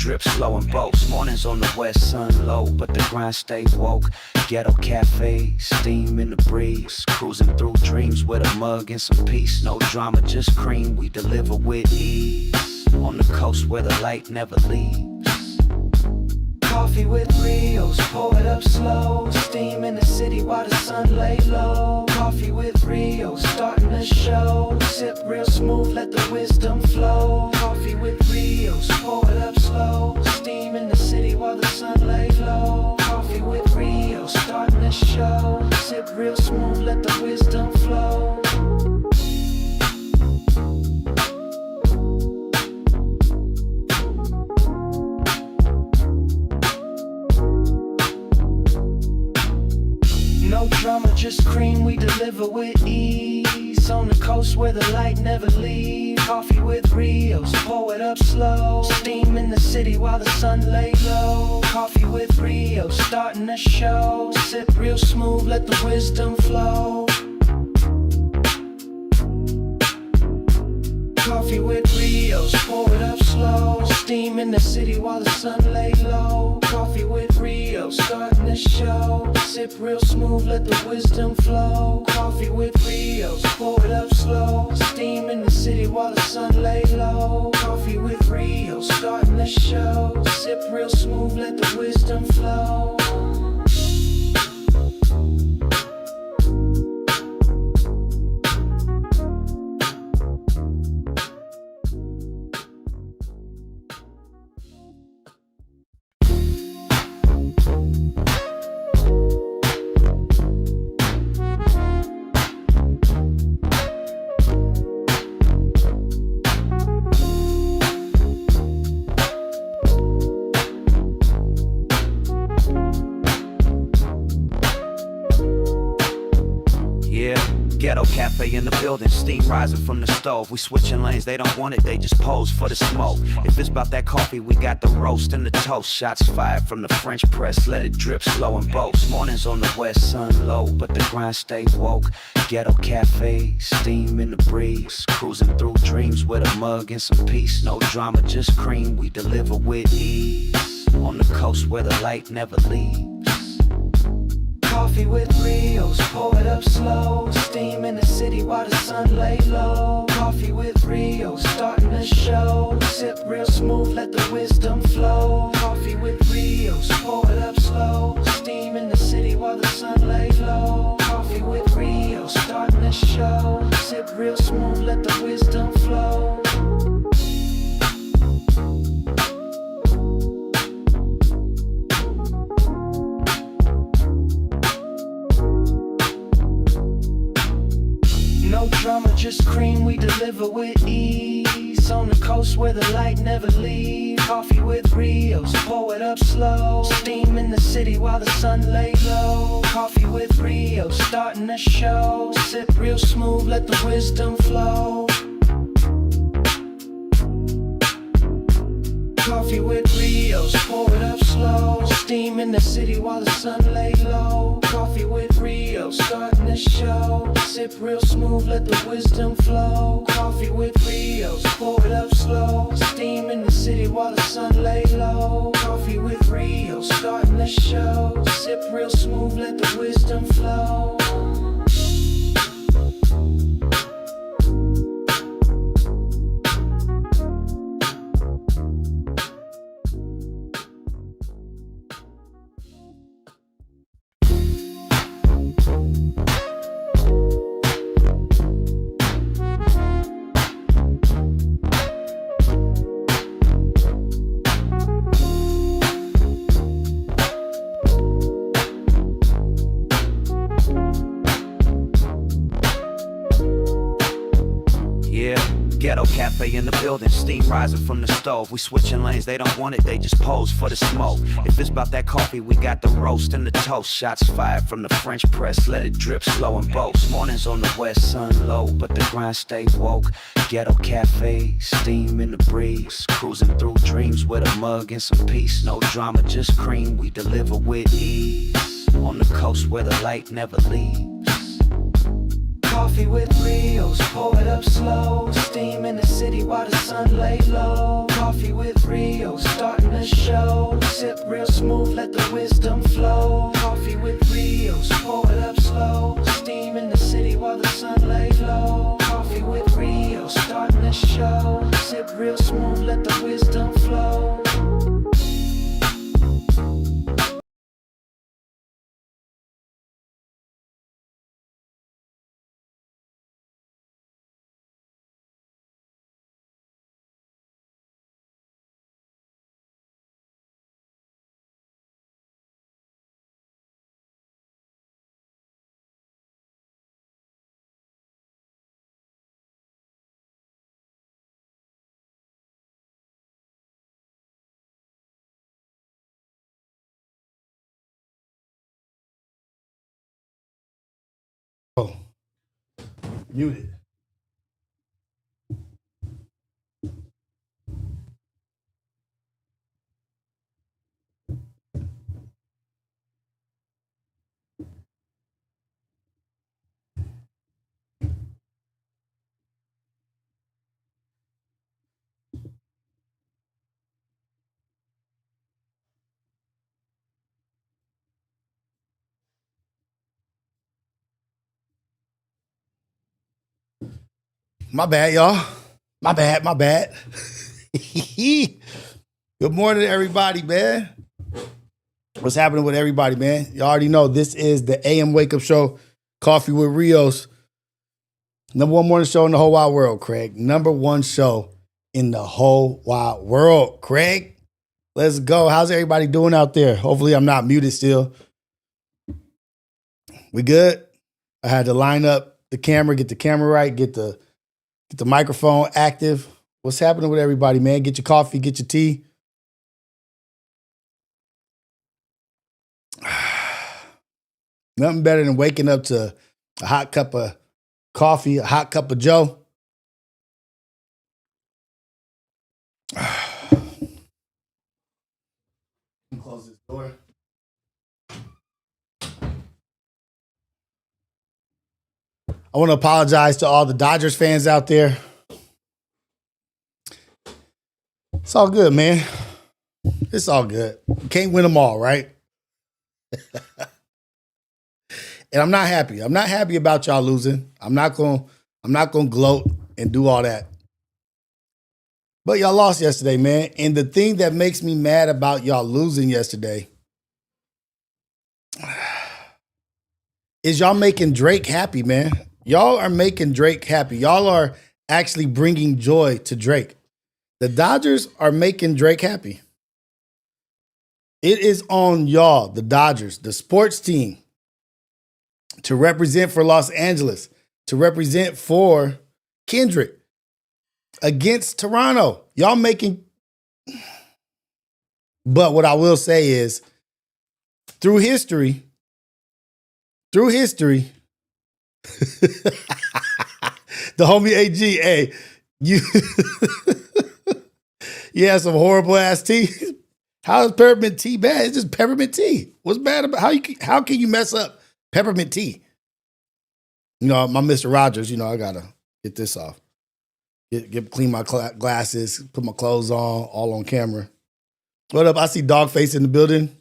drip slow in boats. Mornings on the west, sun low, but the grind stay woke. Ghetto cafe, steam in the breeze, cruising through dreams with a mug and some peace. No drama, just cream, we deliver with ease. On the coast where the light never leaves. Coffee with Rios, pour it up slow. Steam in the city while the sun lay low. Coffee with Rios, starting the show. Sip real smooth, let the wisdom flow. Coffee with Rios, pour it up slow. Steam in the city while the sun lay low. Coffee with Rios, starting the show. Sip real smooth, let the wisdom flow. No drama, just cream, we deliver with ease. On the coast where the light never leaves. Coffee with Rios, pour it up slow. Steam in the city while the sun lay low. Coffee with Rios, starting the show. Sip real smooth, let the wisdom flow. Coffee with Rios, pour it up slow. Steam in the city while the sun lay low. Coffee with Rios, starting the show. Sip real smooth, let the wisdom flow. Coffee with Rios, pour it up slow. Steam in the city while the sun lay low. Coffee with Rios, starting the show. Sip real smooth, let the wisdom flow. Ghetto cafe in the building, steam rising from the stove. We switching lanes, they don't want it, they just pose for the smoke. If it's about that coffee, we got the roast and the toast. Shots fired from the French press, let it drip slow in boats. Mornings on the west, sun low, but the grind stay woke. Ghetto cafe, steam in the breeze, cruising through dreams with a mug and some peace. No drama, just cream, we deliver with ease. On the coast where the light never leaves. Coffee with Rios, pour it up slow. Steam in the city while the sun lay low. Coffee with Rios, starting the show. Sip real smooth, let the wisdom flow. Coffee with Rios, pour it up slow. Steam in the city while the sun lay low. Coffee with Rios, starting the show. Sip real smooth, let the wisdom flow. No drama, just cream, we deliver with ease. On the coast where the light never leaves. Coffee with Rios, pour it up slow. Steam in the city while the sun lay low. Coffee with Rios, starting the show. Sip real smooth, let the wisdom flow. Coffee with Rios, pour it up slow. Steam in the city while the sun lay low. Coffee with Rios, starting the show. Sip real smooth, let the wisdom flow. Coffee with Rios, pour it up slow. Steam in the city while the sun lay low. Coffee with Rios, starting the show. Sip real smooth, let the wisdom flow. Ghetto cafe in the building, steam rising from the stove. We switching lanes, they don't want it, they just pose for the smoke. If it's about that coffee, we got the roast and the toast. Shots fired from the French press, let it drip slow in boats. Mornings on the west, sun low, but the grind stay woke. Ghetto cafe, steam in the breeze, cruising through dreams with a mug and some peace. No drama, just cream, we deliver with ease. On the coast where the light never leaves. Coffee with Rios, pour it up slow. Steam in the city while the sun lay low. Coffee with Rios, starting the let the wisdom flow. Coffee with Rios, pour it up slow. Steam in the city while the sun lays low. Coffee with Rios, starting the show. Sip real smooth, let the wisdom flow. Oh, muted. My bad, y'all. My bad. Good morning, everybody, man. What's happening with everybody, man? You already know this is the AM Wake Up Show, Coffee with Rios. Number one morning show in the whole wide world, Craig. Number one show in the whole wide world, Craig. Let's go. How's everybody doing out there? Hopefully I'm not muted still. We good? I had to line up the camera, get the camera right, get the microphone active. What's happening with everybody, man? Get your coffee, get your tea. Nothing better than waking up to a hot cup of coffee, a hot cup of Joe. Close this door. I want to apologize to all the Dodgers fans out there. It's all good, man. It's all good. You can't win them all, right? And I'm not happy. I'm not happy about y'all losing. I'm not gonna gloat and do all that. But y'all lost yesterday, man. And the thing that makes me mad about y'all losing yesterday is y'all making Drake happy, man. Y'all are making Drake happy. Y'all are actually bringing joy to Drake. The Dodgers are making Drake happy. It is on y'all, the Dodgers, the sports team, to represent for Los Angeles, to represent for Kendrick against Toronto. Y'all making. But what I will say is, through history, the homie AG, hey, you have some horrible ass tea. How is peppermint tea bad? It's just peppermint tea. What's bad about how can you mess up peppermint tea? You know, my Mr. Rogers, I gotta get this off. Clean my glasses, put my clothes on, all on camera. What up? I see Dogface in the building.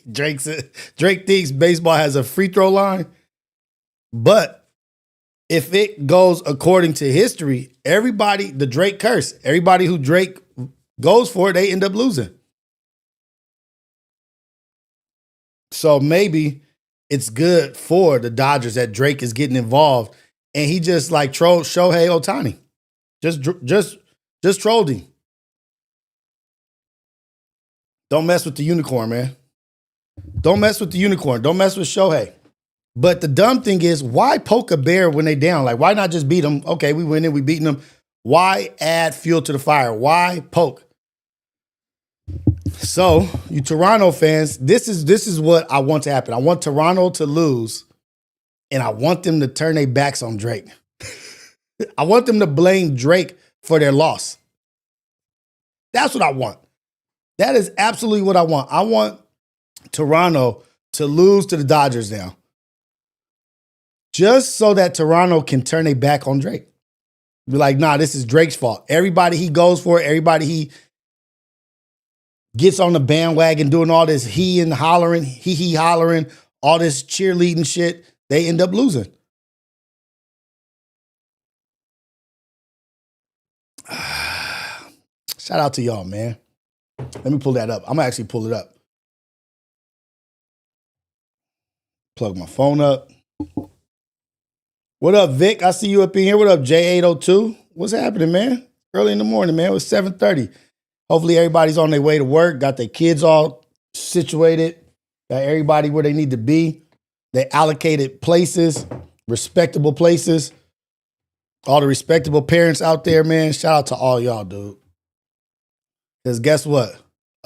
Drake thinks baseball has a free throw line, but if it goes according to history, the Drake curse, everybody who Drake goes for, they end up losing. So maybe it's good for the Dodgers that Drake is getting involved, and he just like trolled Shohei Ohtani, just trolled him. Don't mess with the unicorn, man. Don't mess with the unicorn. Don't mess with Shohei. But the dumb thing is, why poke a bear when they down? Like, why not just beat them? Okay, we win it, we beating them. Why add fuel to the fire? Why poke? So, you Toronto fans, this is what I want to happen. I want Toronto to lose, and I want them to turn their backs on Drake. I want them to blame Drake for their loss. That's what I want. That is absolutely what I want. I want Toronto to lose to the Dodgers now, just so that Toronto can turn their back on Drake. Be like, nah, this is Drake's fault. Everybody he goes for, everybody gets on the bandwagon doing all this he hollering, hollering, all this cheerleading shit, they end up losing. Shout out to y'all, man. Let me pull that up. I'm gonna actually pull it up. Plug my phone up. What up, Vic? I see you up in here. What up, J802? What's happening, man? Early in the morning, man. It was 7:30. Hopefully everybody's on their way to work, got their kids all situated, got everybody where they need to be. They allocated places, respectable places. All the respectable parents out there, man, shout out to all y'all, dude. Because guess what?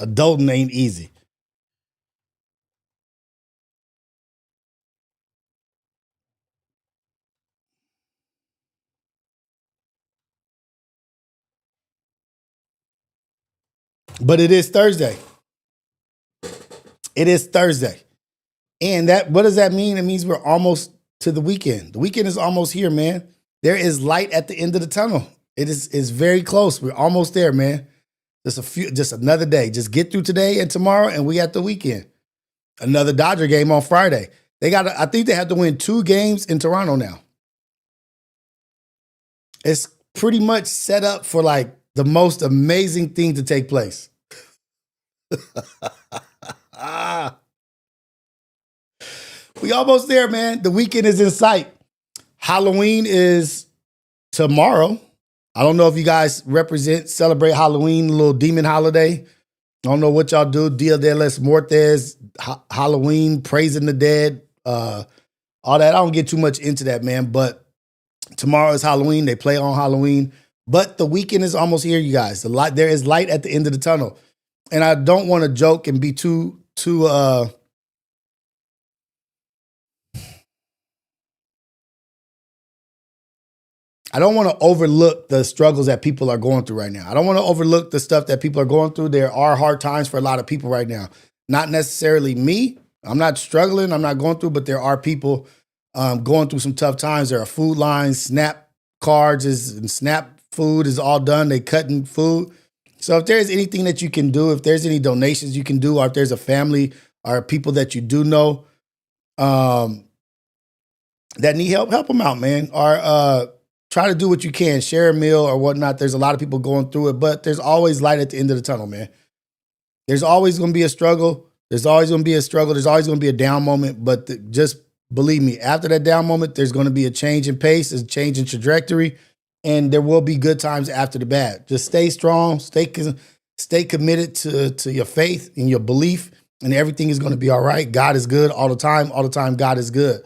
Adulting ain't easy. But it is Thursday. It is Thursday. And that, what does that mean? It means we're almost to the weekend. The weekend is almost here, man. There is light at the end of the tunnel. It's very close. We're almost there, man. Just another day. Just get through today and tomorrow, and we at the weekend. Another Dodger game on Friday. I think they have to win 2 games in Toronto now. It's pretty much set up for like the most amazing thing to take place. We almost there, man. The weekend is in sight. Halloween is tomorrow. I don't know if you guys celebrate Halloween, a little demon holiday. I don't know what y'all do. Dia de los Muertos, Halloween, praising the dead, all that. I don't get too much into that, man. But tomorrow is Halloween. They play on Halloween. But the weekend is almost here, you guys. There is light at the end of the tunnel. And I don't want to joke and be too I don't want to overlook the struggles that people are going through right now. I don't want to overlook the stuff that people are going through. There are hard times for a lot of people right now. Not necessarily me. I'm not struggling. I'm not going through, but there are people going through some tough times. There are food lines, SNAP cards and SNAP food is all done. They cutting food. So if there's anything that you can do, if there's any donations you can do, or if there's a family or people that you do know that need help them out, man. Or try to do what you can, share a meal or whatnot. There's a lot of people going through it, but there's always light at the end of the tunnel, man. There's always going to be a struggle. There's always going to be a struggle. There's always going to be a down moment, but just believe me, after that down moment, there's going to be a change in pace, a change in trajectory, and there will be good times after the bad. Just stay strong, stay committed to your faith and your belief, and everything is going to be all right. God is good all the time. All the time, God is good.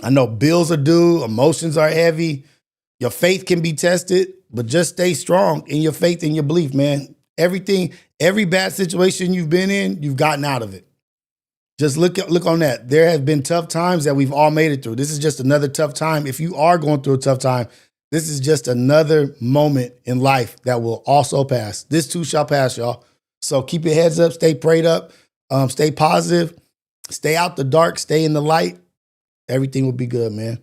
I know bills are due, emotions are heavy. Your faith can be tested, but just stay strong in your faith and your belief, man. Every bad situation you've been in, you've gotten out of it. Just look on that. There have been tough times that we've all made it through. This is just another tough time. If you are going through a tough time, this is just another moment in life that will also pass. This too shall pass, y'all. So keep your heads up, stay prayed up, stay positive, stay out the dark, stay in the light. Everything will be good, man.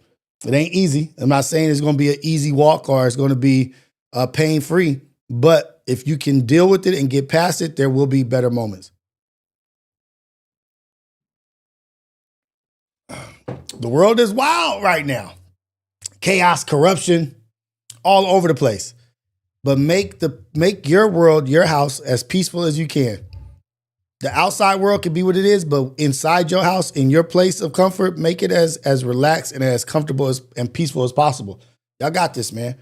It ain't easy. I'm not saying it's going to be an easy walk or it's going to be pain-free, but if you can deal with it and get past it, there will be better moments. The world is wild right now. Chaos, corruption, all over the place. But make your world, your house, as peaceful as you can. The outside world can be what it is, but inside your house, in your place of comfort, make it as relaxed and as comfortable and peaceful as possible. Y'all got this, man.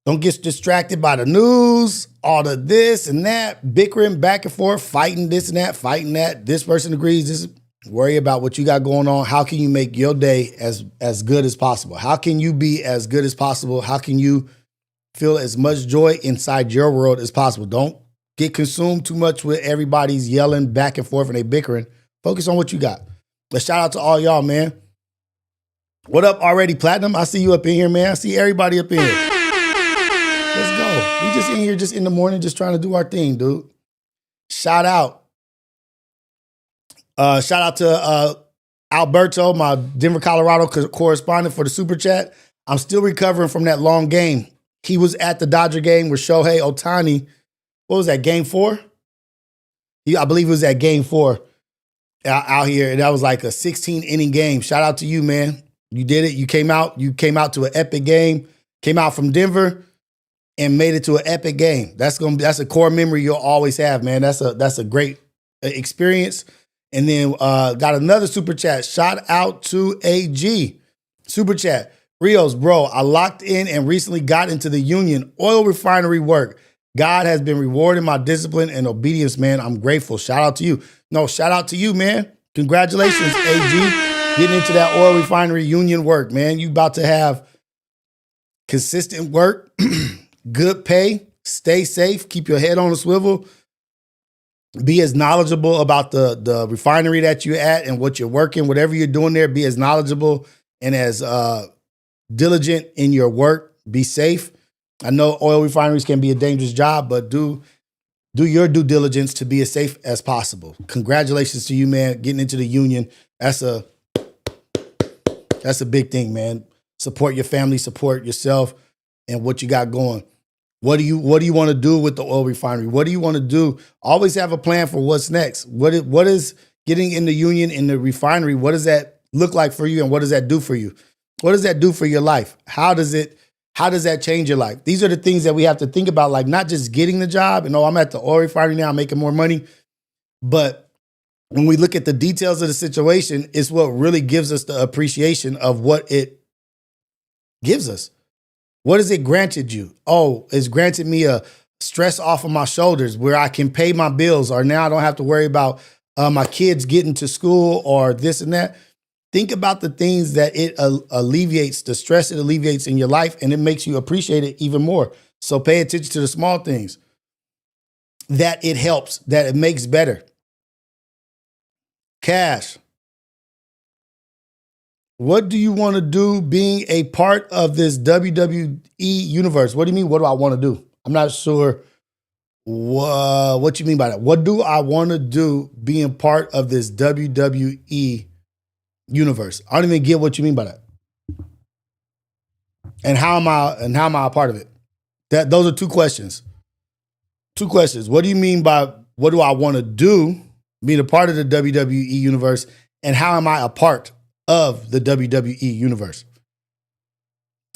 Don't get distracted by the news, all the this and that, bickering back and forth, fighting this and that, fighting that. This person agrees. Worry about what you got going on. How can you make your day as good as possible? How can you be as good as possible? How can you feel as much joy inside your world as possible? Don't get consumed too much with everybody's yelling back and forth and they bickering. Focus on what you got. But shout out to all y'all, man. What up already, Platinum? I see you up in here, man. I see everybody up in here. Let's go. We just in here just in the morning, just trying to do our thing, dude. Shout out. Shout out to Alberto, my Denver, Colorado correspondent for the Super Chat. I'm still recovering from that long game. He was at the Dodger game where Shohei Ohtani, what was that, game 4? I believe it was at game 4 out here. And that was like a 16 inning game. Shout out to you, man. You did it. You came out to an epic game, came out from Denver and made it to an epic game. That's a core memory you'll always have, man. That's a great experience. And then got another super chat. Shout out to AG. Super chat. Rios, bro, I locked in and recently got into the union oil refinery work. God has been rewarding my discipline and obedience, man. I'm grateful. Shout out to you. No, shout out to you, man. Congratulations, AG. Getting into that oil refinery union work, man. You about to have consistent work, good pay, stay safe, keep your head on a swivel, be as knowledgeable about the refinery that you're at and what you're working, whatever you're doing there, be as knowledgeable and as diligent in your work. Be safe. I know oil refineries can be a dangerous job, but do your due diligence to be as safe as possible. Congratulations to you, man, getting into the union. That's a big thing, man. Support your family, support yourself and what you got going. What do you want to do with the oil refinery? What do you want to do? Always have a plan for what's next. What is getting in the union in the refinery? What does that look like for you, and what does that do for you? What does that do for your life? How does that change your life? These are the things that we have to think about, like not just getting the job and, oh, I'm at the oil refinery now, I'm making more money. But when we look at the details of the situation, it's what really gives us the appreciation of what it gives us. What has it granted you? Oh, it's granted me a stress off of my shoulders where I can pay my bills, or now I don't have to worry about my kids getting to school or this and that. Think about the things that it alleviates, the stress it alleviates in your life, and it makes you appreciate it even more. So pay attention to the small things that it helps, that it makes better. Cash. What do you want to do being a part of this WWE universe? What do you mean, what do I want to do? I'm not sure what you mean by that. What do I want to do being part of this WWE universe? I don't even get what you mean by that. And how am I a part of it? Those are two questions. Two questions. What do you mean by what do I want to do being a part of the WWE universe, and how am I a part of the WWE universe?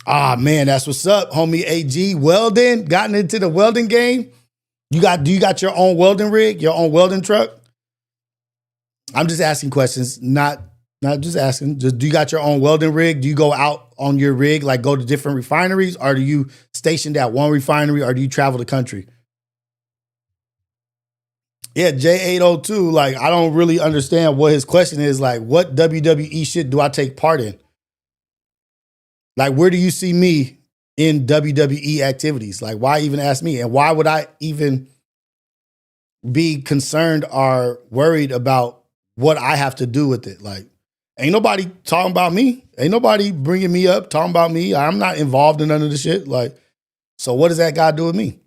Ah, man, that's what's up, homie. AG, welding, gotten into the welding game. Do you got your own welding rig, your own welding truck? I'm just asking questions, not just asking. Just, do you got your own welding rig? Do you go out on your rig, like go to different refineries, or do you stationed at one refinery, or do you travel the country? Yeah, J802, like, I don't really understand what his question is. Like, what WWE shit do I take part in? Like, where do you see me in WWE activities? Like, why even ask me? And why would I even be concerned or worried about what I have to do with it? Like, ain't nobody talking about me. Ain't nobody bringing me up, talking about me. I'm not involved in none of the shit. Like, so what does that got to do with me?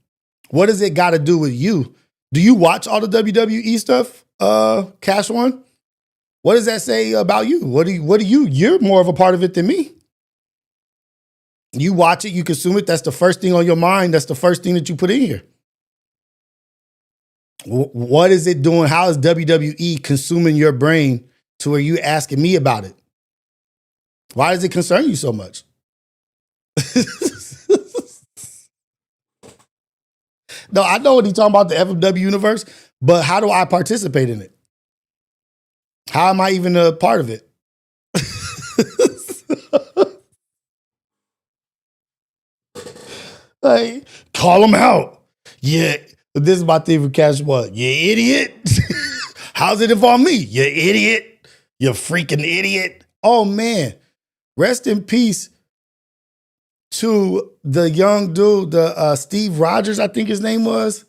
What does it got to do with you? Do you watch all the WWE stuff, Cash One? What does that say about you? You're more of a part of it than me. You watch it, you consume it. That's the first thing on your mind. That's the first thing that you put in here. What is it doing? How is WWE consuming your brain to where you asking me about it? Why does it concern you so much? No, I know what he's talking about, the FMW universe, but how do I participate in it? How am I even a part of it? Like, call him out. Yeah, this is my thing for Cash One. You idiot. How's it involve me? You idiot. You freaking idiot. Oh, man. Rest in peace to the young dude, the Steve Rogers, I think his name was.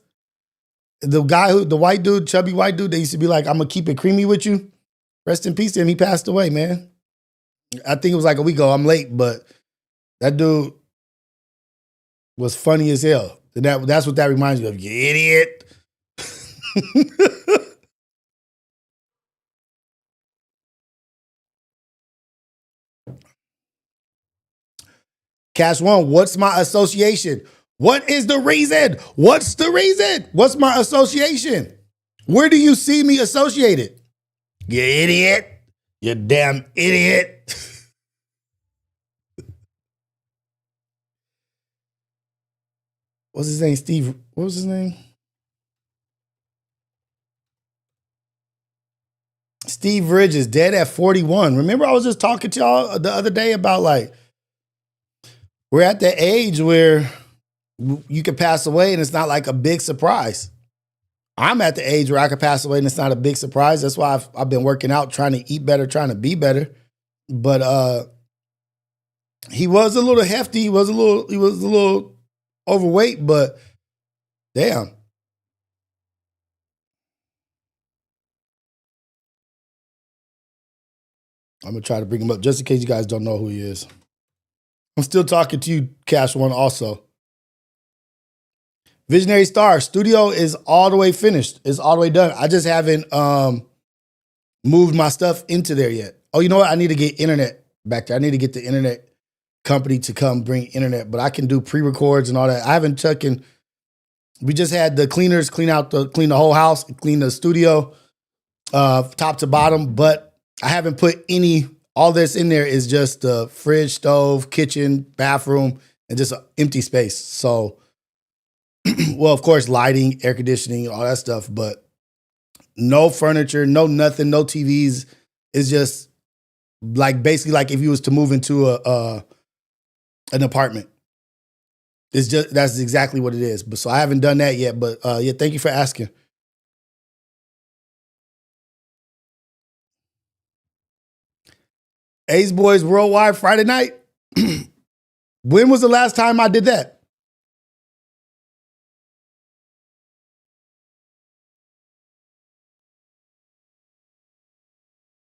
The white dude, chubby white dude, they used to be like, I'm going to keep it creamy with you. Rest in peace to him. He passed away, man. I think it was like a week ago. I'm late, but that dude was funny as hell. That's what that reminds me of. You idiot. Cash One, what's my association? What is the reason? What's the reason? What's my association? Where do you see me associated? You idiot. You damn idiot. What's his name? Steve. What was his name? Steve Ridge is dead at 41. Remember, I was just talking to y'all the other day about like, we're at the age where you can pass away and it's not like a big surprise. I'm at the age where I could pass away and it's not a big surprise. That's why I've been working out, trying to eat better, trying to be better. But he was a little hefty. He was a little overweight, but damn. I'm going to try to bring him up just in case you guys don't know who he is. I'm still talking to you, Cash One, also. Visionary Star, studio is all the way finished. It's all the way done. I just haven't moved my stuff into there yet. Oh, you know what? I need to get internet back there. I need to get the internet company to come bring internet, but I can do pre-records and all that. I haven't taken, we just had the cleaners clean the whole house, clean the studio, top to bottom, but I haven't put all this in there is just the fridge, stove, kitchen, bathroom, and just an empty space. So, well, of course, lighting, air conditioning, all that stuff, but no furniture, no nothing, no TVs. It's just like basically like if you was to move into an apartment. That's exactly what it is. But so I haven't done that yet, but yeah, thank you for asking. Ace Boys Worldwide Friday night. When was the last time I did that?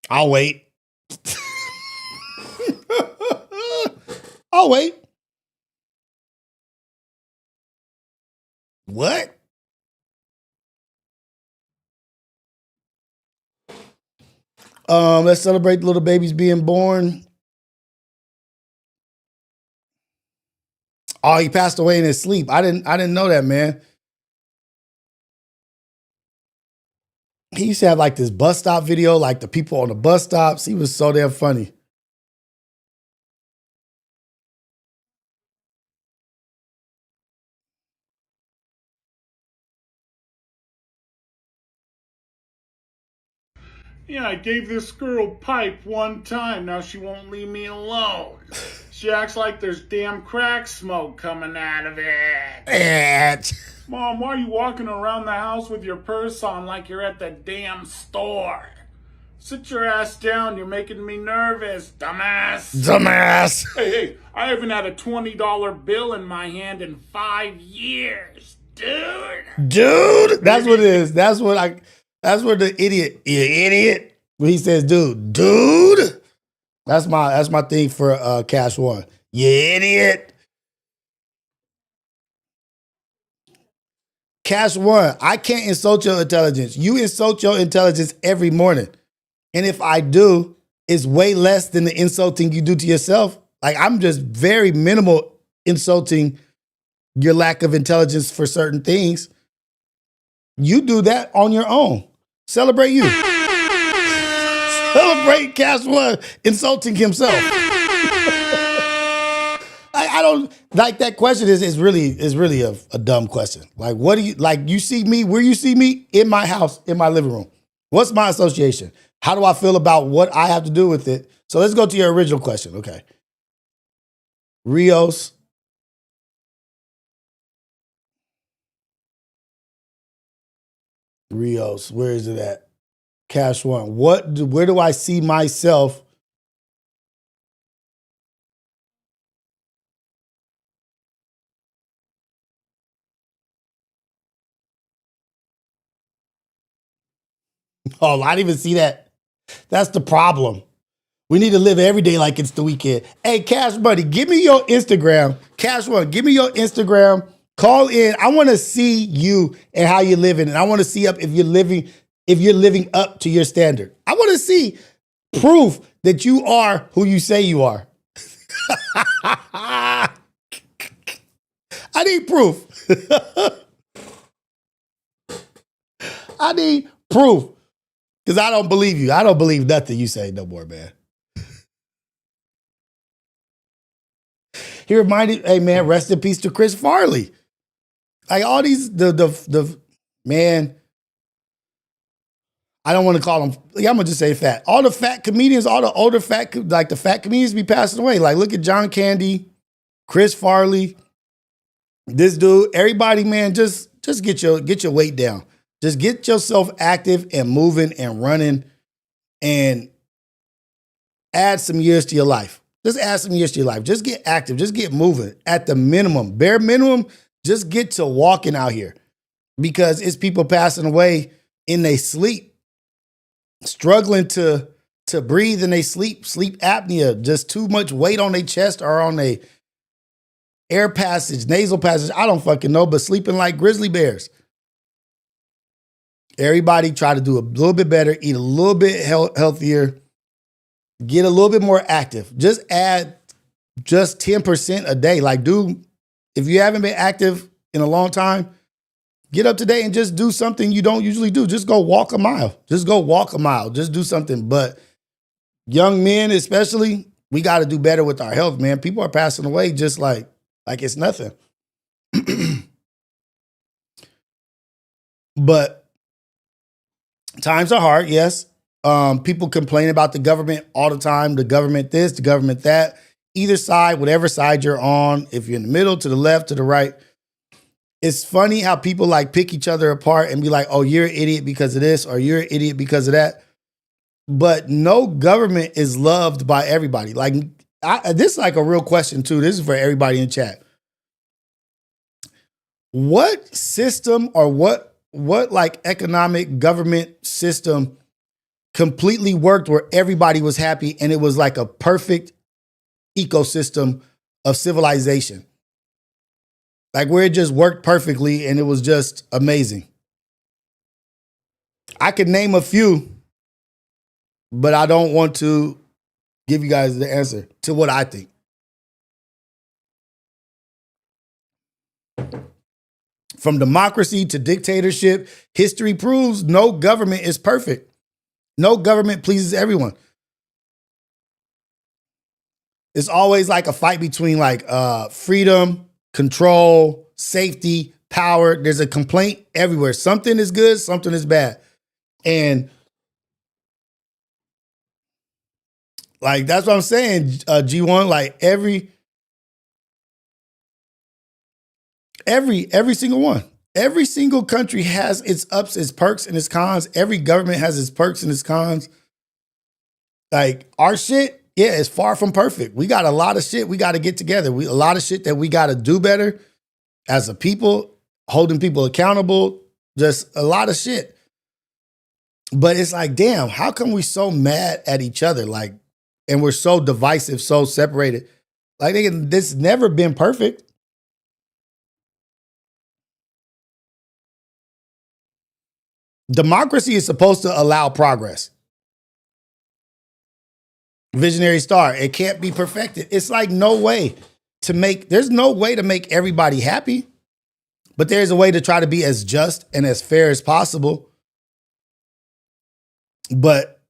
I'll wait. I'll wait. What? Let's celebrate the little babies being born. Oh, he passed away in his sleep. I didn't know that, man. He used to have like this bus stop video, like the people on the bus stops. He was so damn funny. Yeah, I gave this girl pipe one time. Now she won't leave me alone. She acts like there's damn crack smoke coming out of it. Mom, why are you walking around the house with your purse on like you're at the damn store? Sit your ass down. You're making me nervous, dumbass. Dumbass. Hey, I haven't had a $20 bill in my hand in 5 years, dude. Dude, that's what it is. That's what the idiot. When he says, dude. That's my thing for Cash One. You idiot. Cash One, I can't insult your intelligence. You insult your intelligence every morning. And if I do, it's way less than the insulting you do to yourself. Like, I'm just very minimal insulting your lack of intelligence for certain things. You do that on your own. Celebrate you. Celebrate Cash One insulting himself. I don't like that question is really a dumb question. Like, what do you like? You see me where you see me in my house, in my living room. What's my association? How do I feel about what I have to do with it? So let's go to your original question. Okay. Rios. Where is it at? Cash One. Where do I see myself? Oh, I didn't even see that. That's the problem. We need to live every day like it's the weekend. Hey, Cash Buddy, give me your Instagram. Cash One, give me your Instagram. Call in. I want to see you and how you're living. And I want to see if you're living up to your standard. I want to see proof that you are who you say you are. I need proof. I need proof. Because I don't believe you. I don't believe nothing you say no more, man. He reminded, hey man, rest in peace to Chris Farley. Like all these, the man, I don't want to call them, I'm going to just say fat. All the fat comedians, all the older fat, like the fat comedians be passing away. Like look at John Candy, Chris Farley, this dude, everybody, man, just get your weight down. Just get yourself active and moving and running and add some years to your life. Just add some years to your life. Just get active. Just get moving at the minimum. Bare minimum, just get to walking out here because it's people passing away in their sleep, struggling to breathe in their sleep apnea, just too much weight on their chest or on their air passage, nasal passage. I don't fucking know, but sleeping like grizzly bears. Everybody try to do a little bit better, eat a little bit healthier, get a little bit more active. Just add just 10% a day. Like, dude, if you haven't been active in a long time, get up today and just do something you don't usually do. Just go walk a mile. Just go walk a mile. Just do something. But young men especially, we got to do better with our health, man. People are passing away just like it's nothing. But times are hard, yes. People complain about the government all the time. The government this, the government that. Either side, whatever side you're on, if you're in the middle, to the left, to the right. It's funny how people like pick each other apart and be like, oh, you're an idiot because of this, or you're an idiot because of that. But no government is loved by everybody. Like, this is like a real question too. This is for everybody in chat. What system or what like economic government system completely worked where everybody was happy and it was like a perfect ecosystem of civilization? Like where it just worked perfectly and it was just amazing. I could name a few, but I don't want to give you guys the answer to what I think. From democracy to dictatorship, history proves no government is perfect. No government pleases everyone. It's always like a fight between like freedom, control, safety, power. There's a complaint everywhere. Something is good, something is bad. And like, that's what I'm saying, G1, like every single one. Every single country has its ups, its perks, and its cons. Every government has its perks and its cons. Like our shit, yeah, it's far from perfect. We got a lot of shit we got to get together. A lot of shit that we got to do better as a people, holding people accountable, just a lot of shit. But it's like, damn, how come we so mad at each other? Like, and we're so divisive, so separated. Like, this never been perfect. Democracy is supposed to allow progress. Visionary star, it can't be perfected. It's like there's no way to make everybody happy, but there's a way to try to be as just and as fair as possible. But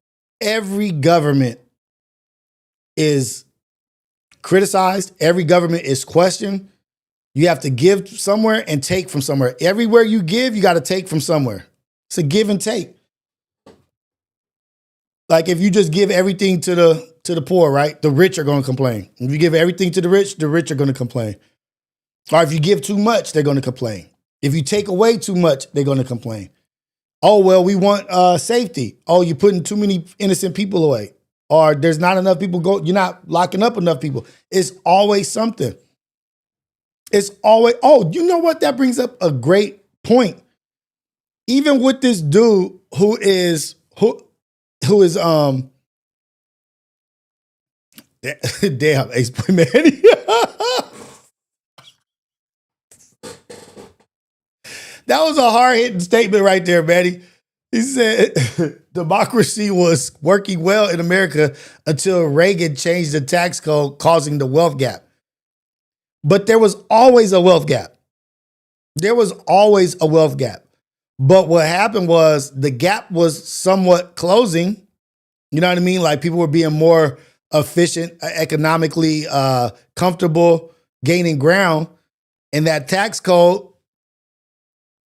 every government is criticized. Every government is questioned. You have to give somewhere and take from somewhere. Everywhere you give, you got to take from somewhere. It's a give and take. Like if you just give everything to the poor, right? The rich are going to complain. If you give everything to the rich are going to complain. Or if you give too much, they're going to complain. If you take away too much, they're going to complain. Oh, well, we want safety. Oh, you're putting too many innocent people away. Or there's not enough people you're not locking up enough people. It's always something. It's always, oh, you know what? That brings up a great point. Even with this dude who is damn, Ace Boy Manny. That was a hard-hitting statement right there, Manny. He said democracy was working well in America until Reagan changed the tax code, causing the wealth gap. But there was always a wealth gap. There was always a wealth gap. But what happened was the gap was somewhat closing. You know what I mean? Like people were being more efficient, economically comfortable, gaining ground. And that tax code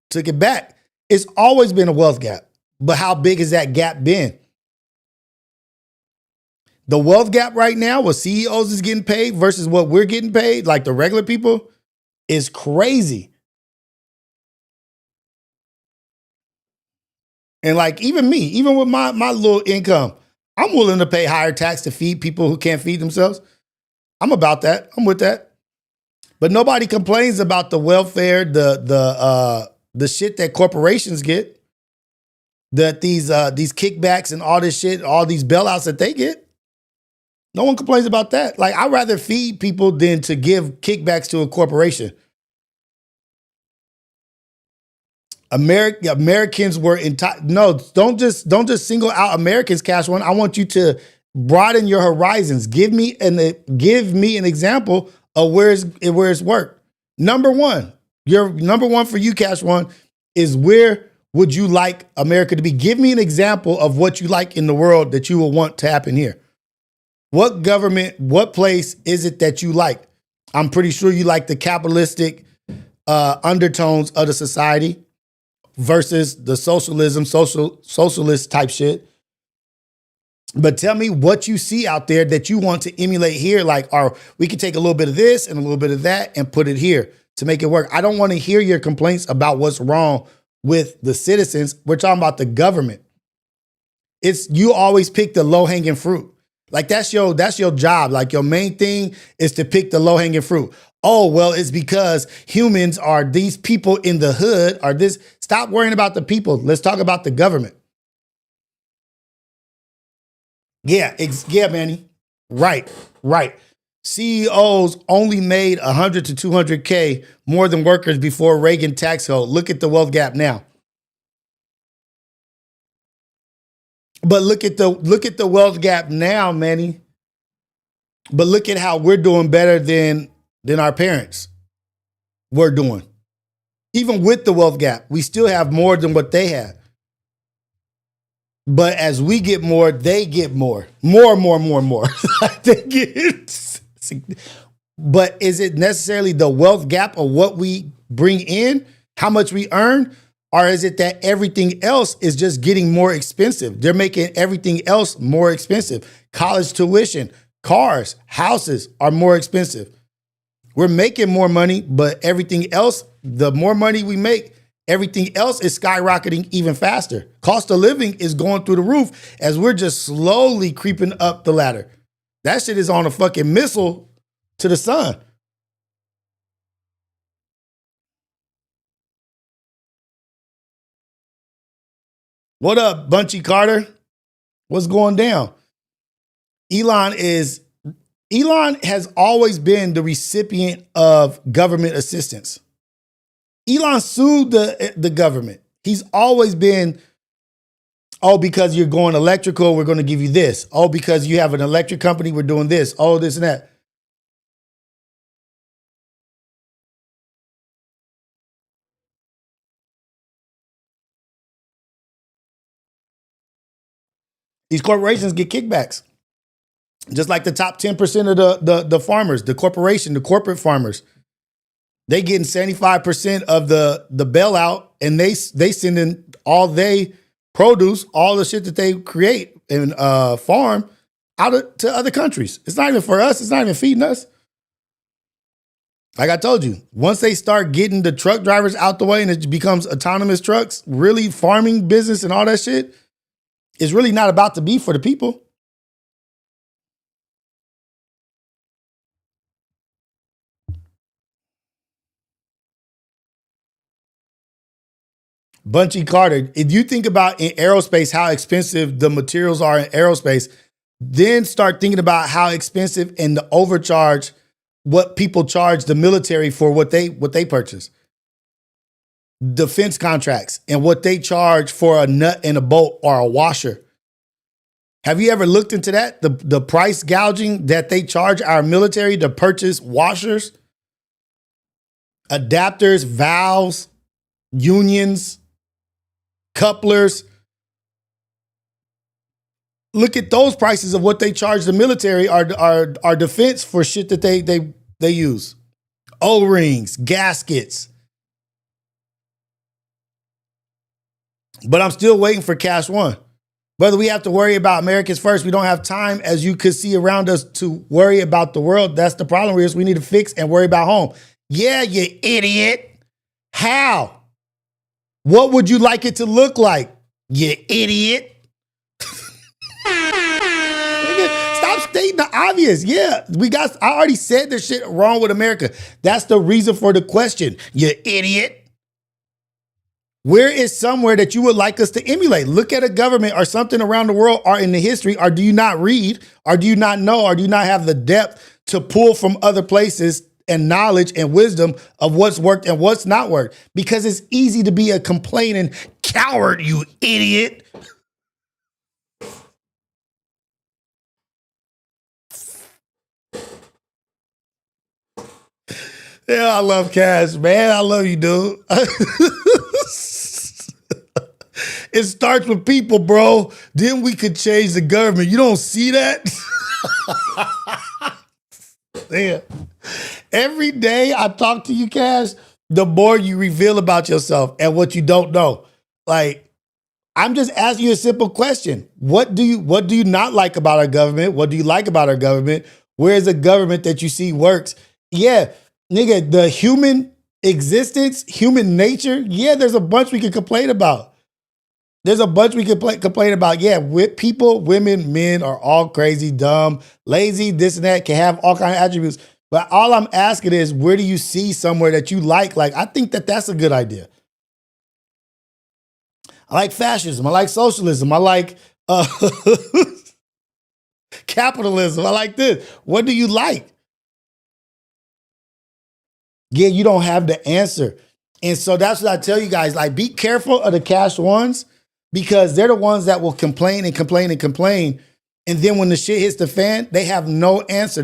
took it back. It's always been a wealth gap. But how big has that gap been? The wealth gap right now, what CEOs is getting paid versus what we're getting paid, like the regular people, is crazy. And like even me, even with my little income, I'm willing to pay higher tax to feed people who can't feed themselves. I'm about that. I'm with that. But nobody complains about the welfare, the shit that corporations get, that these kickbacks and all this shit, all these bailouts that they get. No one complains about that. Like I'd rather feed people than to give kickbacks to a corporation. Americans were entitled. No, don't just single out Americans, Cash One. I want you to broaden your horizons. Give me an example of where it's worked. Number one, your number one for you, Cash One, is where would you like America to be? Give me an example of what you like in the world that you will want to happen here. What government, what place is it that you like? I'm pretty sure you like the capitalistic undertones of the society versus the socialist type shit. But tell me what you see out there that you want to emulate here. Like, or we can take a little bit of this and a little bit of that and put it here to make it work. I don't want to hear your complaints about what's wrong with the citizens. We're talking about the government. You always pick the low-hanging fruit. Like that's your job. Like your main thing is to pick the low-hanging fruit. Oh, well, it's because humans are these people in the hood are this. Stop worrying about the people. Let's talk about the government. Yeah, Manny. Right. CEOs only made 100 to 200K more than workers before Reagan tax code. Look at the wealth gap now. But look at the wealth gap now, Manny. But look at how we're doing better than our parents were doing. Even with the wealth gap, we still have more than what they had. But as we get more, they get more. More. They get. But is it necessarily the wealth gap of what we bring in, how much we earn? Or is it that everything else is just getting more expensive? They're making everything else more expensive. College tuition, cars, houses are more expensive. We're making more money, but everything else, the more money we make, everything else is skyrocketing even faster. Cost of living is going through the roof as we're just slowly creeping up the ladder. That shit is on a fucking missile to the sun. What up, Bunchy Carter? What's going down? Elon has always been the recipient of government assistance. Elon sued the government. He's always been, oh, because you're going electrical, we're going to give you this. Oh, because you have an electric company, we're doing this. Oh, this and that. These corporations get kickbacks. Just like the top 10% of the farmers, the corporate farmers. They getting 75% of the bailout, and they send in all they produce, all the shit that they create and farm to other countries. It's not even for us. It's not even feeding us. Like I told you, once they start getting the truck drivers out the way and it becomes autonomous trucks, really farming business and all that shit, it's really not about to be for the people. Bunchy Carter, if you think about in aerospace how expensive the materials are in aerospace, then start thinking about how expensive and the overcharge what people charge the military for what they purchase. Defense contracts and what they charge for a nut and a bolt or a washer. Have you ever looked into that? The price gouging that they charge our military to purchase washers? adapters, valves, unions, couplers. Look at those prices of what they charge the military, our defense for shit that they use. O-rings, gaskets. But I'm still waiting for Cash One. Whether we have to worry about Americans first, we don't have time, as you could see around us, to worry about the world. That's the problem, Rios. We need to fix and worry about home. Yeah, you idiot. How? What would you like it to look like, you idiot? Stop stating the obvious. Yeah, I already said there's shit wrong with America. That's the reason for the question, you idiot. Where is somewhere that you would like us to emulate? Look at a government or something around the world or in the history, or do you not read, or do you not know, or do you not have the depth to pull from other places and knowledge and wisdom of what's worked and what's not worked? Because it's easy to be a complaining coward, you idiot. Yeah, I love Cash, man. I love you, dude. It starts with people, bro. Then we could change the government. You don't see that? Yeah. Every day I talk to you, Cash, the more you reveal about yourself and what you don't know. Like, I'm just asking you a simple question. What do you not like about our government? What do you like about our government? Where is a government that you see works? Yeah, nigga, the human existence, human nature, yeah, there's a bunch we can complain about. There's a bunch we can complain about. Yeah, with people, women, men are all crazy, dumb, lazy, this and that, can have all kinds of attributes. But all I'm asking is, where do you see somewhere that you like? Like, I think that that's a good idea. I like fascism. I like socialism. I like capitalism. I like this. What do you like? Yeah, you don't have the answer. And so that's what I tell you guys. Like, be careful of the Cash Ones, because they're the ones that will complain and complain and complain. And then when the shit hits the fan, they have no answer.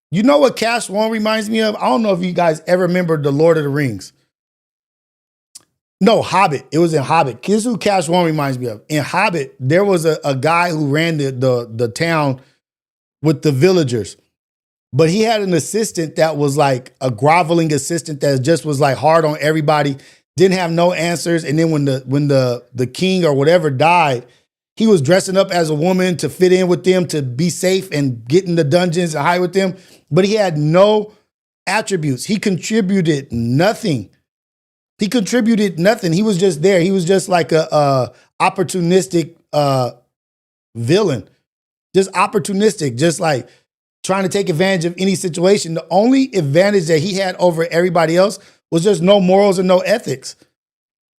You know what Cash One reminds me of? I don't know if you guys ever remember The Lord of the Rings. No, Hobbit. It was in Hobbit. This is who Cash One reminds me of. In Hobbit, there was a guy who ran the town with the villagers. But he had an assistant that was like a groveling assistant that just was like hard on everybody, didn't have no answers. And then when the king or whatever died, he was dressing up as a woman to fit in with them, to be safe and get in the dungeons and hide with them. But he had no attributes. He contributed nothing. He was just there. He was just like a opportunistic villain, just opportunistic, just like trying to take advantage of any situation. The only advantage that he had over everybody else was just no morals and no ethics.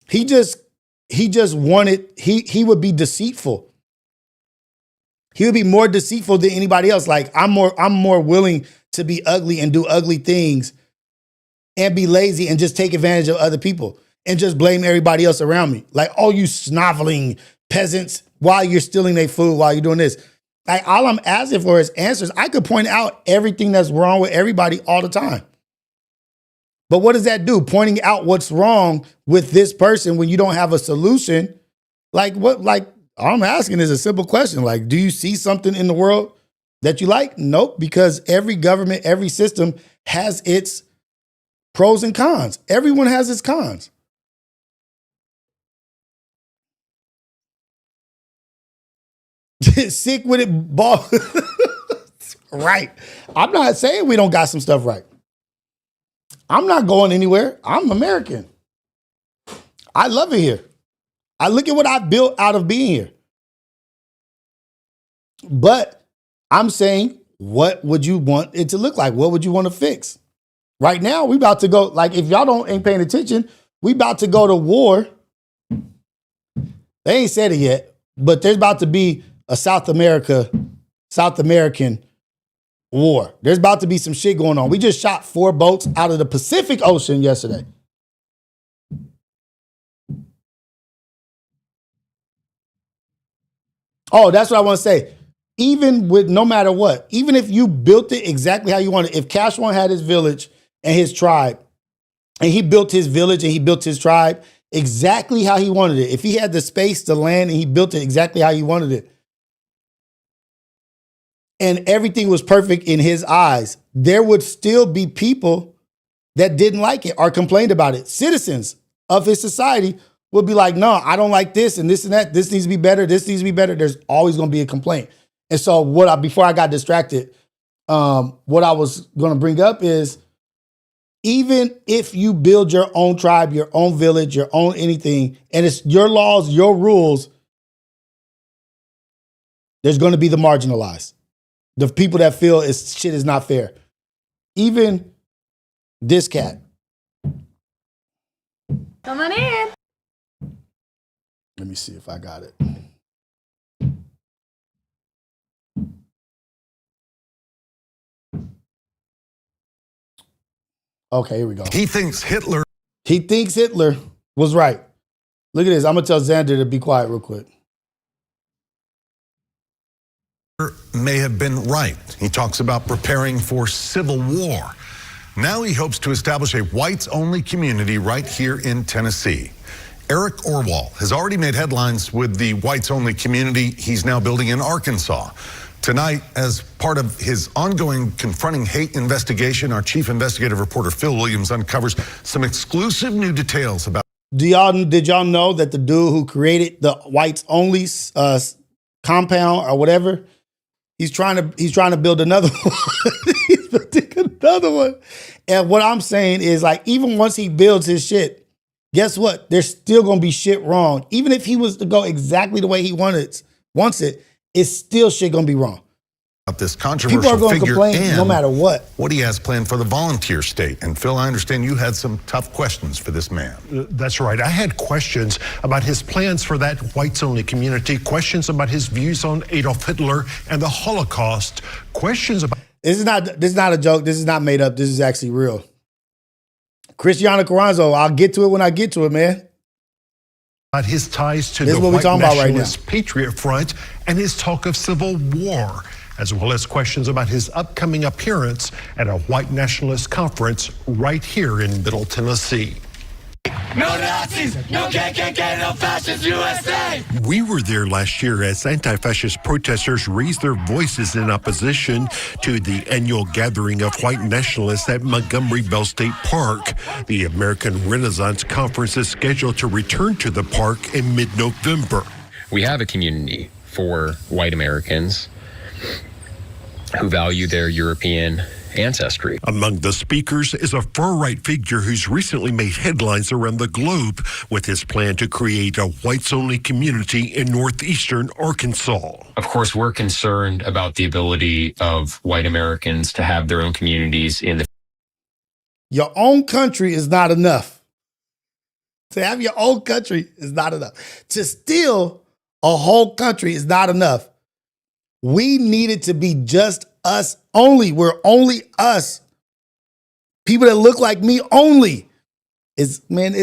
He just wanted, he would be deceitful. He would be more deceitful than anybody else. Like, I'm more willing to be ugly and do ugly things and be lazy and just take advantage of other people and just blame everybody else around me. Like, oh, you snoveling peasants, while you're stealing their food, while you're doing this. Like, all I'm asking for is answers. I could point out everything that's wrong with everybody all the time. But what does that do? Pointing out what's wrong with this person when you don't have a solution? Like, what? Like, all I'm asking is a simple question. Like, do you see something in the world that you like? Nope, because every government, every system has its pros and cons. Everyone has its cons. Sick with it, ball. Right. I'm not saying we don't got some stuff right. I'm not going anywhere. I'm American. I love it here. I look at what I built out of being here. But I'm saying, what would you want it to look like? What would you want to fix? Right now, we about to go, like, if y'all ain't paying attention, we about to go to war. They ain't said it yet, but there's about to be a South American war. There's about to be some shit going on. We just shot 4 boats out of the Pacific Ocean yesterday. Oh, that's what I want to say. Even with, no matter what, even if you built it exactly how you want it, if Cash One had his village and his tribe And he built his village and he built his tribe exactly how he wanted it. If he had the space, the land, and he built it exactly how he wanted it, and everything was perfect in his eyes, there would still be people that didn't like it or complained about it. Citizens of his society would be like, no, I don't like this and this and that. This needs to be better. This needs to be better. There's always going to be a complaint. And so before I got distracted, what I was going to bring up is, even if you build your own tribe, your own village, your own anything, and it's your laws, your rules, there's going to be the marginalized. The people that feel shit is not fair. Even this cat. Come on in. Let me see if I got it. Okay, here we go. He thinks Hitler was right. Look at this. I'm going to tell Xander to be quiet real quick. may have been right. He talks about preparing for civil war. Now he hopes to establish a whites-only community right here in Tennessee. Eric Orwell has already made headlines with the whites-only community he's now building in Arkansas. Tonight, as part of his ongoing Confronting Hate investigation, our chief investigative reporter Phil Williams uncovers some exclusive new details about. Did y'all know that the dude who created the whites-only compound or whatever, he's trying to build another one. He's building another one. And what I'm saying is, like, even once he builds his shit, guess what? There's still gonna be shit wrong. Even if he was to go exactly the way he wants it, it's still shit gonna be wrong. This controversial people are going to figure complain and no matter what he has planned for the volunteer state. And Phil, I understand you had some tough questions for this man. That's right. I had questions about his plans for that whites-only community, questions about his views on Adolf Hitler and the Holocaust, questions about... This is not a joke. This is not made up. This is actually real. Cristiano Carranzo, I'll get to it when I get to it, man. About his ties to this the is what white we're talking about right now. nationalist Patriot Front and his talk of civil war, as well as questions about his upcoming appearance at a white nationalist conference right here in Middle Tennessee. No Nazis, no KKK, no fascists, USA! We were there last year as anti-fascist protesters raised their voices in opposition to the annual gathering of white nationalists at Montgomery Bell State Park. The American Renaissance Conference is scheduled to return to the park in mid-November. We have a community for white Americans who value their European ancestry. Among the speakers is a far-right figure who's recently made headlines around the globe with his plan to create a whites-only community in northeastern Arkansas. Of course, we're concerned about the ability of white Americans to have their own communities in the... Your own country is not enough. To have your own country is not enough. To steal a whole country is not enough. We need it to be just us only. We're only us. People that look like me only. It's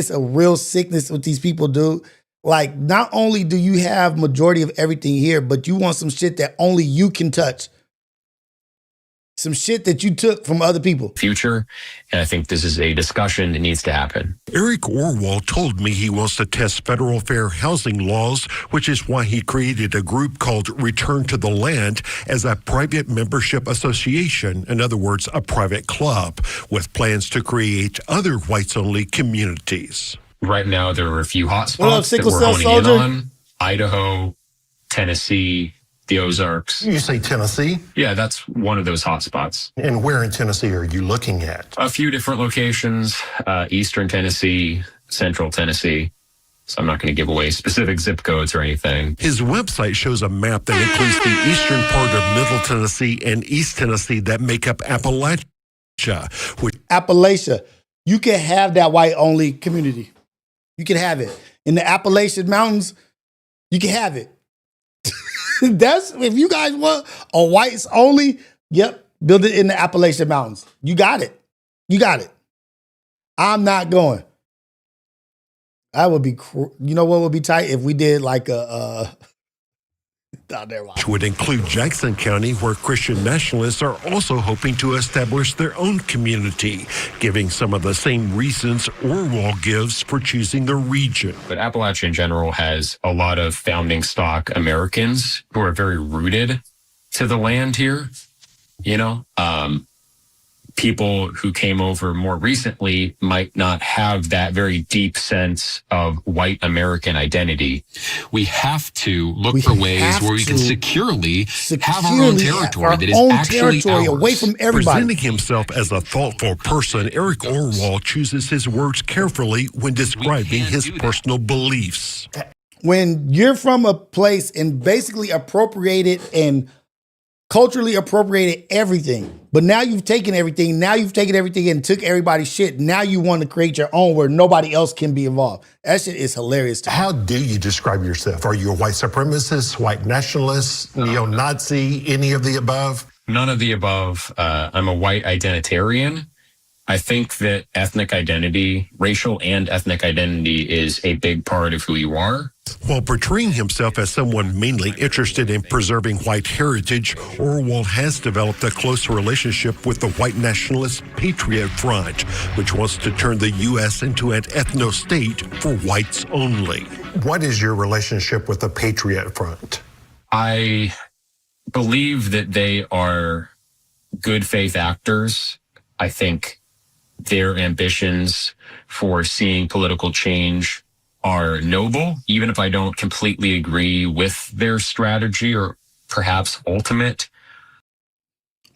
a real sickness what these people do. Like, not only do you have majority of everything here, but you want some shit that only you can touch. Some shit that you took from other people. Future, and I think this is a discussion that needs to happen. Eric Orwell told me he wants to test federal fair housing laws, which is why he created a group called Return to the Land as a private membership association, in other words, a private club, with plans to create other whites-only communities. Right now, there are a few hot What up, spots that sickle we're cell honing soldier? in on. Idaho, Tennessee, the Ozarks. You say Tennessee? Yeah, that's one of those hot spots. And where in Tennessee are you looking at? A few different locations, eastern Tennessee, central Tennessee. So I'm not going to give away specific zip codes or anything. His website shows a map that includes the eastern part of Middle Tennessee and East Tennessee that make up Appalachia. Appalachia. You can have that white-only community. You can have it. In the Appalachian Mountains, you can have it. That's, if you guys want a whites only, yep, build it in the Appalachian Mountains. You got it. You got it. I'm not going. That would be, you know what would be tight? If we did like a which would include Jackson County, where Christian nationalists are also hoping to establish their own community, giving some of the same reasons Orwell gives for choosing the region. But Appalachia in general has a lot of founding stock Americans who are very rooted to the land here. You know, people who came over more recently might not have that very deep sense of white American identity. We have to look for ways where we can securely have our own territory that is actually ours. Away from everybody. Presenting himself as a thoughtful person, Eric Orwell chooses his words carefully when describing his personal beliefs. When you're from a place and basically appropriated and culturally appropriated everything, but now you've taken everything. Now you've taken everything and took everybody's shit. Now you want to create your own where nobody else can be involved. That shit is hilarious to me. How do you describe yourself? Are you a white supremacist, white nationalist, neo-Nazi, any of the above? None of the above. I'm a white identitarian. I think that ethnic identity, racial and ethnic identity, is a big part of who you are. While portraying himself as someone mainly interested in preserving white heritage, Orwell has developed a close relationship with the white nationalist Patriot Front, which wants to turn the U.S. into an ethno-state for whites only. What is your relationship with the Patriot Front? I believe that they are good faith actors. I think their ambitions for seeing political change are noble, even if I don't completely agree with their strategy or perhaps ultimate.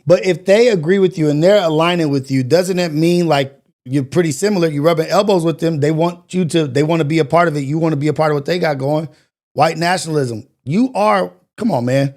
But if they agree with you and they're aligning with you, doesn't that mean like you're pretty similar? You're rubbing elbows with them. They want to be a part of it. You want to be a part of what they got going. White nationalism. Come on, man.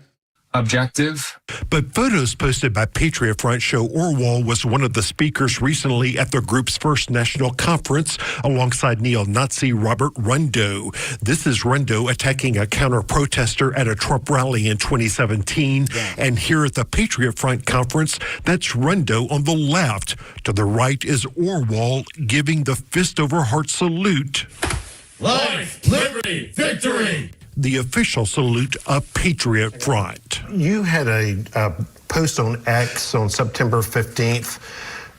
Objective. But photos posted by Patriot Front show Orwell was one of the speakers recently at the group's first national conference alongside neo-Nazi Robert Rundo. This is Rundo attacking a counter-protester at a Trump rally in 2017. Yeah. And here at the Patriot Front conference, that's Rundo on the left. To the right is Orwell giving the fist over heart salute. Life, liberty, victory. The official salute of Patriot Front. You had a post on X on September 15th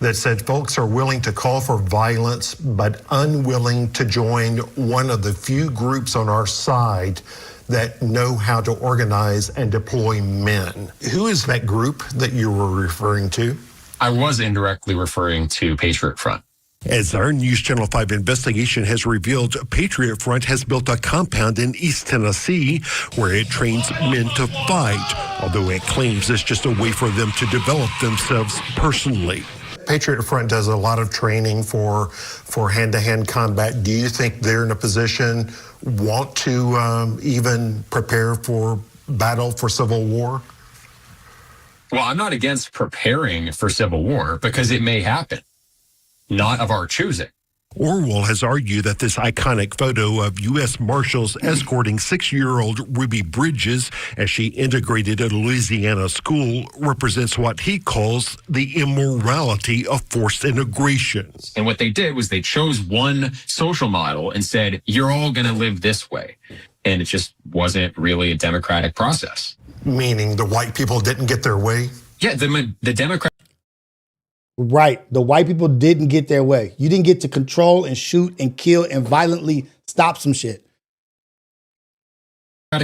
that said folks are willing to call for violence but unwilling to join one of the few groups on our side that know how to organize and deploy men. Who is that group that you were referring to? I was indirectly referring to Patriot Front. As our News Channel 5 investigation has revealed, Patriot Front has built a compound in East Tennessee where it trains men to fight, although it claims it's just a way for them to develop themselves personally. Patriot Front does a lot of training for hand-to-hand combat. Do you think they're in a position, want to even prepare for battle for civil war? Well, I'm not against preparing for civil war because it may happen. Not of our choosing. Orwell has argued that this iconic photo of U.S. Marshals escorting 6-year-old Ruby Bridges as she integrated a Louisiana school represents what he calls the immorality of forced integration. And what they did was they chose one social model and said, you're all going to live this way. And it just wasn't really a democratic process. Meaning the white people didn't get their way? Yeah, the Democrat. Right. The white people didn't get their way. You didn't get to control and shoot and kill and violently stop some shit.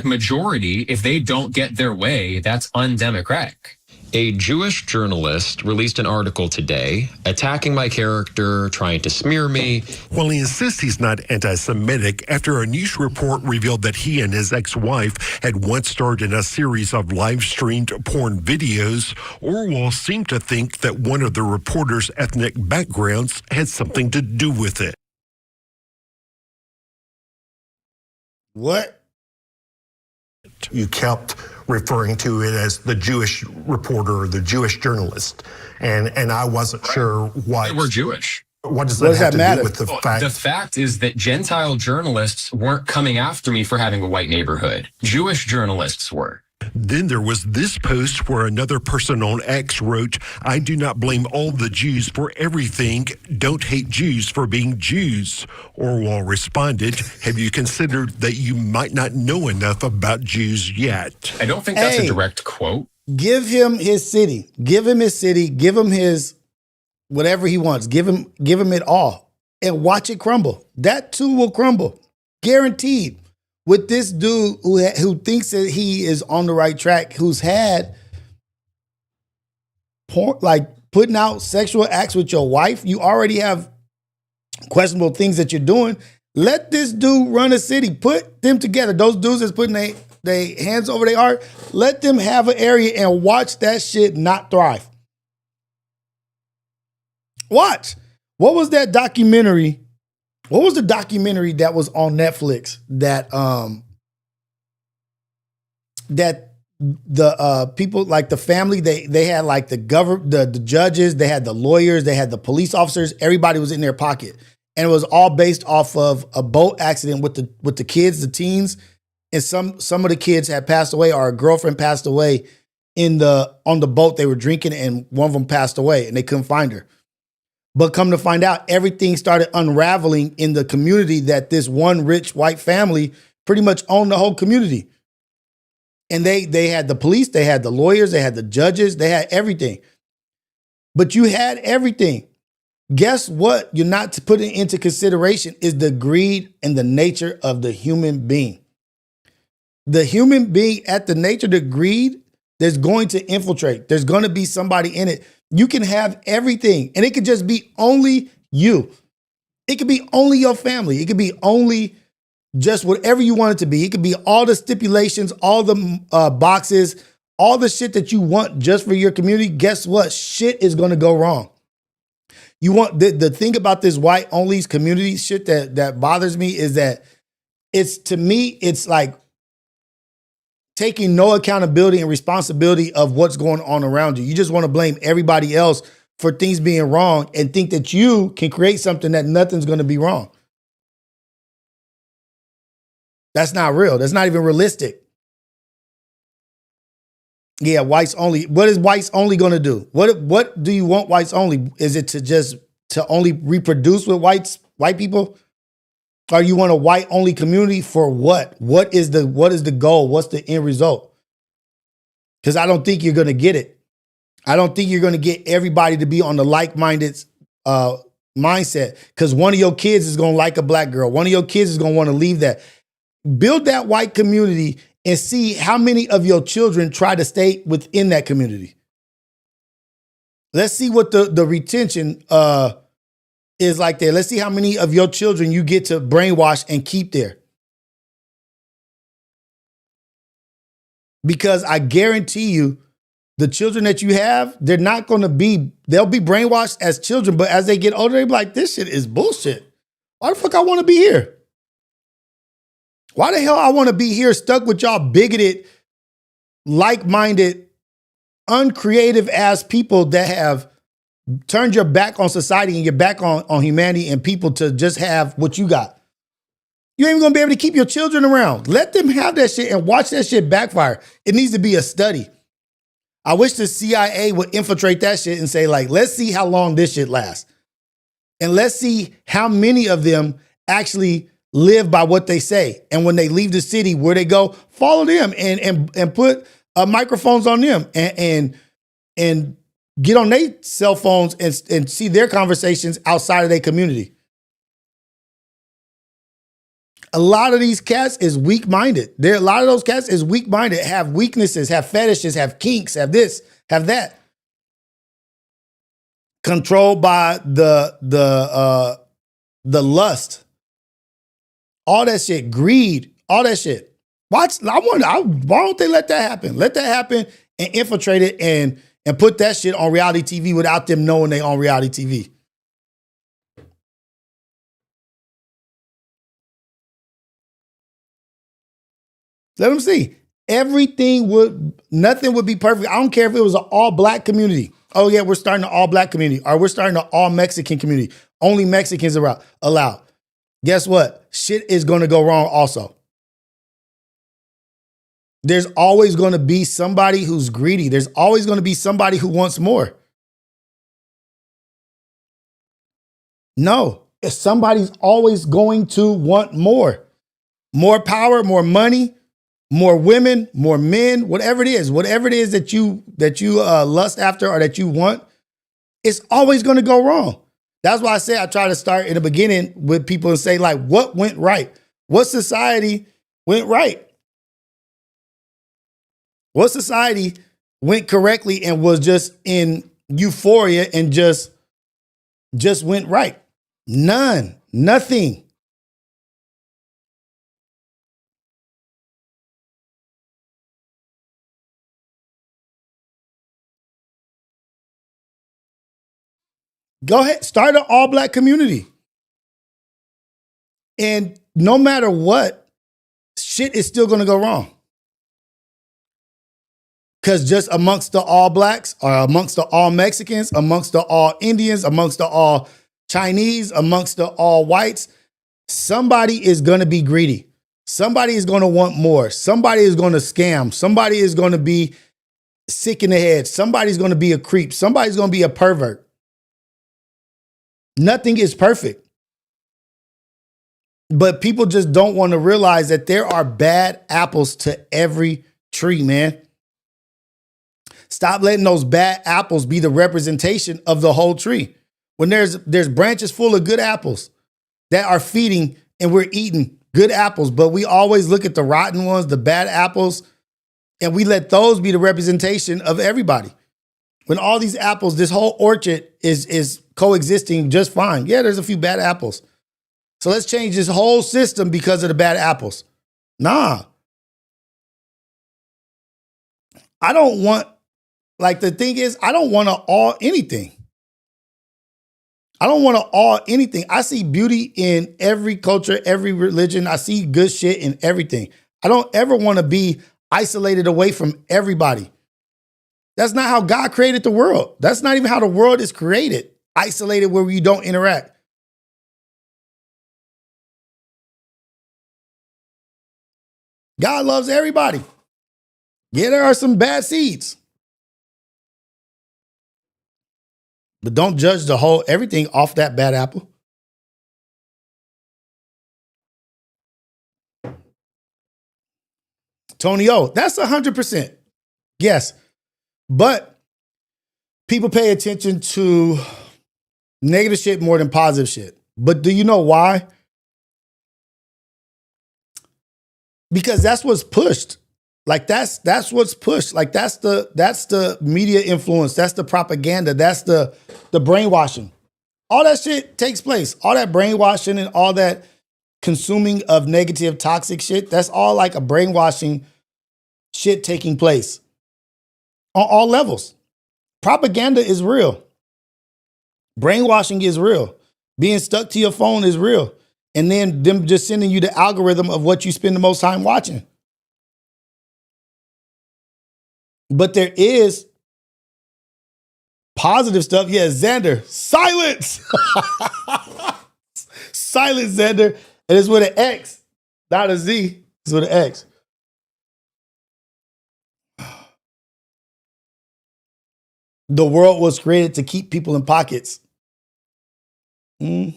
Majority, if they don't get their way, that's undemocratic. A Jewish journalist released an article today attacking my character, trying to smear me. While he insists he's not anti-Semitic, after a news report revealed that he and his ex-wife had once starred in a series of live-streamed porn videos, Orwell seemed to think that one of the reporter's ethnic backgrounds had something to do with it. What? You kept referring to it as the Jewish reporter, the Jewish journalist, and I wasn't sure why. We're Jewish. What does that have to do with the fact? The fact is that Gentile journalists weren't coming after me for having a white neighborhood. Jewish journalists were. Then there was this post where another person on X wrote, I do not blame all the Jews for everything. Don't hate Jews for being Jews. Orwell responded, have you considered that you might not know enough about Jews yet? I don't think that's a direct quote. Give him his city. Give him his city. Give him his whatever he wants. Give him it all. And watch it crumble. That too will crumble. Guaranteed. With this dude who thinks that he is on the right track, who's had porn, like putting out sexual acts with your wife, you already have questionable things that you're doing. Let this dude run a city. Put them together. Those dudes that's putting their hands over their heart, let them have an area and watch that shit not thrive. Watch. What was that documentary? What was the documentary that was on Netflix that the people, like the family, they had like the judges, they had the lawyers, they had the police officers, everybody was in their pocket. And it was all based off of a boat accident with the kids, the teens, and some of the kids had passed away, or a girlfriend passed away on the boat they were drinking, and one of them passed away and they couldn't find her. But come to find out, everything started unraveling in the community, that this one rich white family pretty much owned the whole community. And they had the police, they had the lawyers, they had the judges, they had everything. But you had everything. Guess what you're not putting into consideration is the greed and the nature of the human being. The human being, at the nature, the greed, there's going to infiltrate. There's going to be somebody in it. You can have everything, and it could just be only you. It could be only your family. It could be only just whatever you want it to be. It could be all the stipulations, all the boxes, all the shit that you want just for your community. Guess what? Shit is going to go wrong. You want the thing about this white only community shit that bothers me is that to me, it's like taking no accountability and responsibility of what's going on around you. You just want to blame everybody else for things being wrong and think that you can create something that nothing's going to be wrong. That's not real. That's not even realistic. Yeah, whites only. What is whites only going to do? What do you want whites only? Is it to only reproduce with white people? Or you want a white only community for what? What is the goal? What's the end result? Because I don't think you're going to get it. I don't think you're going to get everybody to be on the like-minded mindset, because one of your kids is going to like a black girl. One of your kids is going to want to leave that. Build that white community and see how many of your children try to stay within that community. Let's see what the retention is like there. Let's see how many of your children you get to brainwash and keep there. Because I guarantee you, the children that you have, they'll be brainwashed as children, but as they get older, they'll be like, this shit is bullshit. Why the fuck I want to be here? Why the hell I want to be here stuck with y'all bigoted, like-minded, uncreative ass people that have turned your back on society and your back on humanity and people to just have what you got. You ain't even gonna be able to keep your children around. Let them have that shit and watch that shit backfire. It needs to be a study. I wish the CIA would infiltrate that shit and say, like, let's see how long this shit lasts. And let's see how many of them actually live by what they say. And when they leave the city, where they go, follow them and put microphones on them and get on their cell phones and see their conversations outside of their community. A lot of these cats is weak-minded. A lot of those cats is weak-minded, have weaknesses, have fetishes, have kinks, have this, have that. Controlled by the lust. All that shit, greed, all that shit. Why don't they let that happen? Let that happen and infiltrate it and put that shit on reality TV without them knowing they on reality TV. Let them see. Nothing would be perfect. I don't care if it was an all black community. Oh yeah, we're starting an all black community, or we're starting an all Mexican community. Only Mexicans are allowed. Guess what? Shit is going to go wrong also. There's always going to be somebody who's greedy. There's always going to be somebody who wants more. No, somebody's always going to want more. More power, more money, more women, more men, whatever it is that you lust after or that you want, it's always going to go wrong. That's why I say I try to start in the beginning with people and say, like, what went right? What society went right? What society went correctly and was just in euphoria and just went right? None. Nothing. Go ahead, start an all-black community. And no matter what, shit is still going to go wrong. Because just amongst the all blacks or amongst the all Mexicans, amongst the all Indians, amongst the all Chinese, amongst the all whites, somebody is going to be greedy. Somebody is going to want more. Somebody is going to scam. Somebody is going to be sick in the head. Somebody's going to be a creep. Somebody's going to be a pervert. Nothing is perfect. But people just don't want to realize that there are bad apples to every tree, man. Stop letting those bad apples be the representation of the whole tree. When there's branches full of good apples that are feeding and we're eating good apples, but we always look at the rotten ones, the bad apples, and we let those be the representation of everybody. When all these apples, this whole orchard is coexisting just fine. Yeah, there's a few bad apples. So let's change this whole system because of the bad apples. Nah. I don't want, like, the thing is, I don't want to all anything. I don't want to all anything. I see beauty in every culture, every religion. I see good shit in everything. I don't ever want to be isolated away from everybody. That's not how God created the world. That's not even how the world is created. Isolated where you don't interact. God loves everybody. Yeah, there are some bad seeds. But don't judge the whole everything off that bad apple. Tony O, that's 100%. Yes. But people pay attention to negative shit more than positive shit. But do you know why? Because that's what's pushed. Like that's what's pushed. Like that's the media influence. That's the propaganda. That's the brainwashing. All that shit takes place. All that brainwashing and all that consuming of negative, toxic shit. That's all like a brainwashing shit taking place on all levels. Propaganda is real. Brainwashing is real. Being stuck to your phone is real. And then them just sending you the algorithm of what you spend the most time watching. But there is positive stuff. Yeah, Xander, silence. Silence, Xander. And it's with an X, not a Z. It's with an X. The world was created to keep people in pockets. An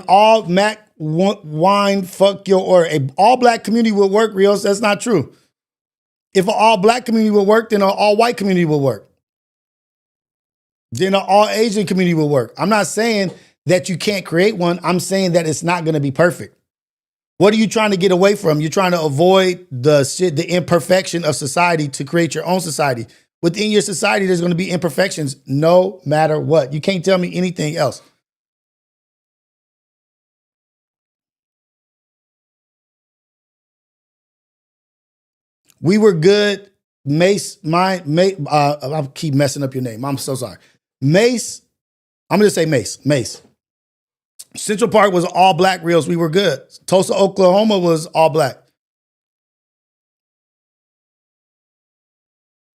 all Mac wine fuck your order. An all black community would work, Rios. That's not true. If an all black community would work, then an all white community would work. Then an all Asian community would work. I'm not saying that you can't create one. I'm saying that it's not going to be perfect. What are you trying to get away from? You're trying to avoid the imperfection of society to create your own society. Within your society, there's going to be imperfections no matter what. You can't tell me anything else. We were good. Mace, I keep messing up your name. I'm so sorry. Mace, I'm going to say Mace. Mace. Central Park was all black Rios. We were good. Tulsa, Oklahoma was all black.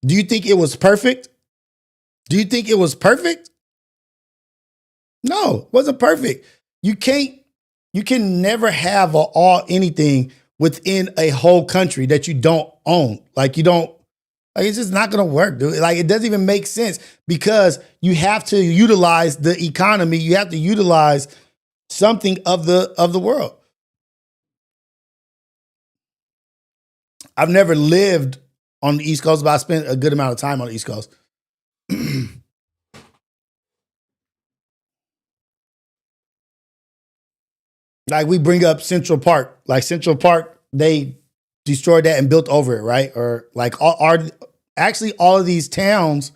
Do you think it was perfect? Do you think it was perfect? No, it wasn't perfect. You can't You can never have a all anything within a whole country that you don't own. Like you don't, like it's just not gonna work, dude. Like it doesn't even make sense because you have to utilize the economy. You have to utilize something of the world. I've never lived on the East Coast, but I spent a good amount of time on the East Coast. Like we bring up Central Park. Like Central Park, they destroyed that and built over it, right? Or like all of these towns,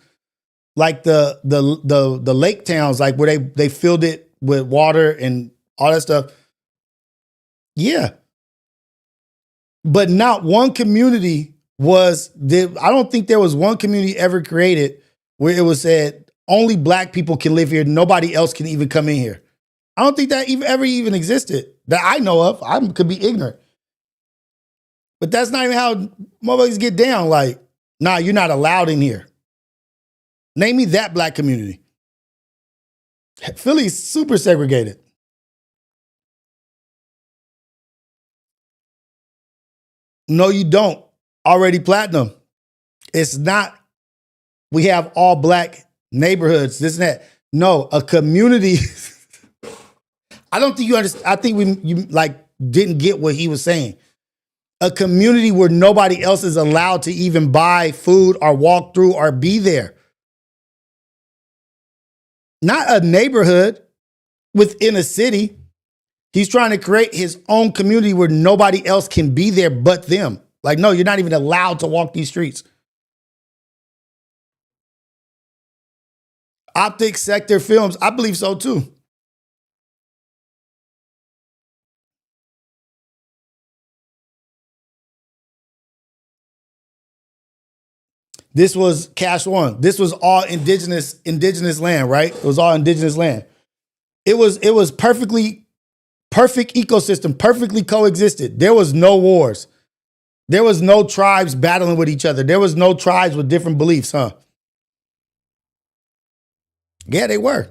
like the lake towns, like where they filled it with water and all that stuff. Yeah. But not one community I don't think there was one community ever created where it was said only black people can live here. Nobody else can even come in here. I don't think that ever existed that I know of. I could be ignorant. But that's not even how motherfuckers get down. Like, nah, you're not allowed in here. Name me that black community. Philly's super segregated. No, you don't. Already platinum. It's not, we have all black neighborhoods, this and that. No, a community. I don't think you understand. I think you didn't get what he was saying. A community where nobody else is allowed to even buy food or walk through or be there. Not a neighborhood within a city. He's trying to create his own community where nobody else can be there but them. Like, no, you're not even allowed to walk these streets. Optic Sector Films, I believe so too. This was Cash One. This was all indigenous land, right? It was all indigenous land. It was perfect ecosystem, perfectly coexisted. There was no wars. There was no tribes battling with each other. There was no tribes with different beliefs, huh? Yeah, they were.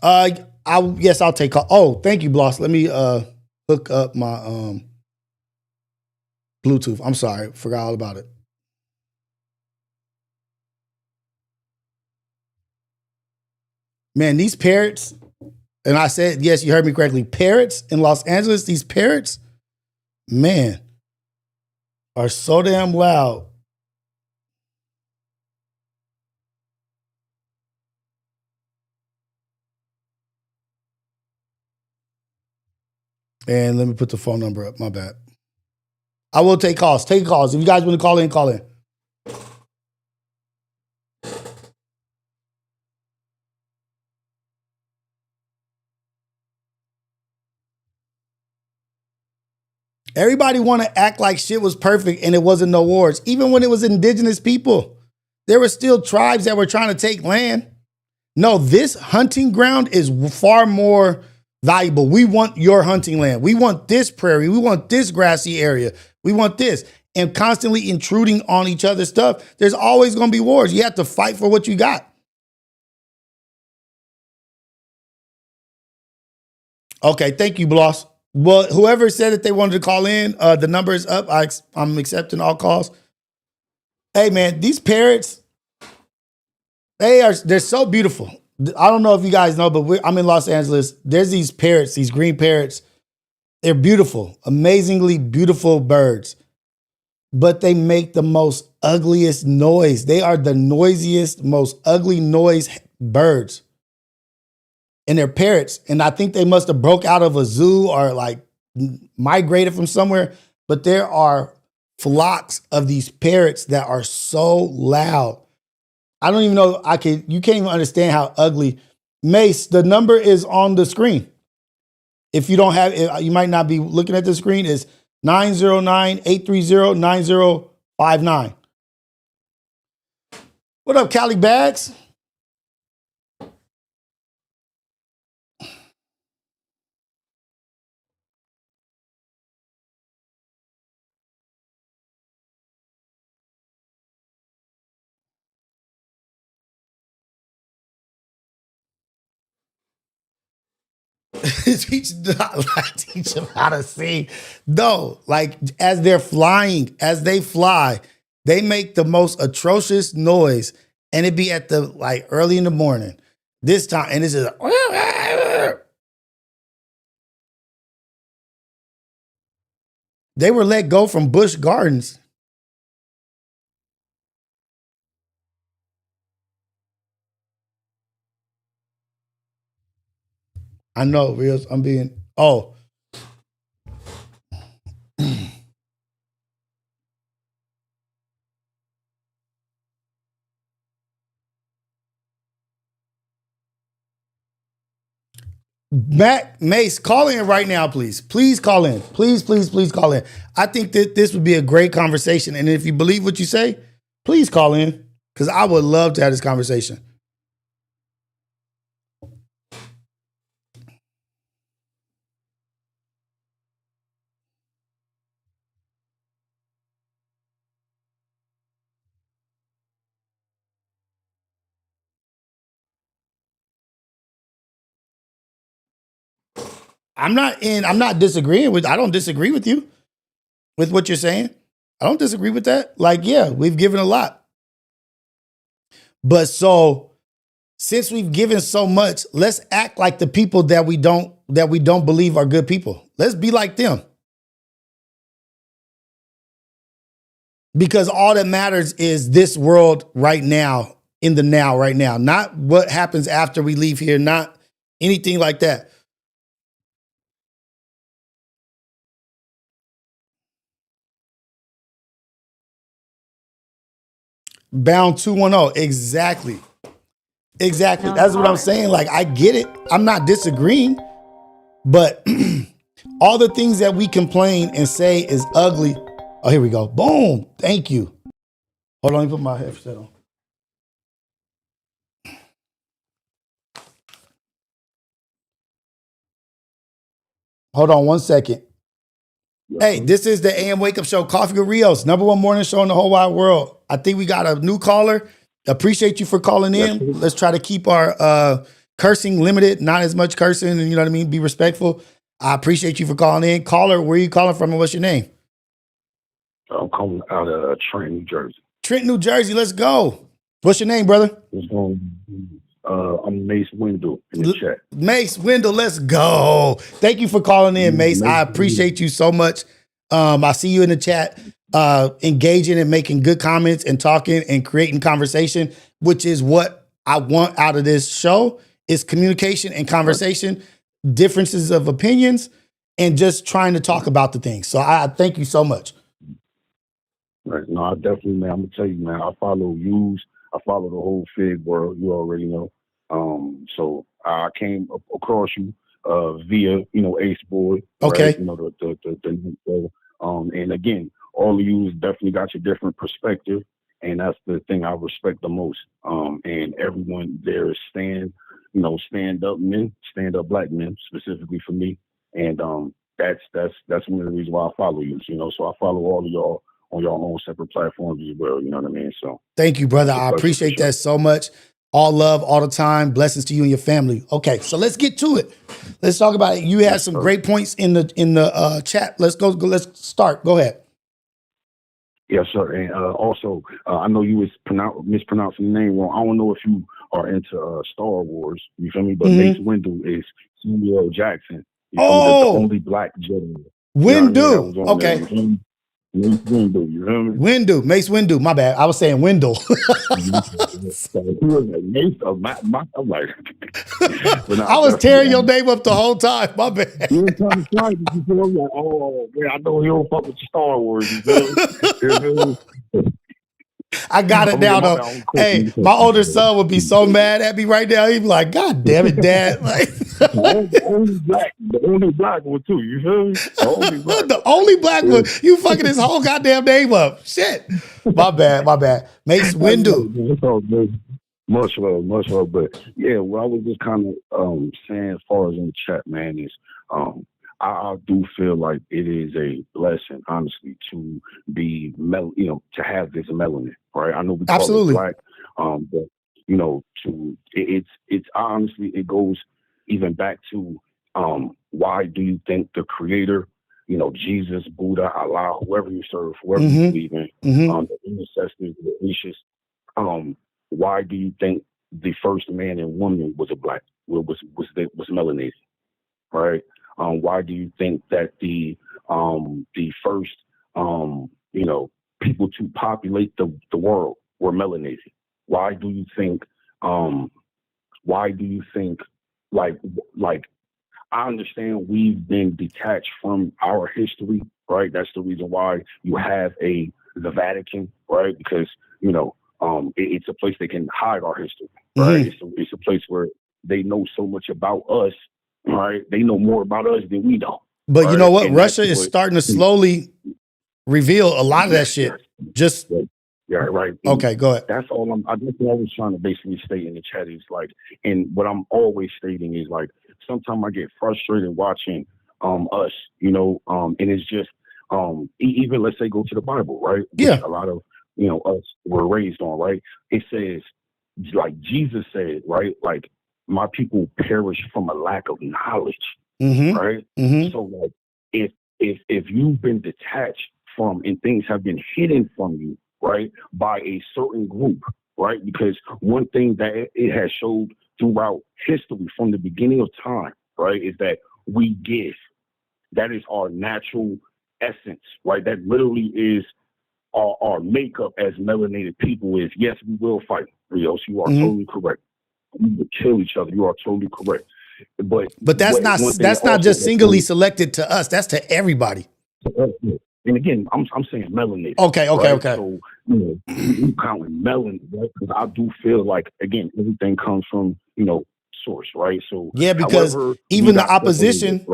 I'll take call. Oh, thank you, Bloss. Let me hook up my Bluetooth. I'm sorry, forgot all about it. Man, these parrots, and I said, yes, you heard me correctly. Parrots in Los Angeles, these parrots, man, are so damn loud. And let me put the phone number up. My bad. I will take calls. Take calls. If you guys want to call in, call in. Everybody want to act like shit was perfect and it wasn't no wars. Even when it was indigenous people, there were still tribes that were trying to take land. No, this hunting ground is far more valuable. We want your hunting land. We want this prairie. We want this grassy area. We want this. And constantly intruding on each other's stuff. There's always going to be wars. You have to fight for what you got. Okay, thank you, Bloss. Well, whoever said that they wanted to call in, the number is up. I'm accepting all calls. Hey, man, these parrots, they're so beautiful. I don't know if you guys know, but I'm in Los Angeles. There's these parrots, these green parrots. They're beautiful, amazingly beautiful birds. But they make the most ugliest noise. They are the noisiest, most ugly noise birds. And they're parrots. And I think they must have broke out of a zoo or like migrated from somewhere. But there are flocks of these parrots that are so loud. I don't even know, you can't even understand how ugly. Mace, the number is on the screen. If you don't have it, you might not be looking at the screen, is 909-830-9059. What up, Cali Bags? teach them how to sing. No, like as they're flying, as they fly, they make the most atrocious noise, and it be at the like early in the morning. This time, and this is they were let go from Busch Gardens. I know, Rios. I'm being Matt Mace, call in right now, please. Please call in. Please, please, please call in. I think that this would be a great conversation. And if you believe what you say, please call in. Because I would love to have this conversation. I'm not disagreeing with, I don't disagree with you with what you're saying. I don't disagree with that. Like, yeah, we've given a lot. But so since we've given so much, let's act like the people that we don't believe are good people. Let's be like them. Because all that matters is this world right now, in the now, right now. Not what happens after we leave here, not anything like that. Bound 210. Exactly. Exactly. That's what I'm saying. Like, I get it. I'm not disagreeing. But all the things that we complain and say is ugly. Oh, here we go. Boom. Thank you. Hold on, let me put my headset on. Hold on 1 second. Hey, this is the AM Wake Up Show, Coffee with Rios, #1 morning show in the whole wide world. I think we got a new caller. Appreciate you for calling in. Let's try to keep our cursing limited, not as much cursing, and you know what I mean? Be respectful. I appreciate you for calling in. Caller, where are you calling from and what's your name? I'm calling out of Trenton, New Jersey. Trenton, New Jersey, let's go. What's your name, brother? I'm Mace Wendell in the chat. Mace Wendell, let's go. Thank you for calling in, Mace. I appreciate you so much. I see you in the chat, engaging and making good comments and talking and creating conversation, which is what I want out of this show, is communication and conversation, differences of opinions, and just trying to talk about the things. So I thank you so much. Right. No, I definitely, man, I'm going to tell you, man, I follow yous. I follow the whole Fig world. You already know. So I came across you via, Ace Boy. Okay. Right? And again, all of you definitely got your different perspective, and that's the thing I respect the most. And everyone there is stand up men, stand up black men, specifically for me. And that's one of the reasons why I follow you. So I follow all of y'all on your own separate platforms as well. You know what I mean? So thank you, brother. I appreciate that so much. All love, all the time. Blessings to you and your family. Okay, so let's get to it. Let's talk about it. You had some great points in the chat. Let's go. Let's start. Go ahead. Yes, sir. And also, I know you was mispronouncing the name wrong. I don't know if you are into Star Wars. You feel me? But Mace Wendell is Samuel Jackson. The only black Jedi. Windu. Okay. Mace Wendell, you hear me? Windu, Mace Windu. My bad. I was saying Wendell. I was tearing your name up the whole time. My bad. You were trying to find it before. I'm like, oh man, I know you don't fuck with Star Wars. You feel me? I got it now, though. Hey, my older son would be so mad at me right now. He'd be like, God damn it, Dad. Like, the only black one, too. You feel me? The only black one. You fucking his whole goddamn name up. Shit. My bad. Mace Windu. It's all good. Much love. But yeah, what I was just kind of saying as far as in the chat, man, is I do feel like it is a blessing, honestly, to be to have this melanin, right? I know we call it black, but it's honestly, it goes even back to Why do you think the creator, Jesus, Buddha, Allah, whoever you serve, whoever you believe in, the ancestors, the Rishis, why do you think the first man and woman was melanated, right? Why do you think that the first people to populate the world were melanated? Why do you think like I understand we've been detached from our history, right? That's the reason why you have the Vatican, right? Because it's a place they can hide our history, right? It's a place where they know so much about us, right? They know more about us than we know. But right? you know what? And Russia is starting to slowly reveal a lot of that shit. Just right. Okay, go ahead. That's all that's what I was trying to basically state in the chat is like, and what I'm always stating is like, sometimes I get frustrated watching us, and it's just even let's say go to the Bible, right? Which a lot of us were raised on, right? It says, like Jesus said, right? Like, my people perish from a lack of knowledge, right? So like, if you've been detached from and things have been hidden from you, right, by a certain group, right? Because one thing that it has showed throughout history from the beginning of time, right, is that we give. That is our natural essence, right? That literally is our makeup as melanated people is, yes, we will fight, Rios. You are totally correct. We will kill each other. You are totally correct. But that's not just singly selected to us. That's to everybody. And again, I'm saying melanated. Okay. Right? So you counting melanin, right? Because I do feel like, again, everything comes from source, right? So yeah, because even the opposition,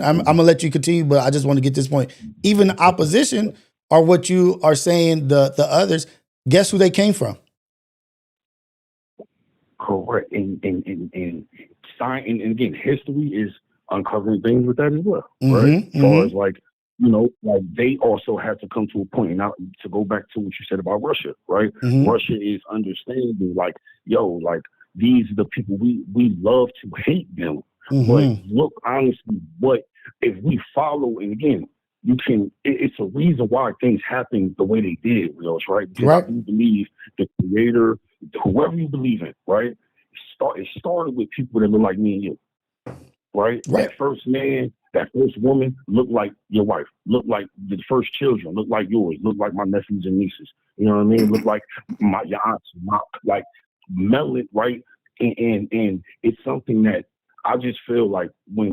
I'm gonna let you continue, but I just want to get this point. Even the opposition are what you are saying. The others, guess who they came from? Correct. And science, and again, history is uncovering things with that as well, right? As far as like, like they also have to come to a point. Now, to go back to what you said about Russia, right? Russia is understanding, like, like, these are the people we love to hate them. But look, honestly, if we follow, and again, it's a reason why things happen the way they did, right? Because I do believe the creator, whoever you believe in, right? It started with people that look like me and you, right? That first man, that first woman looked like your wife, looked like the first children, looked like yours, looked like my nephews and nieces. You know what I mean? Looked like your aunts, like melanin, right? And it's something that I just feel like when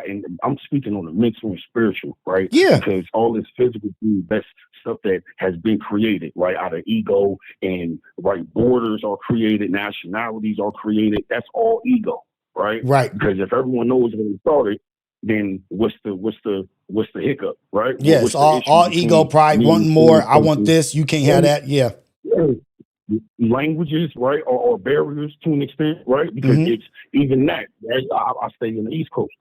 and I'm speaking on the mental and spiritual, right? Yeah. Because all this physical thing, that's stuff that has been created, right? Out of ego, and borders are created, nationalities are created. That's all ego, right? Right. Because if everyone knows when it started, then what's the hiccup, right? Yes, all ego, pride, wanting more. I want this. You can't have that. Yeah. Languages, right, or barriers to an extent, right? Because it's even that. Right? I stay in the East Coast,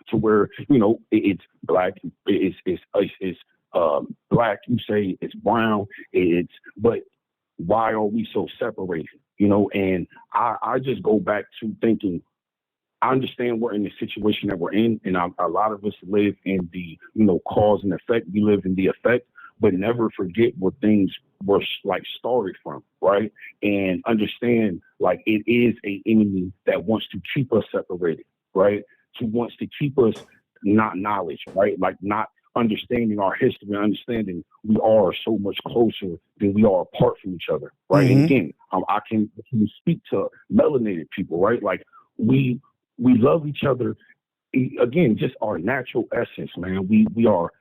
to where it's black, it's black. You say it's brown. But why are we so separated? And I just go back to thinking, I understand we're in the situation that we're in, and a lot of us live in the cause and effect. We live in the effect, but never forget where things were like started from, right? And understand, like, it is an enemy that wants to keep us separated, right? Wants to keep us not knowledge, right? Like, not understanding our history, understanding we are so much closer than we are apart from each other, right? And again, I can speak to melanated people, right? Like, we love each other. Again, just our natural essence, man. We are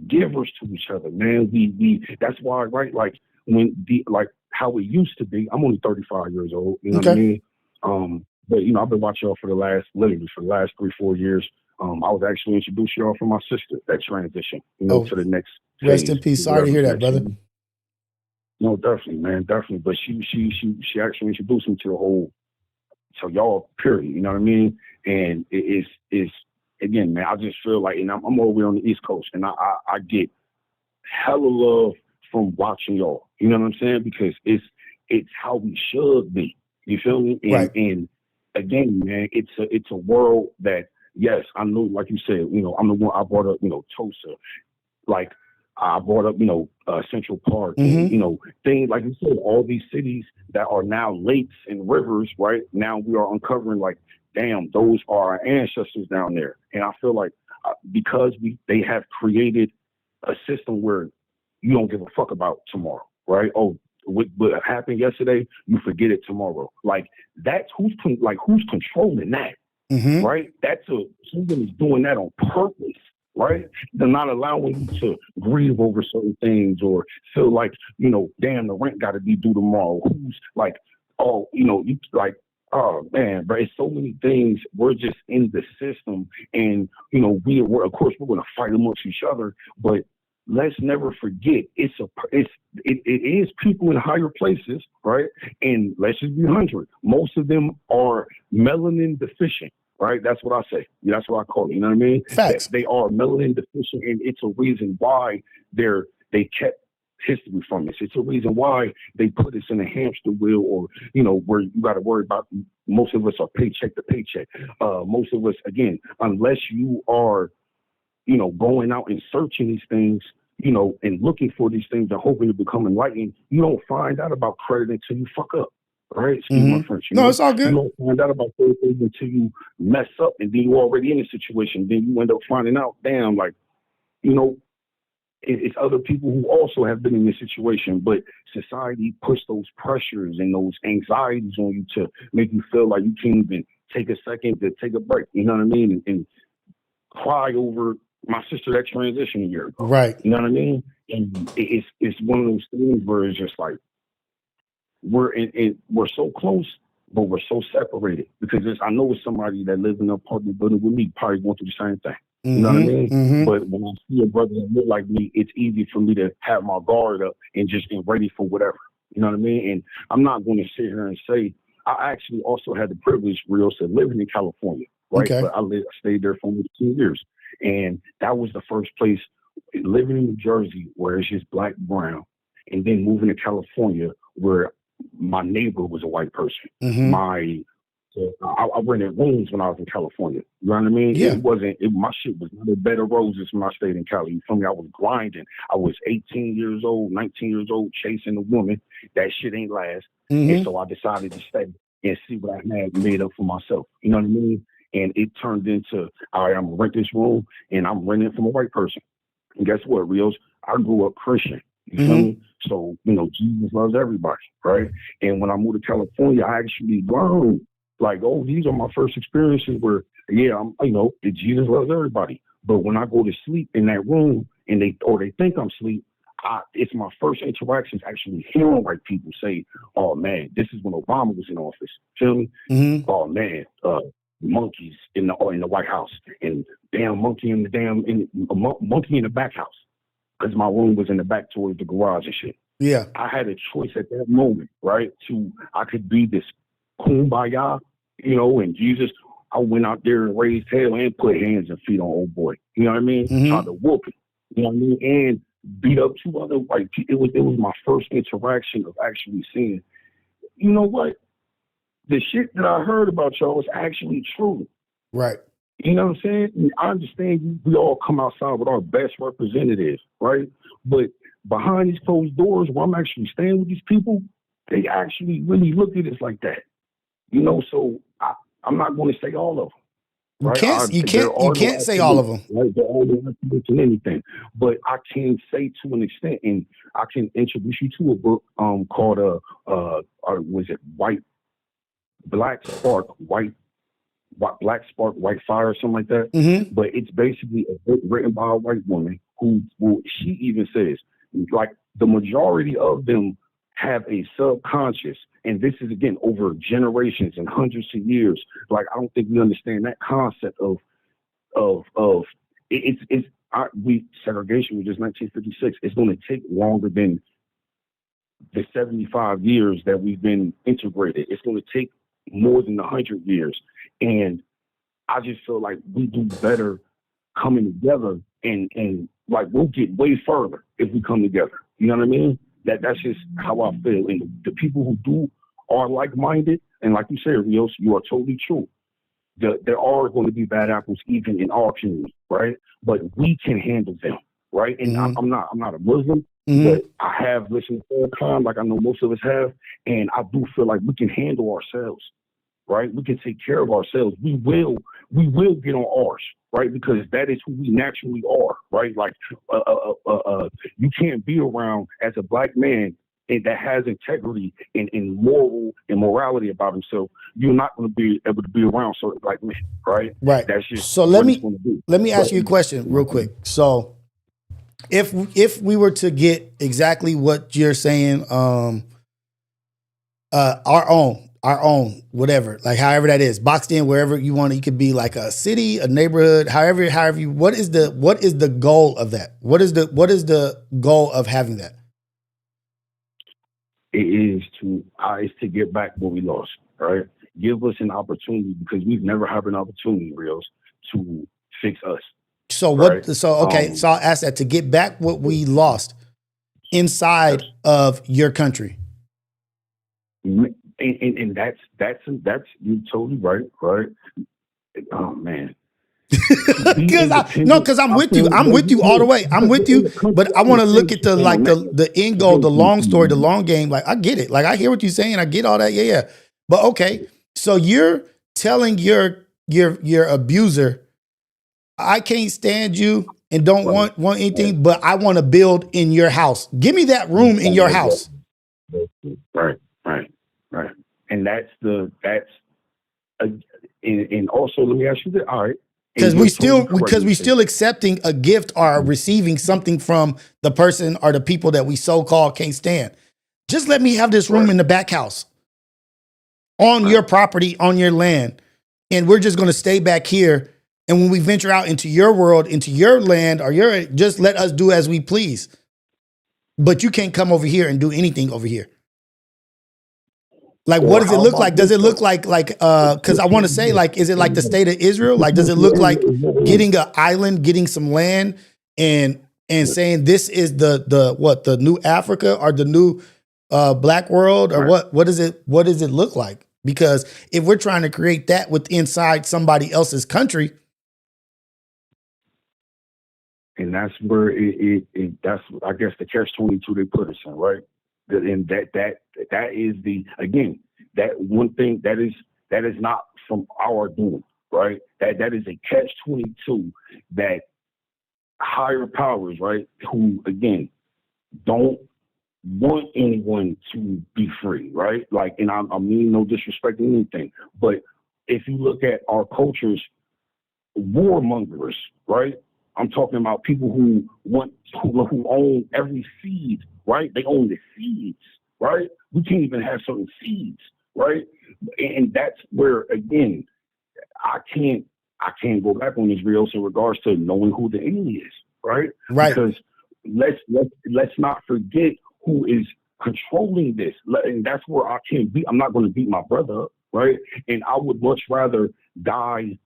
givers to each other, man. We that's why, right? Like, when how it used to be. I'm only 35 years old. You know what I mean? But I've been watching y'all for the last 3-4 years. I was actually introduced y'all from my sister, that transition, to the next phase. Rest in peace. Sorry to hear that, brother. No, definitely, man, definitely. But she actually introduced me to y'all, period. You know what I mean? And it's again, man, I just feel like, and I'm over here on the East Coast, and I get hella love from watching y'all. You know what I'm saying? Because it's how we should be. You feel me? And again, man, it's a world that, yes, I know, like you said, I'm the one I brought up, Tulsa, like I brought up, Central Park, and, things like you said, all these cities that are now lakes and rivers, right? Now we are uncovering, like, damn, those are our ancestors down there. And I feel like because they have created a system where you don't give a fuck about tomorrow, right? Oh, what happened yesterday, you forget it tomorrow. Like, that's who's controlling that, right? Someone is doing that on purpose, right? They're not allowing you to grieve over certain things or feel like, damn, the rent got to be due tomorrow. Who's like, oh, you like, oh man, but it's so many things. We're just in the system, and we're of course we're going to fight amongst each other, but let's never forget it is people in higher places, right? And let's just be 100. Most of them are melanin deficient, right? That's what I say. That's what I call it. You know what I mean? Facts. They are melanin deficient, and it's a reason why they kept history from us. It's a reason why they put us in a hamster wheel, or where you got to worry about. Most of us are paycheck to paycheck. Most of us, again, unless you are going out and searching these things, and looking for these things and hoping to become enlightened, you don't find out about credit until you fuck up. All right? Excuse my French. No, it's all good. You don't find out about those things until you mess up, and then you're already in a situation. Then you end up finding out, damn, like, it's other people who also have been in this situation, but society puts those pressures and those anxieties on you to make you feel like you can't even take a second to take a break. You know what I mean? And cry over my sister that transitioned a year ago. Right. You know what I mean? And it's one of those things where it's just like we're so close, but we're so separated, because I know it's somebody that lives in an apartment building with me, probably going through the same thing. You know what I mean? But when I see a brother that look like me, it's easy for me to have my guard up and just get ready for whatever. You know what I mean? And I'm not going to sit here and say, I actually also had the privilege, Rios, of living in California, right? Okay. But I stayed there for almost 2 years. And that was the first place, living in New Jersey, where it's just black, brown, and then moving to California, where my neighbor was a white person. I rented rooms when I was in California. You know what I mean? Yeah. My shit was not a bed of roses when I stayed in Cali. You feel me? I was grinding. I was 18 years old, 19 years old, chasing a woman. That shit ain't last. And so I decided to stay and see what I had made up for myself. You know what I mean? And it turned into, all right, I'm going to rent this room, and I'm renting from a white person. And guess what, Rios? I grew up Christian. You feel me? So, Jesus loves everybody, right? And when I moved to California, I actually learned, like, oh, these are my first experiences where, Jesus loves everybody. But when I go to sleep in that room and they think I'm asleep, it's my first interactions actually hearing white people say, oh man, this is when Obama was in office. Feel me? Oh man, monkeys in the White House, and damn monkey in the monkey in the back house, because my room was in the back towards the garage and shit. Yeah. I had a choice at that moment, right? I could be this kumbaya, and Jesus, I went out there and raised hell and put hands and feet on old boy. You know what I mean? Tried to whoop him. You know what I mean? And beat up 2 other white people. It was my first interaction of actually seeing, you know what? The shit that I heard about y'all was actually true. Right. You know what I'm saying? I understand we all come outside with our best representatives, right? But behind these closed doors, where I'm actually staying with these people, they actually really look at us like that. So I'm not going to say all of them. Right? You can't say all of them. Right? They're all not to mention anything. But I can say to an extent, and I can introduce you to a book called was it Black Spark, White Fire, or something like that. But it's basically a book written by a white woman who she even says, like, the majority of them have a subconscious, and this is again over generations and hundreds of years. Like, I don't think we understand that concept of segregation was just 1956. It's going to take longer than the 75 years that we've been integrated. It's going to take more than 100 years. And I just feel like we do better coming together, and like, we'll get way further if we come together. You know what I mean? That's just how I feel. And the people who are like-minded, And like you said, Rios, you are totally true. There are going to be bad apples even in our community, right? But we can handle them, right? And I'm not a Muslim, but I have listened to Farrakhan, like I know most of us have, and I do feel like we can handle ourselves, right? We can take care of ourselves. We will get on ours, right? Because that is who we naturally are, right? Like, you can't be around as a black man that has integrity and moral and morality about himself. You're not going to be able to be around certain black men, right? Right. That's just so let me ask you a question real quick. So if we were to get exactly what you're saying, our own, whatever, like however that is, boxed in wherever you want. It could be like a city, a neighborhood, however you. What is the goal of that? What is the goal of having that? It is to get back what we lost, right? Give us an opportunity, because we've never had an opportunity, Rios, to fix us. So right? So I'll ask that, to get back what we lost inside of your country. And that's you're totally right. Oh man. Because I'm with you. I'm with you all the way. I'm with you. But I want to look at the end goal, the long story, the long game. Like, I get it. Like, I hear what you're saying. I get all that. Yeah. But okay. So you're telling your abuser, I can't stand you and don't want anything, but I want to build in your house. Give me that room in your house. Right. And and also, let me ask you this. All right. Because we still accepting a gift or receiving something from the person or the people that we so-called can't stand. Just let me have this room in the back house on your property, on your land. And we're just going to stay back here. And when we venture out into your world, into your land, just let us do as we please. But you can't come over here and do anything over here. Like, what does it look like? Does it look like, because I want to say, like, is it like the state of Israel? Like, does it look like getting an island, getting some land and saying this is the new Africa or the new black world, or what does it look like? Because if we're trying to create that inside somebody else's country. And that's where that's, I guess, the catch-22 they put us in, right? And that is that one thing that is not from our doing, right? That is a catch-22 that higher powers, right, who again don't want anyone to be free, right? Like, and I mean no disrespect to anything, but if you look at our cultures, warmongers, right? I'm talking about people who own every seed, right? They own the seeds, right? We can't even have certain seeds, right? And that's where, again, I can't go back on this, Rios, in regards to knowing who the enemy is, right? Right. Because let's not forget who is controlling this, and that's where I'm not going to beat my brother up, right? And I would much rather die.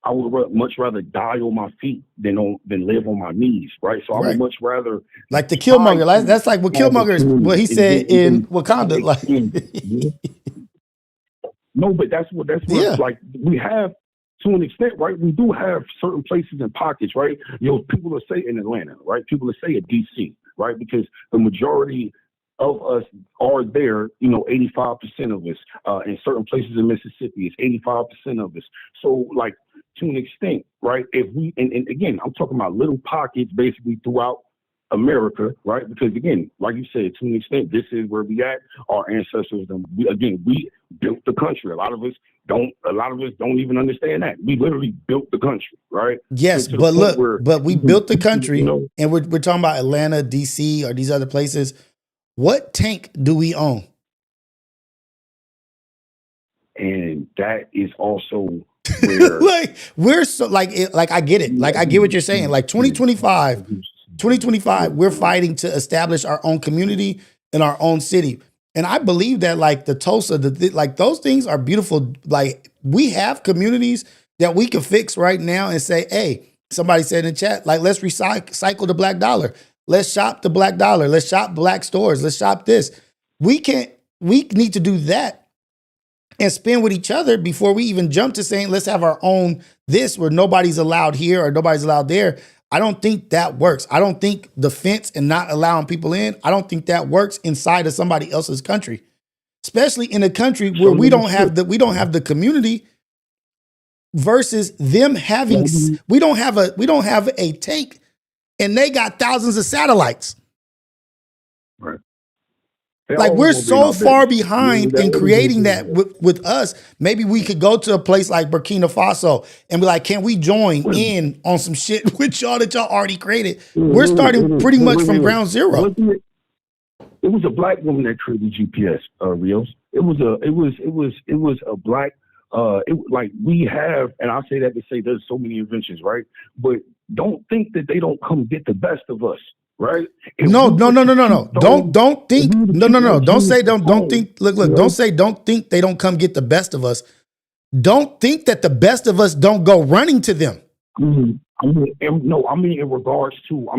I would much rather die on my feet than live on my knees, right? So I would much rather, like the Killmonger. That's like what Killmonger is. What he said in Wakanda. Like, no, but that's what like we have to an extent, right? We do have certain places and pockets, right? People will say in Atlanta, right? People will say at DC, right? Because the majority of us are there, 85% of us. In certain places in Mississippi, it's 85% of us. So, like, to an extent, right? If we, and again, I'm talking about little pockets basically throughout America, right? Because again, like you said, to an extent, this is where we at. Our ancestors, we built the country. A lot of us don't even understand that. We literally built the country, right? Yes, but look, but we built the country, and we're talking about Atlanta, DC, or these other places. What tank do we own? And that is also where like we're so like I get it. Like I get what you're saying. Like 2025, we're fighting to establish our own community in our own city. And I believe that like the Tulsa, like those things are beautiful. Like we have communities that we can fix right now and say, hey, somebody said in chat, like let's recycle the black dollar. Let's shop the black dollar. Let's shop black stores. Let's shop this. We need to do that. and spend with each other before we even jump to saying, let's have our own this where nobody's allowed here or nobody's allowed there. I don't think that works. I don't think the fence and not allowing people in, I don't think that works inside of somebody else's country, especially in a country where we don't have the community versus them having, we don't have a take and they got thousands of satellites. Right. Like we're so far behind in creating that with us. Maybe we could go to a place like Burkina Faso and be like, can we join in on some shit with y'all that y'all already created? We're starting pretty much from ground zero. It was a black woman that created GPS, Rios. It was a black, like we have, and I say that to say there's so many inventions, right? But don't think that they don't come get the best of us. Right? No. Don't think. No. Don't say don't think. Look. Don't say don't think they don't come get the best of us. Don't think that the best of us don't go running to them. Mm-hmm. I mean in regards to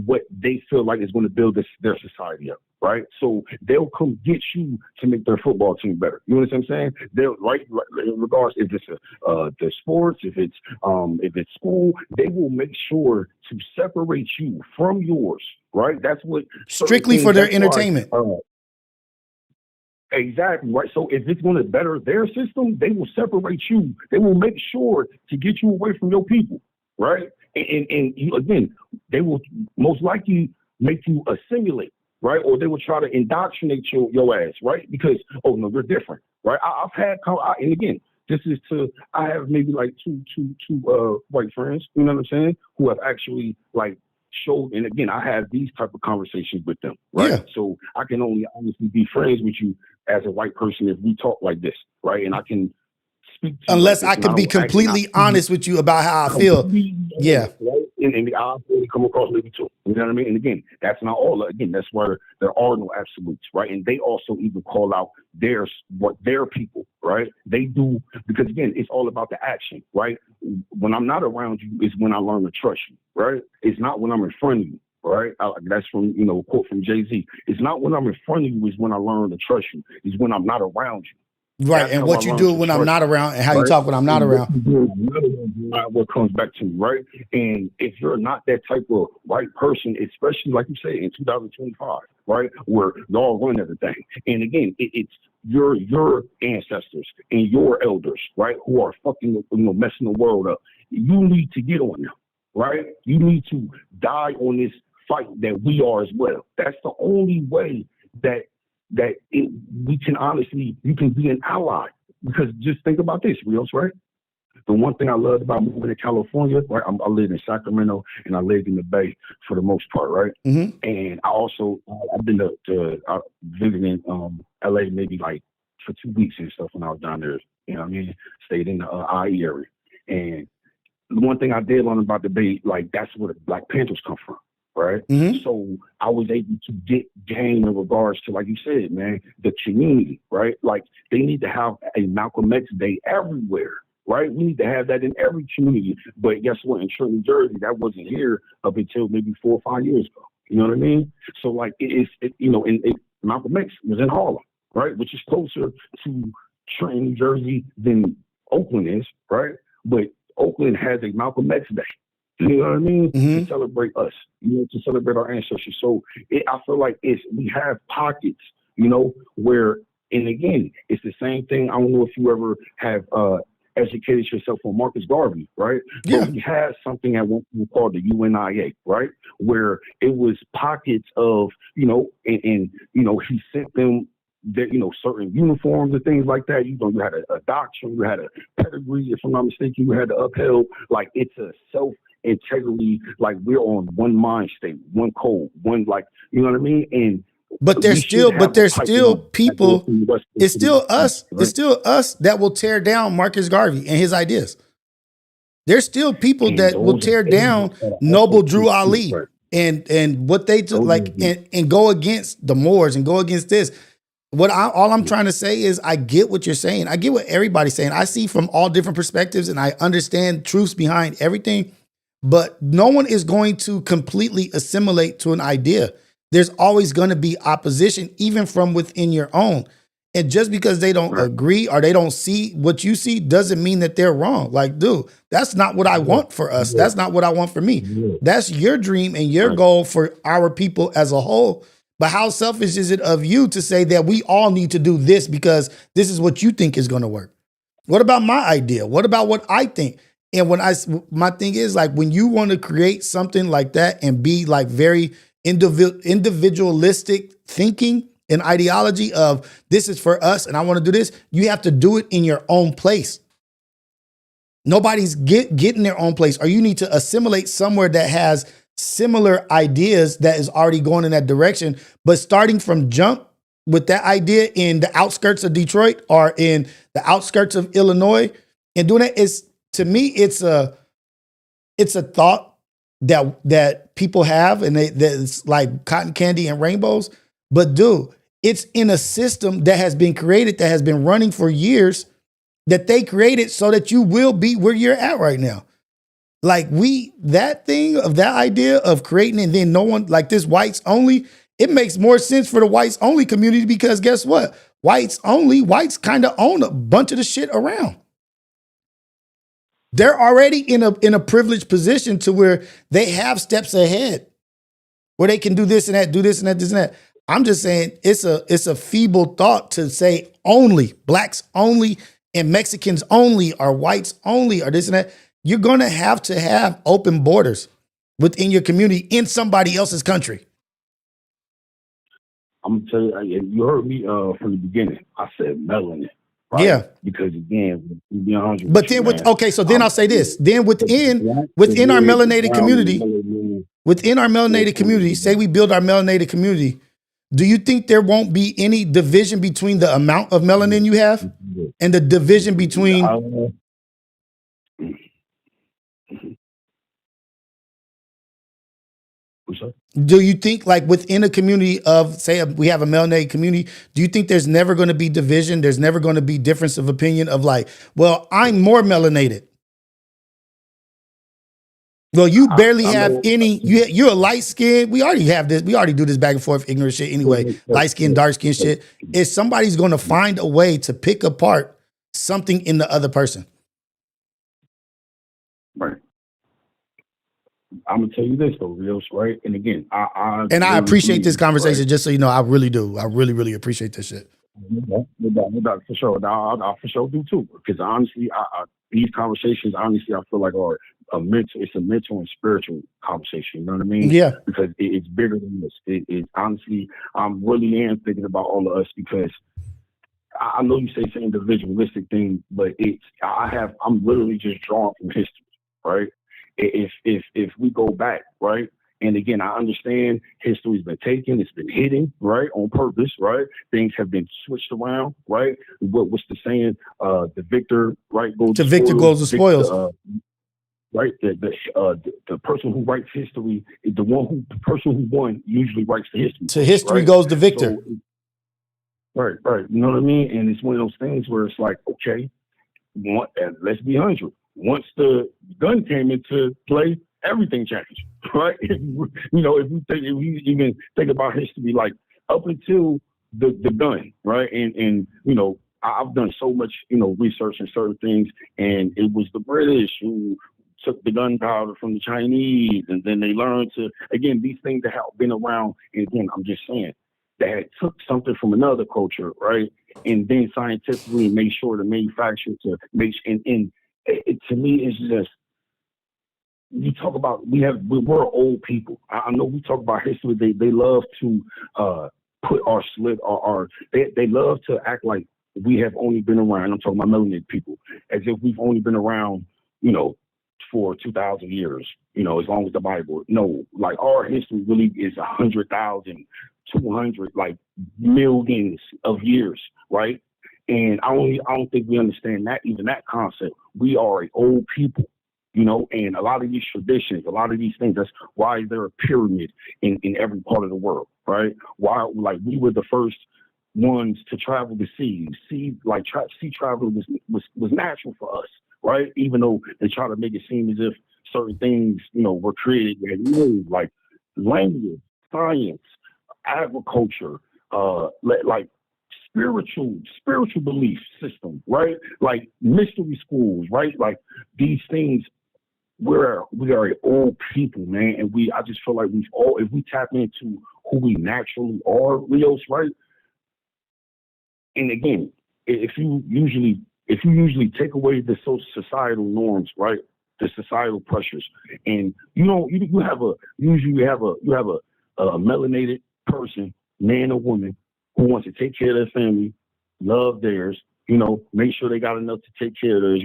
what they feel like is going to build their society up, right? So they'll come get you to make their football team better. You know what I'm saying? They'll right in regards if it's the sports, if it's school, they will make sure to separate you from yours, right? That's what strictly for their entertainment. Exactly, right. So if it's going to better their system, they will separate you. They will make sure to get you away from your people, right? And you, again, they will most likely make you assimilate, right? Or they will try to indoctrinate your ass, right? Because, oh, no, they're different, right? I've had, and again, I have maybe like two white friends, you know what I'm saying, who have actually like showed, and again, I have these type of conversations with them, right? Yeah. So I can only honestly be friends with you as a white person if we talk like this, right? And I can speak to unless you like I can be completely honest with you about how I feel. Yeah. Right? And I really come across maybe too. You know what I mean? And again, that's not all. Again, that's where there are no absolutes, right? And they also even call out their people, right? They do, because again, it's all about the action, right? When I'm not around you is when I learn to trust you, right? It's not when I'm in front of you. Right, that's from a quote from Jay-Z. It's not when I'm in front of you is when I learn to trust you. It's when I'm not around you. Right, and what you do when I'm not around, and how you talk when I'm not around. What comes back to me, right? And if you're not that type of right person, especially like you say in 2025, right, where y'all run everything, and again, it's your ancestors and your elders, right, who are fucking messing the world up. You need to get on them, right? You need to die on this fight that we are as well. That's the only way that we can honestly, you can be an ally. Because just think about this, Rios, right? The one thing I loved about moving to California, right? I lived in Sacramento and I lived in the Bay for the most part, right? Mm-hmm. And I also, I've been to visiting LA maybe like for 2 weeks and stuff when I was down there. You know what I mean? Stayed in the IE area. And the one thing I did learn about the Bay, like that's where the Black Panthers come from, right? Mm-hmm. So I was able to get game in regards to, like you said, man, the community, right? Like they need to have a Malcolm X Day everywhere, right? We need to have that in every community. But guess what? In Trenton, New Jersey, that wasn't here up until maybe 4 or 5 years ago. You know what I mean? So like Malcolm X was in Harlem, right? Which is closer to Trenton, New Jersey than Oakland is, right? But Oakland has a Malcolm X Day. You know what I mean? Mm-hmm. To celebrate us, to celebrate our ancestors. So I feel like we have pockets, where, and again, it's the same thing. I don't know if you ever have educated yourself on Marcus Garvey, right? Yeah. But we had something at one point called the UNIA, right? Where it was pockets of, he sent them certain uniforms and things like that. You had a doctrine, you had a pedigree, if I'm not mistaken, you had to uphill. Like it's a self-integrity, like we're on one mind state, one code, one, like, you know what I mean? But there's still people, it's still us, right? It's still us that will tear down Marcus Garvey and his ideas. There's still people that will tear down Noble Drew Ali and what they do, like, and go against the Moors and go against this. All I'm trying to say is I get what you're saying. I get what everybody's saying. I see from all different perspectives and I understand truths behind everything, but no one is going to completely assimilate to an idea. There's always going to be opposition, even from within your own. And just because they don't agree or they don't see what you see doesn't mean that they're wrong. Like, dude, that's not what I want for us. That's not what I want for me. That's your dream and your goal for our people as a whole. But how selfish is it of you to say that we all need to do this because this is what you think is going to work? What about my idea? What about what I think? And my thing is, like, when you want to create something like that and be like very individualistic thinking and ideology of this is for us and I want to do this, you have to do it in your own place. Nobody's getting their own place, or you need to assimilate somewhere that has similar ideas that is already going in that direction. But starting from jump with that idea in the outskirts of Detroit or in the outskirts of Illinois and doing it is, to me, it's a thought that people have, and that's like cotton candy and rainbows. But dude, it's in a system that has been created, that has been running for years, that they created so that you will be where you're at right now. Like that idea of creating and then no one, like this whites only, it makes more sense for the whites only community because guess what? Whites kind of own a bunch of the shit around. They're already in a privileged position to where they have steps ahead where they can do this and that, do this and that, this and that. I'm just saying it's a feeble thought to say only blacks only and Mexicans only or whites only or this and that. You're going to have open borders within your community in somebody else's country. I'm gonna tell you, you heard me from the beginning. I said melanin. Right? Yeah. Because again, to be honest but then I'll say this. Then within our melanated community, say we build our melanated community, do you think there won't be any division between the amount of melanin you have and the division between? Do you think, like, within a community of, say, we have a melanated community, do you think there's never going to be division? There's never going to be difference of opinion of like, well, I'm more melanated. Well, you barely have any. You're a light skin. We already have this. We already do this back and forth ignorant shit anyway. Light skin, dark skin shit. Is somebody's going to find a way to pick apart something in the other person? Right. I'm gonna tell you this though, Rios, right? And again, I appreciate this conversation, right? Just so you know, I really do. I really, really appreciate this shit. No doubt, for sure. I for sure do too. Because honestly, these conversations, honestly, I feel like are it's a mental and spiritual conversation. You know what I mean? Yeah. Because it's bigger than this. It honestly, I'm really am thinking about all of us because I know you say it's an individualistic thing, but I'm literally just drawing from history, right? If we go back, right, and again, I understand history's been taken, it's been hidden, right, on purpose, right? Things have been switched around, right? What's the saying? The victor, right, goes the victor goes the spoils. Right, the person who writes history is the person who won usually writes the history. To history right? Goes the victor. So, right. You know what I mean? And it's one of those things where it's like, okay, let's be 100. Once the gun came into play, everything changed, right? If you even think about history, like up until the gun, right? And I've done so much, research in certain things, and it was the British who took the gunpowder from the Chinese, and then they learned to, again, these things that have been around, and again, I'm just saying, that took something from another culture, right? And then scientifically made sure to manufacture to make, and to me, it's just, you talk about, we're old people. I know we talk about history. They love to put our slit, they love to act like we have only been around. I'm talking about melanated people, as if we've only been around, for 2,000 years, as long as the Bible. No, like our history really is 100,000, 200, like millions of years, right? And I don't think we understand that, even that concept. We are an old people, and a lot of these traditions, a lot of these things, that's why there a pyramid in every part of the world, right? Why, like, we were the first ones to travel the seas. Sea travel was natural for us, right? Even though they try to make it seem as if certain things, were created like language, science, agriculture, like spiritual belief system, right? Like mystery schools, right? Like these things. We are an old people, man, and I just feel like if we tap into who we naturally are, Rios, right? And again, if you usually take away the societal norms, right? The societal pressures, and you have a melanated person, man or woman, who wants to take care of their family, love theirs, make sure they got enough to take care of theirs,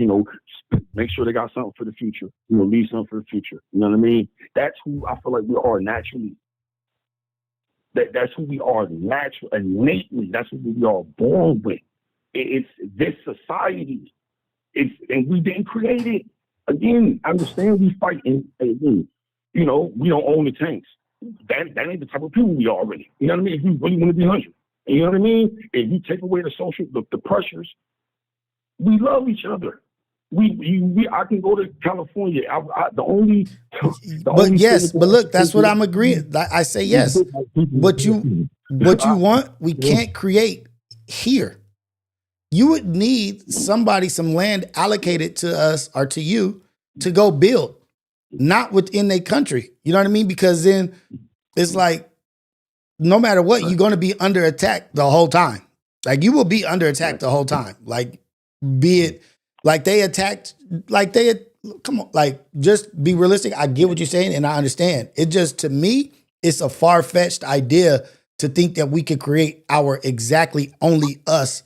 make sure they got something for the future, leave something for the future. You know what I mean? That's who I feel like we are naturally. That's who we are naturally, innately. That's who we are born with. It's this society. And we didn't create it. Again, I understand we fight, and again, we don't own the tanks. That ain't the type of people we are already. You know what I mean? If we really want to be 100. You know what I mean? If you take away the pressures, we love each other. I can go to California. But look, that's what I'm agreeing. I say yes. What you want, we can't create here. You would need some land allocated to us or to you to go build, not within their country. You know what I mean? Because then it's like, no matter what, you're going to be under attack the whole time. Like you will be under attack the whole time. Like, be it like they attacked, come on, like just be realistic. I get what you're saying and I understand. It just, to me, it's a far-fetched idea to think that we could create our exactly only us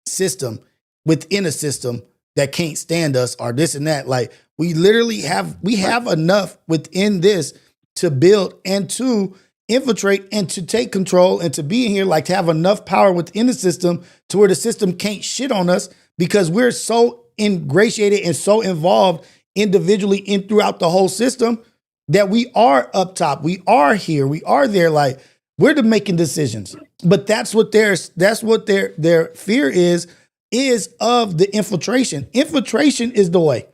system within a system that can't stand us or this and that. Like we literally have enough within this to build and to infiltrate and to take control and to be in here, like to have enough power within the system to where the system can't shit on us because we're so ingratiated and so involved individually in throughout the whole system that we are up top. We are here. We are there. Like we're the making decisions. But that's what their fear is of the infiltration. Infiltration is the way.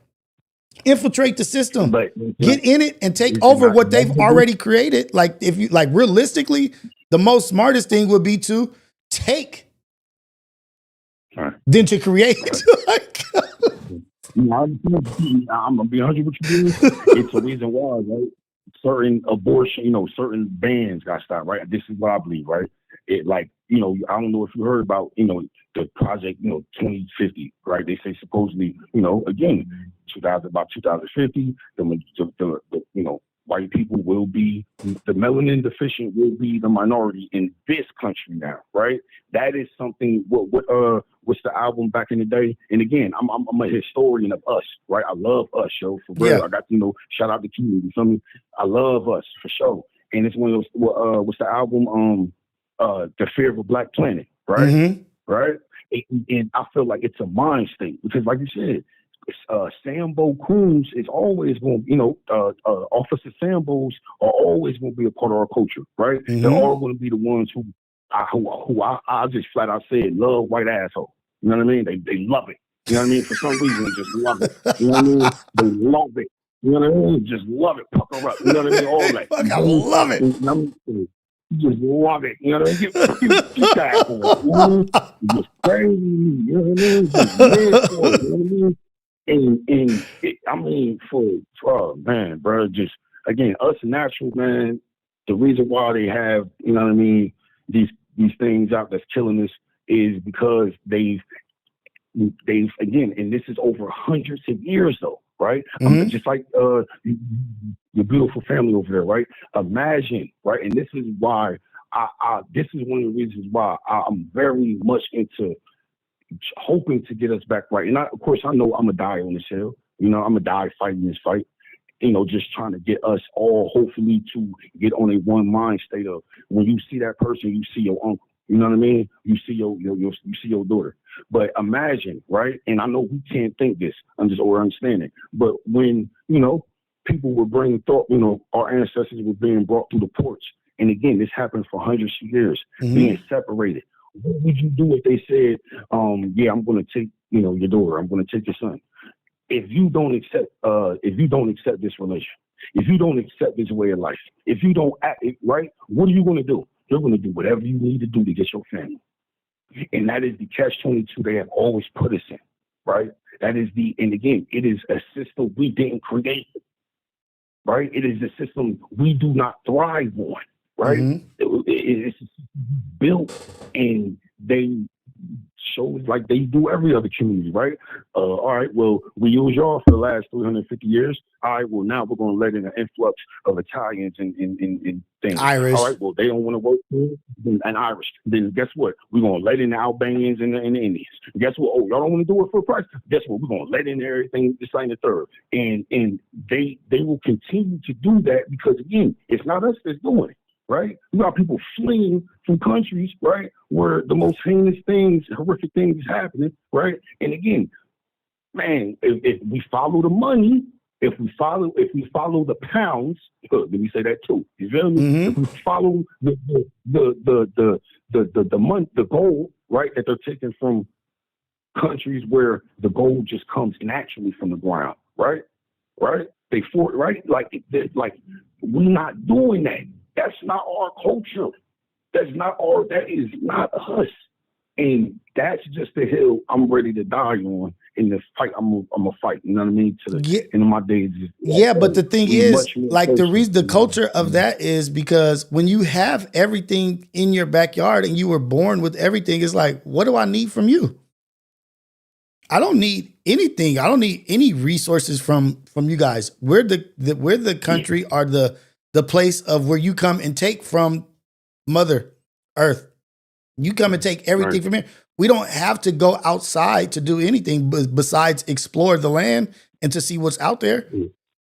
Infiltrate the system, get in it and take over what they've already created. Like if you like realistically, the most smartest thing would be to take than to create. I'm gonna be 100 with you. It's a reason why, right? Certain abortion, certain bans got stopped, right? This is what I believe, right? It like, I don't know if you heard about, the project, 2050, right? They say supposedly, again, about 2050, the white people will be, the melanin deficient will be the minority in this country now, right? That is something, what's the album back in the day? And again, I'm a historian of us, right? I love us, yo, for real. Yeah. I got, shout out to Q, you feel me? I love us, for sure. And it's one of those, what's the album? The Fear of a Black Planet, right? Mm-hmm. Right? And I feel like it's a mind state because, like you said, Sambo Coons is always going to, Officer Sambos are always going to be a part of our culture, right? Mm-hmm. They're all going to be the ones who I just flat out said love white asshole. You know what I mean? They love it. You know what I mean? For some reason, they just love it. You know what I mean? They love it. You know what I mean? Just love it. Pucker up. You know what I mean? All that. Fuck, I love it. You just love it. You know what I mean? Get that for it. You know what I mean? Just crazy. You know what I mean? Just live for it. You know what I mean? And I mean, man, bro, just, again, us natural, man, the reason why they have, you know what I mean, these things out that's killing us is because they've again, and this is over hundreds of years though, right? Mm-hmm. Just like your beautiful family over there, right? Imagine, right? And this is why this is one of the reasons why I'm very much into hoping to get us back right. And of course, I know I'm going to die on this hill. I'm going to die fighting this fight. Just trying to get us all, hopefully, to get on a one mind state of when you see that person, you see your uncle. You know what I mean? You see you see your daughter. But imagine, right? And I know we can't think this. I'm just understanding. But when people were bringing thought, our ancestors were being brought through the porch. And again, this happened for hundreds of years, being separated. What would you do if they said, yeah, I'm going to take, your daughter, I'm going to take your son? If you don't accept this relation, if you don't accept this way of life, if you don't act it right, what are you going to do? You're going to do whatever you need to do to get your family. And that is the catch-22 they have always put us in, right? That is and again, it is a system we didn't create, right? It is a system we do not thrive on, right? Mm-hmm. It's built, and they shows like they do every other community, right? All right, well, we use y'all for the last 350 years. All right, well, now we're going to let in an influx of Italians and things. Irish. All right, well, they don't want to work here, and Irish. Then guess what? We're going to let in the Albanians and the Indians. Guess what? Oh, y'all don't want to do it for a price? Guess what? We're going to let in everything, this, and the third. And they will continue to do that because, again, it's not us that's doing it. Right? We got people fleeing from countries, right, where the most heinous things, horrific things is happening, right? And again, man, if we follow the money, if we follow the pounds, let me say that too. You feel me? Mm-hmm. If we follow the money, the gold, right, that they're taking from countries where the gold just comes naturally from the ground, right? Right? Like we're not doing that. That's not our culture. That is not us. And that's just the hill I'm ready to die on in the fight. I'm a fight. You know what I mean? To the end of my days. Yeah, but the thing is, like the culture of that is because when you have everything in your backyard and you were born with everything, it's like, what do I need from you? I don't need anything. I don't need any resources from you guys. We're the country or the place of where you come and take from Mother Earth. You come and take everything from here. We don't have to go outside to do anything besides explore the land and to see what's out there.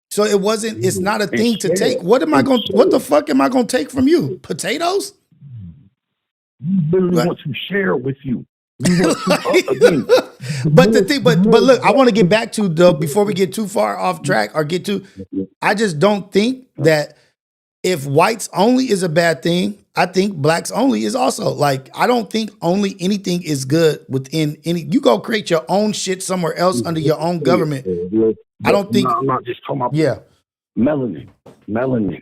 So it's not a thing to take. What the fuck am I going to take from you? Potatoes? We literally want to share with you. But look, I want to get back to before we get too far off track I just don't think that if whites only is a bad thing, I think blacks only is also. Like, I don't think only anything is good within any. You go create your own shit somewhere else under your own government. I don't think. I'm not just talking about melanin.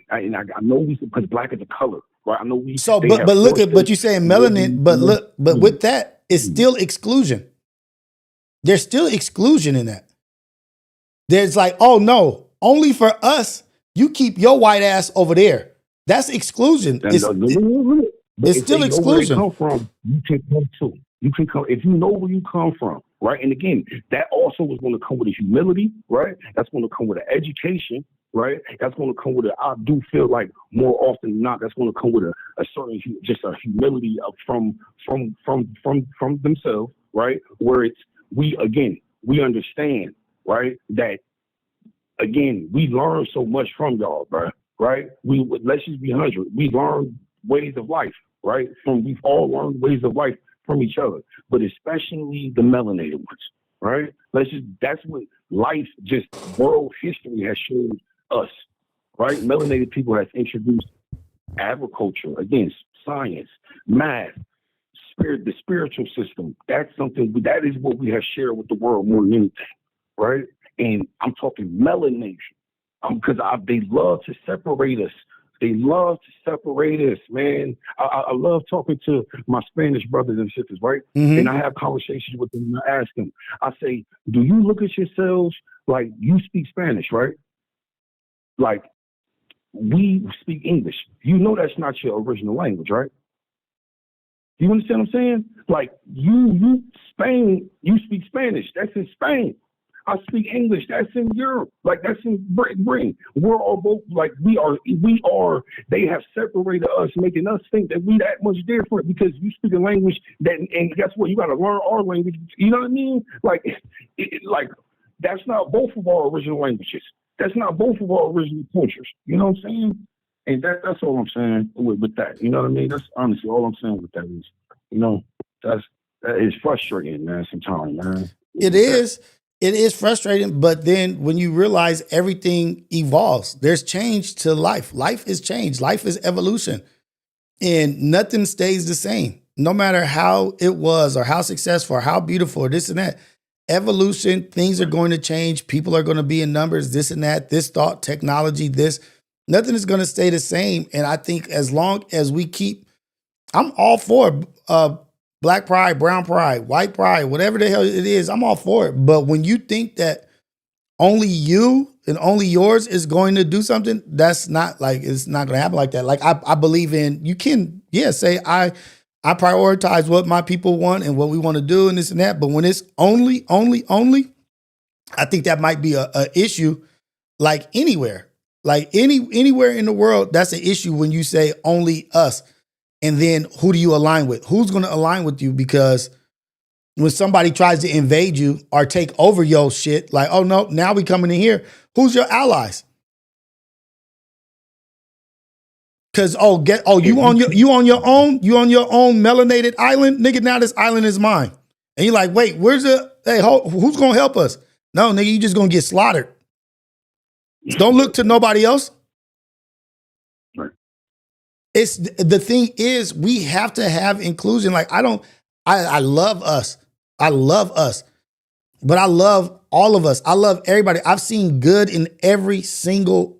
I know we because black is a color, right? I know we. So, but you're saying melanin, but with that, it's still exclusion. There's still exclusion in that. There's like, oh no, only for us. You keep your white ass over there. That's exclusion. It's still exclusion. Come from, you can come too. You can come if you know where you come from, right? And again, that also is going to come with a humility, right? That's going to come with an education, right? That's going to come with I do feel like more often than not, that's going to come with a certain just a humility from themselves, right? Where we understand, right, that. Again, we learn so much from y'all, bro. Right? Let's just be 100. We learn ways of life, right? We've all learned ways of life from each other, but especially the melanated ones, right? That's what life, just world history has shown us, right? Melanated people has introduced agriculture, again, science, math, the spiritual system. That's that is what we have shared with the world more than anything, right? And I'm talking melanation, because they love to separate us. They love to separate us, man. I love talking to my Spanish brothers and sisters, right? Mm-hmm. And I have conversations with them and I ask them, I say, do you look at yourselves like you speak Spanish, right? Like we speak English. You know that's not your original language, right? You understand what I'm saying? Like you speak Spanish. That's in Spain. I speak English. That's in Europe. Like that's in Britain. We're all both like we are. They have separated us, making us think that we that much different because you speak a language that, and guess what? You got to learn our language. You know what I mean? Like, that's not both of our original languages. That's not both of our original cultures. You know what I'm saying? And that's all I'm saying with that. You know what I mean? That's honestly all I'm saying with that is, that is frustrating, man. Sometimes, man. It is. It is frustrating, but then when you realize everything evolves, there's change to life. Life is change. Life is evolution. And nothing stays the same. No matter how it was or how successful or how beautiful or this and that. Evolution, things are going to change. People are going to be in numbers, this and that, this thought, technology, this. Nothing is going to stay the same. And I think as long as we keep, I'm all for Black pride, brown pride, white pride, whatever the hell it is, I'm all for it. But when you think that only you and only yours is going to do something, that's not like, it's not going to happen like that. Like I believe in, you can, say I prioritize what my people want and what we want to do and this and that. But when it's only, I think that might be a issue. Like anywhere, anywhere in the world, that's an issue when you say only us. And then who do you align with? Who's going to align with you? Because when somebody tries to invade you or take over your shit, like, oh no, now we coming in here. Who's your allies? Cause you on your own melanated island, nigga. Now this island is mine, and you're like, wait, who's gonna help us? No, nigga, you just gonna get slaughtered. Don't look to nobody else. Right. It's the thing is we have to have inclusion. Like I love us. I love us, but I love all of us. I love everybody. I've seen good in every single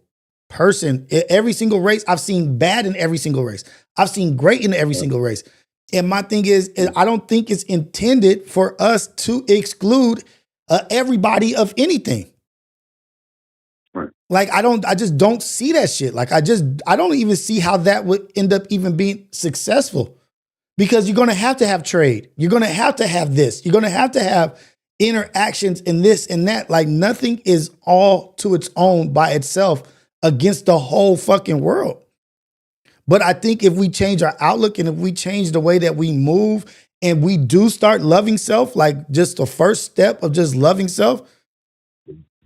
person, in every single race. I've seen bad in every single race. I've seen great in every single race. And my thing is I don't think it's intended for us to exclude everybody of anything. Right. Like I just don't see that shit. Like I don't even see how that would end up even being successful, because you're going to have trade. You're going to have this. You're going to have interactions and this and that. Like nothing is all to its own by itself against the whole fucking world. But I think if we change our outlook and if we change the way that we move and we do start loving self, like just the first step of just loving self,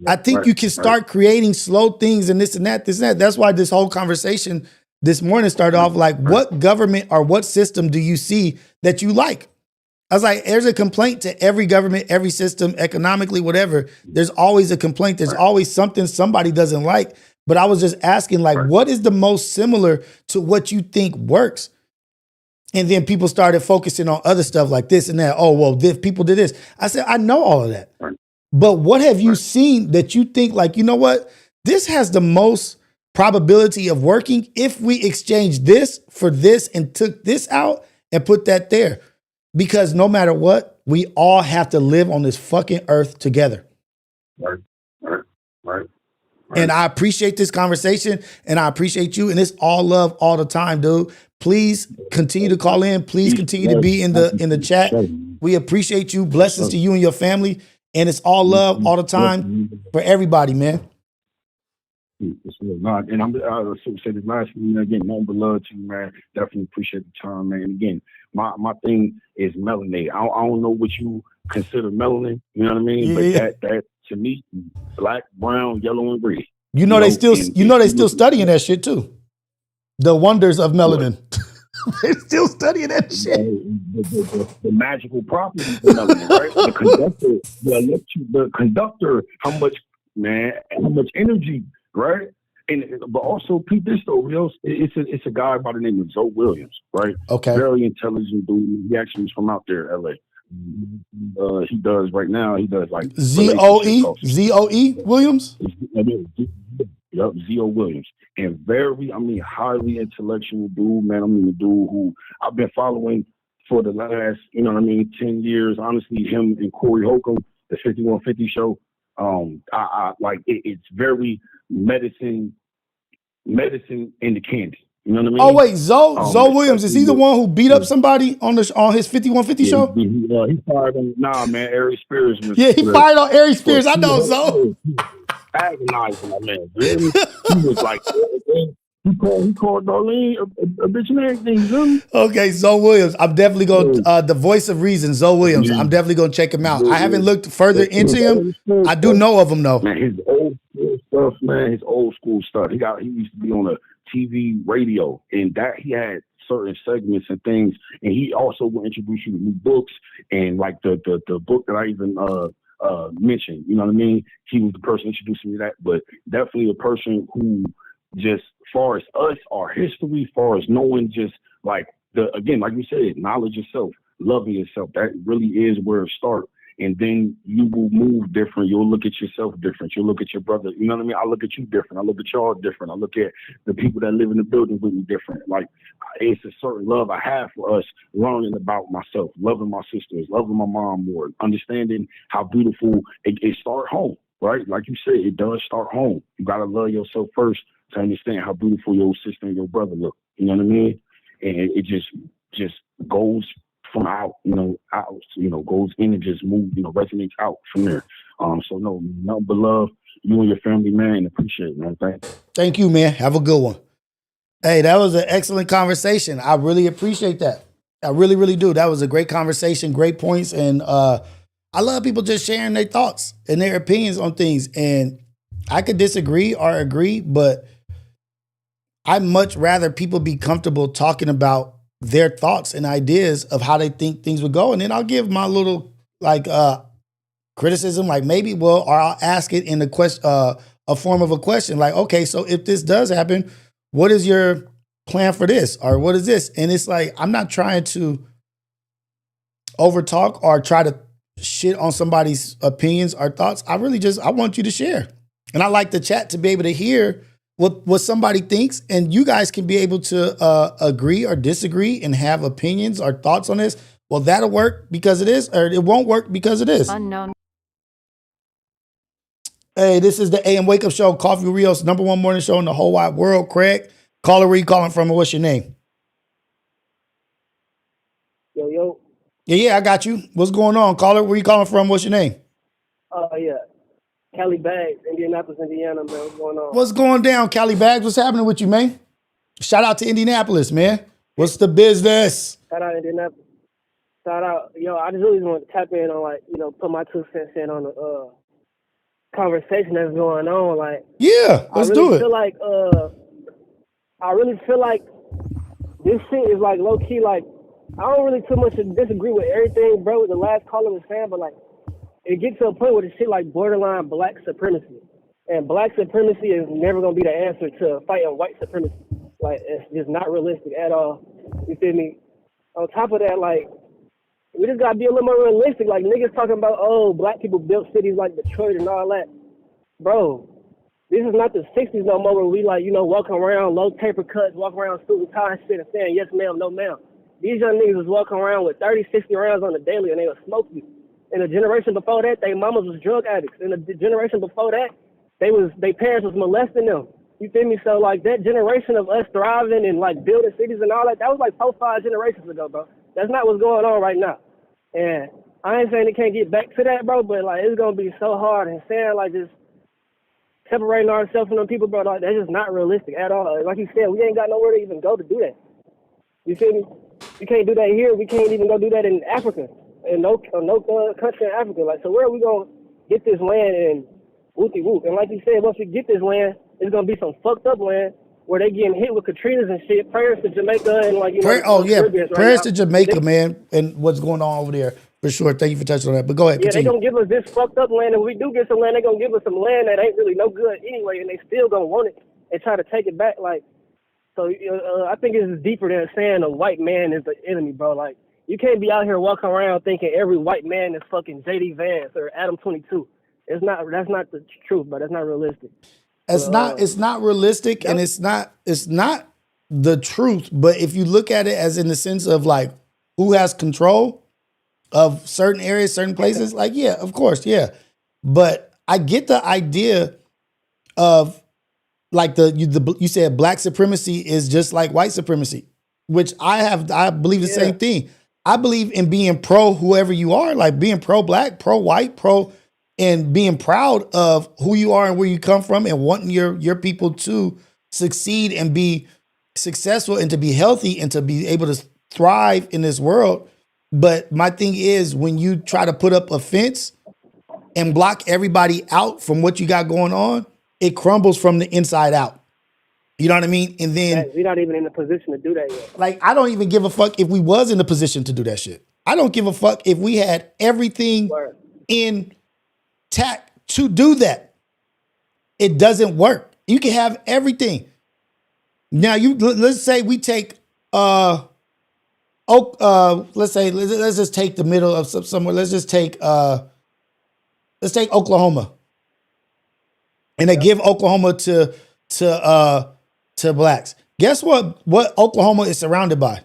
I think you can start creating slow things and this and that. That's why this whole conversation this morning started off like, what government or what system do you see that you like? I was like, there's a complaint to every government, every system, economically, whatever. There's always a complaint. There's always something somebody doesn't like. But I was just asking, like, what is the most similar to what you think works? And then people started focusing on other stuff like this and that. Oh, well, people did this. I said, I know all of that. But what have you seen that you think like, you know what? This has the most probability of working if we exchange this for this and took this out and put that there. Because no matter what, we all have to live on this fucking earth together. Right. And I appreciate this conversation and I appreciate you. And it's all love all the time, dude. Please continue to call in. Please continue to be in the chat. We appreciate you. Blessings to you and your family. And it's all love all the time for everybody, man. And I'm say this last thing again, nothing but love to you, man. Definitely appreciate the time, man. And again, my thing is melanin. I don't know what you consider melanin, you know what I mean? Yeah. But that to me, black, brown, yellow, and red. They still studying that shit too. The wonders of melanin. They're still studying that shit. The magical properties of melanin, right? The conductor, how much energy, right? But also, Pete, this though, Rios, it's a guy by the name of Zoe Williams, right? Okay. Very intelligent dude. He actually is from out there, LA. He does right now. He does like ZOE Williams. Yep, Z.O. Williams. And highly intellectual dude, man. A dude who I've been following for the last, 10 years. Honestly, him and Corey Holcomb, the 5150 show. I like it's very medicine in the candy. You know what I mean? Oh wait, Zoe Williams, is he the one who beat up somebody on his 5150 show? He fired on Ari Spears. He fired on Ari Spears. I know Zoe. Agonizing that man. Really? He was like, he called Darlene a bitch and everything. Okay, Zoe Williams. I'm definitely going the voice of reason, Zoe Williams. I'm definitely going to check him out. I haven't looked further into him. I do know of him though. Man, his old school stuff, man. His old school stuff. He used to be on a TV radio, and that he had certain segments and things, and he also will introduce you to new books, and like the book that I even mentioned, you know what I mean? He was the person introducing me to that, but definitely a person who just, far as us, our history, far as knowing just like like you said, knowledge yourself, loving yourself, that really is where it starts. And then you will move different. You'll look at yourself different. You'll look at your brother. You know what I mean? I look at you different. I look at y'all different. I look at the people that live in the building with me different. Like, it's a certain love I have for us, learning about myself, loving my sisters, loving my mom more, understanding how beautiful it start home, right? Like you said, it does start home. You got to love yourself first to understand how beautiful your sister and your brother look. You know what I mean? And it just goes from out, goes in and just move, resonates out from there. So no, nothing but love, you and your family, man, and appreciate it, man. Thank you, man. Have a good one. Hey, that was an excellent conversation. I really appreciate that. I really, really do. That was a great conversation, great points. And I love people just sharing their thoughts and their opinions on things. And I could disagree or agree, but I'd much rather people be comfortable talking about their thoughts and ideas of how they think things would go. And then I'll give my little criticism, like maybe, or I'll ask it in a form of a question. Like, okay, so if this does happen, what is your plan for this? Or what is this? And it's like, I'm not trying to overtalk or try to shit on somebody's opinions or thoughts. I want you to share. And I like the chat to be able to hear what somebody thinks, and you guys can be able to agree or disagree and have opinions or thoughts on this. Well, that'll work because it is, or it won't work because it is. Unknown. Hey, this is the AM Wake Up Show, Coffee with Rios, #1 morning show in the whole wide world. Craig, caller, where you calling from, and what's your name? Yo. Yeah, I got you. What's going on, caller? Where you calling from? What's your name? Yeah. Cali Bags, Indianapolis, Indiana, man. What's going on? What's going down, Cali Bags? What's happening with you, man? Shout out to Indianapolis, man. What's the business? Shout out Indianapolis. Shout out. Yo, I just really want to tap in on, put my 2 cents in on the conversation that's going on. Like, yeah, let's do it. I really feel like this shit is like low key. Like, I don't really too much disagree with everything, bro. The last caller was saying, but like, it gets to a point where it's shit like borderline black supremacy, and black supremacy is never gonna be the answer to fighting white supremacy. Like, it's just not realistic at all. You feel me? On top of that, like, we just gotta be a little more realistic. Like, niggas talking about, oh, black people built cities like Detroit and all that. Bro, this is not the 60s no more where we walking around low taper cuts, walking around suit and tie and shit and saying yes ma'am, no ma'am. These young niggas was walking around with 30, 60 rounds on the daily and they would smoke you. In the generation before that, their mamas was drug addicts. In the generation before that, their parents was molesting them. You feel me? So like that generation of us thriving and like building cities and all that, that was like 4-5 generations ago, bro. That's not what's going on right now. And I ain't saying it can't get back to that, bro, but like it's gonna be so hard and saying like just separating ourselves from them people, bro, like, that's just not realistic at all. Like you said, we ain't got nowhere to even go to do that. You feel me? We can't do that here. We can't even go do that in Africa. In no country in Africa. Like, so where are we gonna get this land and whoopty whoop? And like you said, once we get this land, it's gonna be some fucked up land where they getting hit with Katrinas and shit. Prayers to Jamaica and prayers to Jamaica, man, and what's going on over there for sure. Thank you for touching on that. But go ahead. Yeah, continue. they gonna give us this fucked up land, and if we do get some land, they gonna give us some land that ain't really no good anyway, and they still gonna want it and try to take it back. Like, so I think it's deeper than saying a white man is the enemy, bro. Like, you can't be out here walking around thinking every white man is fucking JD Vance or Adam 22. That's not the truth, but that's not realistic. It's not realistic, and it's not the truth. But if you look at it as in the sense of like who has control of certain areas, certain places, like, yeah, of course, yeah. But I get the idea of like you said black supremacy is just like white supremacy, which I believe the same thing. I believe in being pro whoever you are, like being pro black, pro white, pro, and being proud of who you are and where you come from and wanting your people to succeed and be successful and to be healthy and to be able to thrive in this world. But my thing is when you try to put up a fence and block everybody out from what you got going on, it crumbles from the inside out. You know what I mean? And then we're not even in a position to do that yet. Like, I don't even give a fuck if we was in a position to do that shit. I don't give a fuck if we had everything intact to do that. It doesn't work. You can have everything. Now let's say we take let's say let's just take the middle of somewhere. Let's take Oklahoma, and they give Oklahoma to blacks. Guess what? What Oklahoma is surrounded by?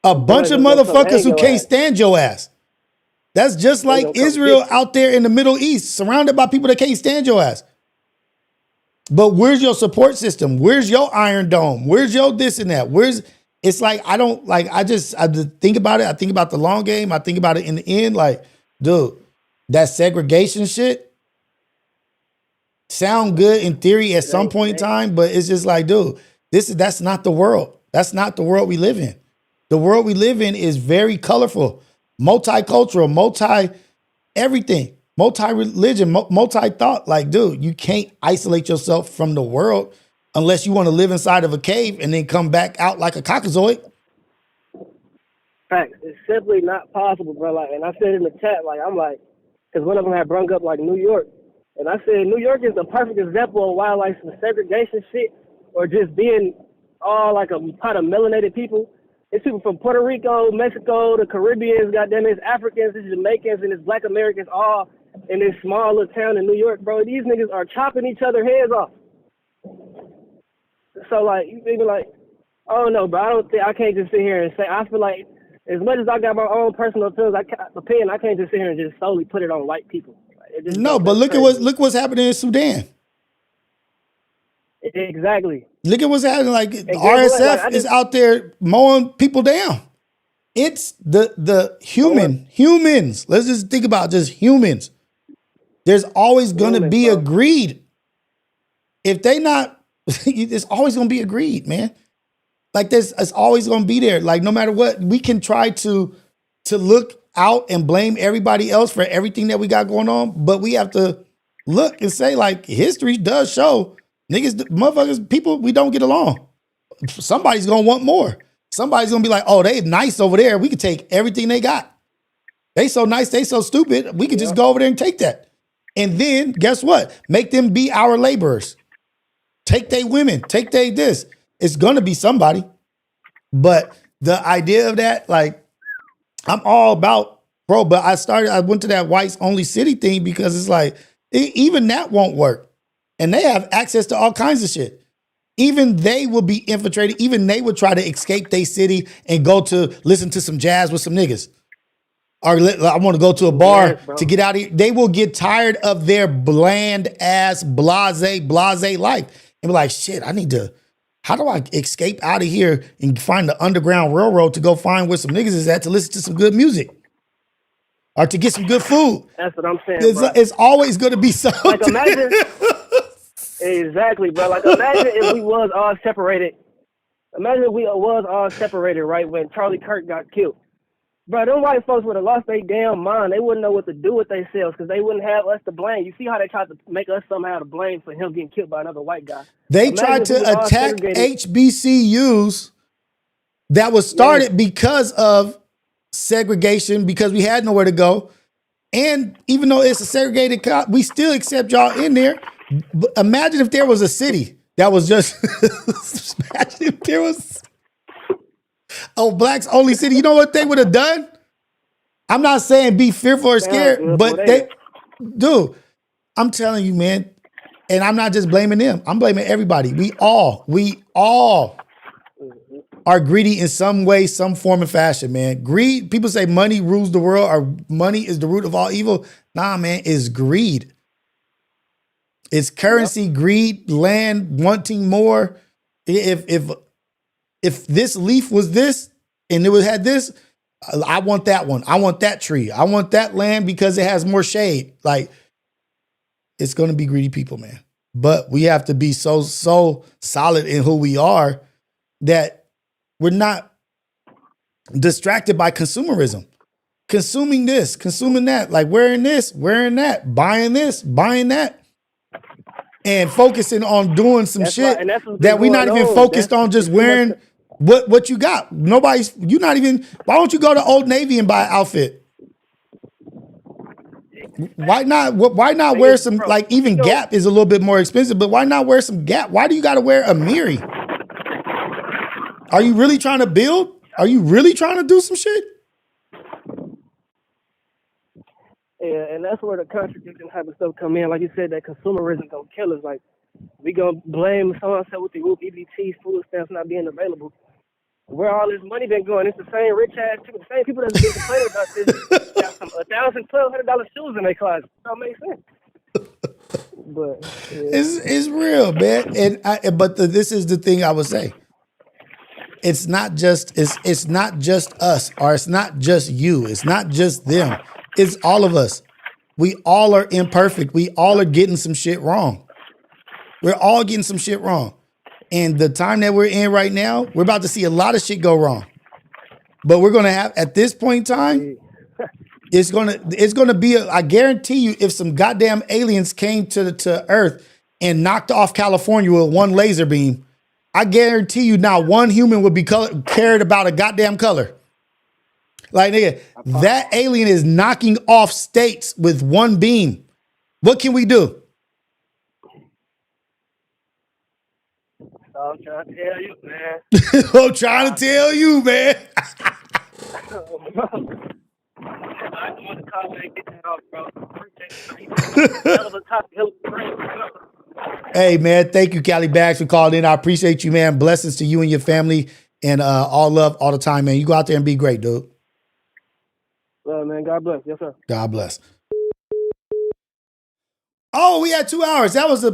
A bunch of motherfuckers who can't stand your ass. That's just like Israel out there in the Middle East, surrounded by people that can't stand your ass. But where's your support system? Where's your Iron Dome? Where's your this and that? It's like, I think about it. I think about the long game. I think about it in the end. Like, dude, that segregation shit sound good in theory at some point in time, but it's just like, dude, that's not the world. That's not the world we live in. The world we live in is very colorful, multicultural, everything, multi-religion, multi-thought. Like, dude, you can't isolate yourself from the world unless you want to live inside of a cave and then come back out like a cockazoid. Facts. It's simply not possible, bro. Like, and I said in the chat, like, I'm like, because one of them had brung up like New York, and I said New York is the perfect example of why like some segregation shit or just being all like a pot of melanated people. It's people from Puerto Rico, Mexico, the Caribbeans, goddamn it, it's Africans, it's Jamaicans, and it's Black Americans all in this small little town in New York, bro. These niggas are chopping each other heads off. So like, you think like, oh no, bro, I can't just sit here and say, I feel like as much as I got my own personal opinion, I can't just sit here and just solely put it on white people. No, but look what's happening in Sudan. Exactly. Look at what's happening. Like the RSF is out there mowing people down. It's the humans. Let's just think about just humans. There's always going to be a greed. If they not, there's always going to be a greed, man. Like it's always going to be there. Like no matter what, we can try to look out and blame everybody else for everything that we got going on, but we have to look and say like history does show niggas, motherfuckers, people, we don't get along. Somebody's going to want more. Somebody's going to be like, oh, they nice over there. We could take everything they got. They so nice, they so stupid. We could just go over there and take that. And then guess what? Make them be our laborers. Take they women, take they this. It's going to be somebody. But the idea of that, like, I'm all about, bro, but I went to that whites only city thing because it's like, even that won't work. And they have access to all kinds of shit. Even they will be infiltrated. Even they would try to escape their city and go to listen to some jazz with some niggas. Or I want to go to a bar to get out of here. They will get tired of their bland ass, blase life. And be like, shit, how do I escape out of here and find the Underground Railroad to go find where some niggas is at to listen to some good music? Or to get some good food. That's what I'm saying, it's always going to be something. Like imagine, exactly, bro. Like imagine if we was all separated. Imagine if we was all separated, right, when Charlie Kirk got killed. Bro, them white folks would have lost their damn mind. They wouldn't know what to do with themselves because they wouldn't have us to blame. You see how they tried to make us somehow to blame for him getting killed by another white guy. They tried to attack HBCUs that was started because of segregation, because we had nowhere to go. And even though it's a segregated we still accept y'all in there. But imagine if there was a city that was just, imagine if there was blacks only city. You know what they would have done? I'm not saying be fearful or scared, but dude, I'm telling you, man, and I'm not just blaming them. I'm blaming everybody. We all are greedy in some way, some form and fashion, man. Greed, people say money rules the world or money is the root of all evil. Nah, man, it's greed. It's currency, greed, land, wanting more. If this leaf was this and it had this, I want that one. I want that tree. I want that land because it has more shade. Like, it's going to be greedy people, man. But we have to be so solid in who we are that we're not distracted by consumerism. Consuming this, consuming that, like wearing this, wearing that, buying this, buying that. And focusing on doing some shit that we're not even focused on just wearing what you got. Why don't you go to Old Navy and buy an outfit? Why not wear some, like even Gap is a little bit more expensive, but why not wear some Gap? Why do you got to wear a Miri? Are you really trying to build? Are you really trying to do some shit? Yeah, and that's where the contradiction type of stuff come in. Like you said, that consumerism gonna kill us. Like, we gonna blame someone said with the group EBT, food stamps not being available. Where all this money been going? It's the same rich ass people, the same people that's been complaining about this. Got some $1,000, $1,200 shoes in their closet. That makes sense. But yeah. It's real, man. And this is the thing I would say. It's not just us, or it's not just you. It's not just them. It's all of us. We all are imperfect. We all are getting some shit wrong. We're all getting some shit wrong. And the time that we're in right now, we're about to see a lot of shit go wrong. But we're gonna have, at this point in time, it's gonna be I guarantee you, if some goddamn aliens came to Earth and knocked off California with one laser beam, I guarantee you now one human would be cared about a goddamn color. Like, nigga, that alien is knocking off states with one beam. What can we do? I'm trying to tell you, man. I'm trying to tell you, man. I want to call and get that off, bro. Hell of a topic. Hey, man, thank you, Cali Bags, for calling in. I appreciate you, man. Blessings to you and your family, and all love all the time, man. You go out there and be great, dude. Well, man, God bless. Yes, sir. God bless. Oh, we had 2 hours. That was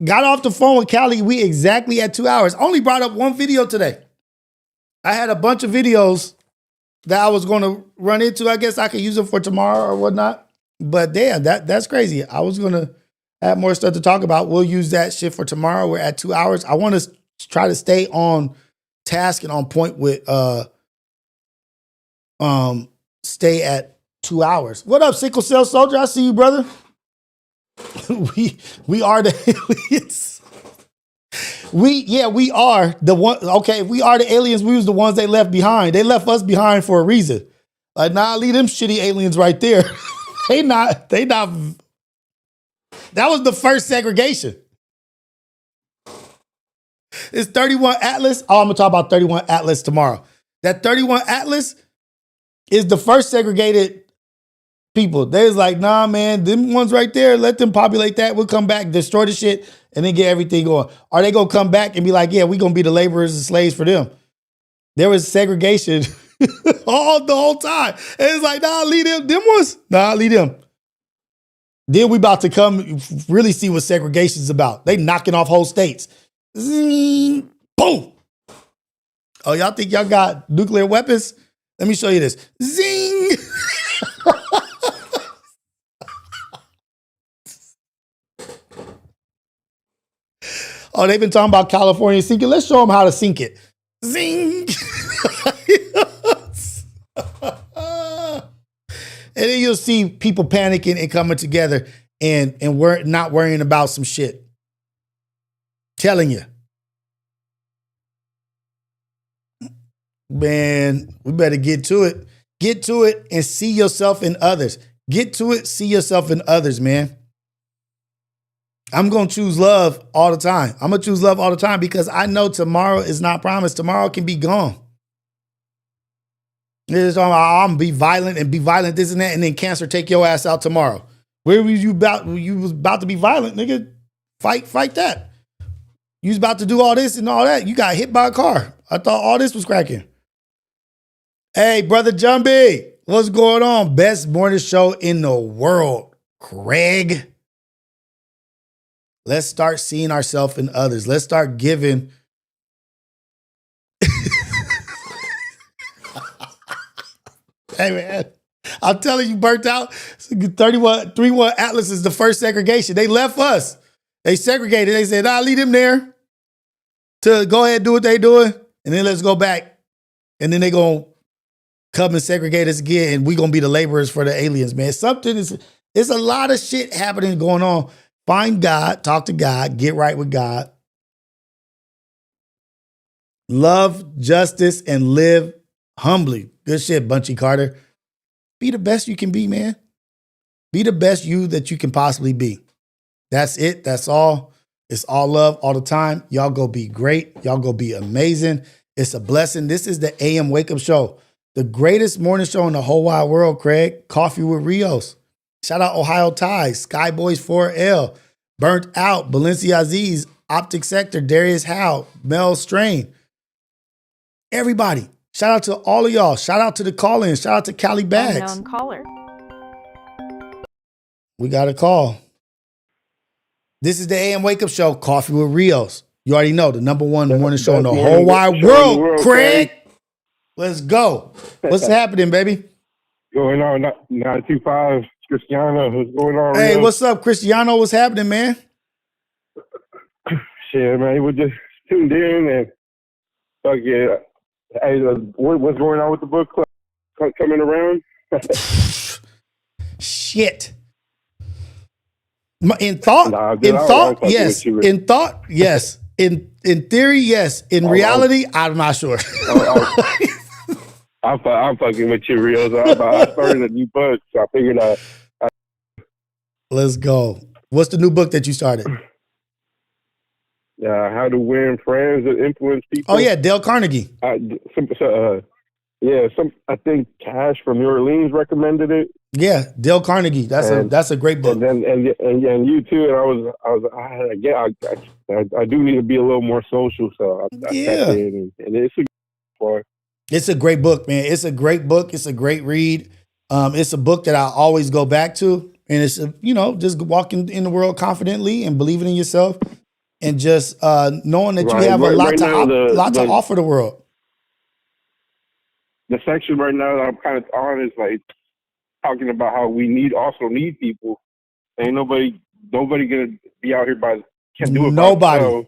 got off the phone with Cali. We exactly had 2 hours. Only brought up one video today. I had a bunch of videos that I was going to run into. I guess I could use them for tomorrow or whatnot. But damn, that's crazy. I was going to have more stuff to talk about. We'll use that shit for tomorrow. We're at 2 hours. I want to try to stay on task and on point with stay at 2 hours. What up, Sickle Cell Soldier? I see you, brother. we are the aliens. We are the one. Okay, if we are the aliens, we was the ones they left behind. They left us behind for a reason. Like, nah, leave them shitty aliens right there. They not. That was the first segregation. It's 31 Atlas. Oh, I'm gonna talk about 31 Atlas tomorrow. That 31 Atlas is the first segregated people. They was like, nah, man, them ones right there, let them populate that. We'll come back, destroy the shit, and then get everything going. Are they gonna come back and be like, yeah, we gonna be the laborers and slaves for them? There was segregation the whole time. And it's like, nah, leave them ones. Nah, leave them. Then we about to come really see what segregation is about. They knocking off whole states. Zing, boom. Oh, y'all think y'all got nuclear weapons? Let me show you this. Zing. Oh, they've been talking about California sinking. Let's show them how to sink it. Zing. And then you'll see people panicking and coming together and we're not worrying about some shit. Telling you. Man, we better get to it. Get to it and see yourself in others. Get to it, see yourself in others, man. I'm going to choose love all the time. I'm going to choose love all the time because I know tomorrow is not promised. Tomorrow can be gone. It's talking about, I'm going to be violent, this and that, and then cancer take your ass out tomorrow. Where was you about? You was about to be violent, nigga. Fight that. You was about to do all this and all that. You got hit by a car. I thought all this was cracking. Hey, brother Jumbie, what's going on? Best morning show in the world, Craig. Let's start seeing ourselves in others. Let's start giving. Hey, man, I'm telling you, burnt out. 31 Atlas is the first segregation. They left us. They segregated. They said, nah, leave them there to go ahead and do what they doing. And then let's go back. And then they going to come and segregate us again. And we going to be the laborers for the aliens, man. It's a lot of shit happening, going on. Find God, talk to God, get right with God. Love, justice, and live humbly. Good shit, Bunchy Carter. Be the best you can be, man. Be the best you that you can possibly be. That's it. That's all. It's all love all the time. Y'all go be great. Y'all go be amazing. It's a blessing. This is the AM Wake Up Show, the greatest morning show in the whole wide world, Craig. Coffee with Rios. Shout out Ohio Ties, Skyboys 4L, Burnt Out, Valencia Aziz, Optic Sector, Darius Howe, Mel Strain. Everybody. Shout out to all of y'all. Shout out to the call-in. Shout out to Cali Bags. Unknown caller. We got a call. This is the AM Wake Up Show, Coffee with Rios. You already know, the number one morning show in the whole wide world, Craig. Let's go. What's happening, baby? Going on 925, Cristiano. What's going on? Hey, Rios? what's up, Cristiano? What's happening, man? Shit, man. We just tuned in and fuck yeah. Hey, what's going on with the book club coming around? Shit. In thought, yes. In thought, yes. In theory, yes. In reality, I'm not sure. I'm fucking with you, Rios. I started a new book, so I figured out. Let's go. What's the new book that you started? How to Win Friends and Influence People. Oh yeah, Dale Carnegie. I think Cash from New Orleans recommended it. Yeah, Dale Carnegie. That's a great book. And you too. And I do need to be a little more social. So I and it's It's a great book, man. It's a great book. It's a great read. It's a book that I always go back to, and it's just walking in the world confidently and believing in yourself, and just knowing that you have a lot to offer the world. The section right now that I'm kind of on is like talking about how we also need people. Ain't nobody gonna be out here can't do it. Nobody.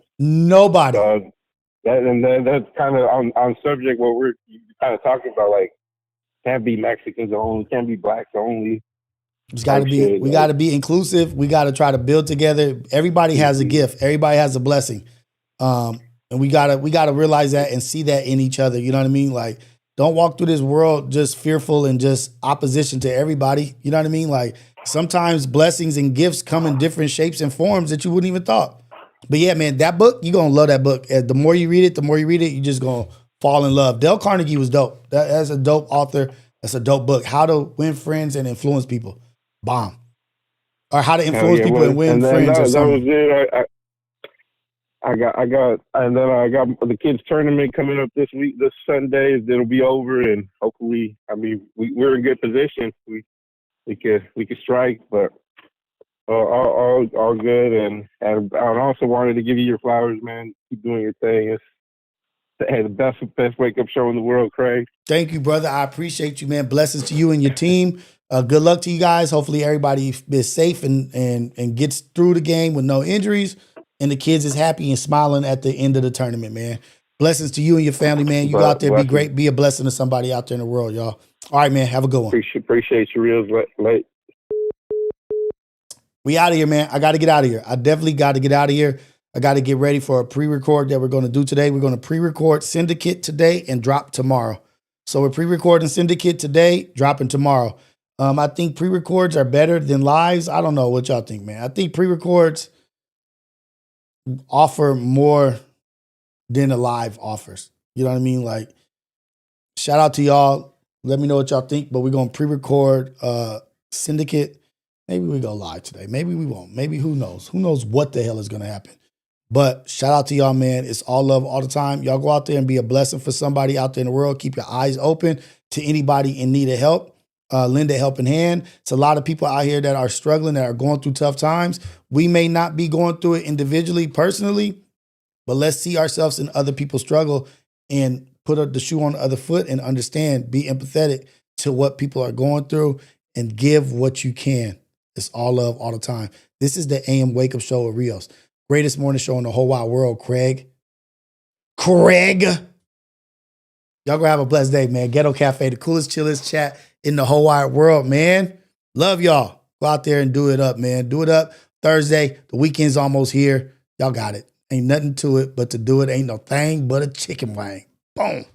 That's kind of on subject what we're kind of talking about. Like, can't be Mexicans only, can't be blacks only. It's got to be. We got to be inclusive. We got to try to build together. Everybody has a gift. Everybody has a blessing, and we gotta realize that and see that in each other. You know what I mean? Like, don't walk through this world just fearful and just opposition to everybody. You know what I mean? Like, sometimes blessings and gifts come in different shapes and forms that you wouldn't even thought. But yeah, man, that book, you're going to love that book. The more you read it, you're just going to fall in love. Dale Carnegie was dope. That's a dope author. That's a dope book. How to Win Friends and Influence People. Bomb. Or How to Influence People and Win Friends or something. That was it. I got the kids tournament coming up this Sunday. It'll be over, and hopefully, we're in good position. We could strike, but all good. And I also wanted to give you your flowers, man. Keep doing your thing. It's the best wake up show in the world, Craig. Thank you, brother. I appreciate you, man. Blessings to you and your team. Good luck to you guys. Hopefully, everybody is safe and gets through the game with no injuries. And the kids is happy and smiling at the end of the tournament, man. Blessings to you and your family, man. You go out there, be great, be a blessing to somebody out there in the world, y'all. All right, man. Have a good one. Appreciate you, Rios. Late. We out of here, man. I got to get out of here. I definitely got to get out of here. I got to get ready for a pre-record that we're going to do today. We're going to pre-record Syndicate today and drop tomorrow. So we're pre-recording Syndicate today, dropping tomorrow. I think pre-records are better than lives. I don't know what y'all think, man. I think pre-records offer more than a live offers. You know what I mean? Like, shout out to y'all. Let me know what y'all think, but we're going to pre-record Syndicate. Maybe we go live today. Maybe we won't. Maybe who knows? Who knows what the hell is going to happen? But shout out to y'all, man. It's all love all the time. Y'all go out there and be a blessing for somebody out there in the world. Keep your eyes open to anybody in need of help. Lend a helping hand. It's a lot of people out here that are struggling, that are going through tough times. We may not be going through it individually, personally, but let's see ourselves in other people's struggle and put the shoe on the other foot and understand, be empathetic to what people are going through and give what you can. It's all love all the time. This is the AM Wake Up Show with Rios. Greatest morning show in the whole wide world, Craig. Y'all gonna have a blessed day, man. Ghetto Cafe, the coolest, chillest chat in the whole wide world, man. Love y'all. Go out there and do it up, man. Do it up. Thursday, the weekend's almost here. Y'all got it. Ain't nothing to it, but to do it ain't no thing but a chicken wing. Boom.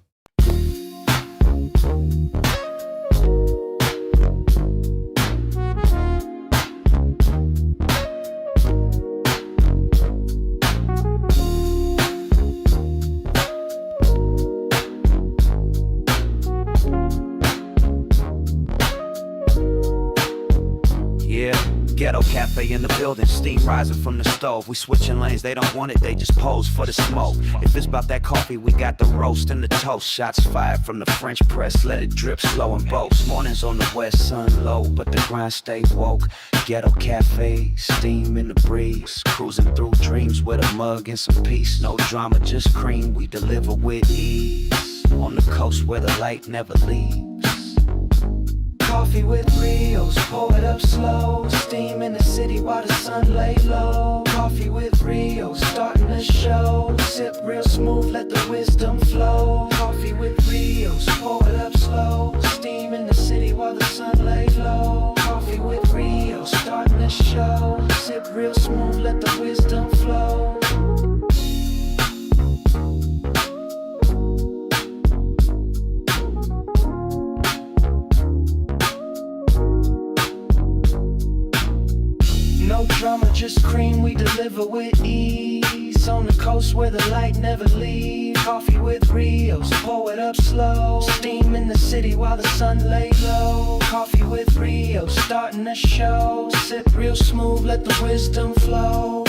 Ghetto cafe in the building, steam rising from the stove. We switching lanes, they don't want it, they just pose for the smoke. If it's about that coffee, we got the roast and the toast. Shots fired from the French press, let it drip slow and boast. Mornings on the west, sun low, but the grind stay woke. Ghetto cafe, steam in the breeze, cruising through dreams with a mug and some peace. No drama, just cream, we deliver with ease. On the coast where the light never leaves. Coffee with Rios, pour it up slow. Steam in the city while the sun lay low. Coffee with Rios, starting the show. Sip real smooth, let the wisdom flow. Coffee with Rios, pour it up slow. Steam in the city while the sun lay low. Coffee with Rios, starting the show. Sip real smooth, let the wisdom flow. No drama, just cream, we deliver with ease. On the coast where the light never leaves. Coffee with Rios, pour it up slow. Steam in the city while the sun lay low. Coffee with Rios, starting the show. Sip real smooth, let the wisdom flow.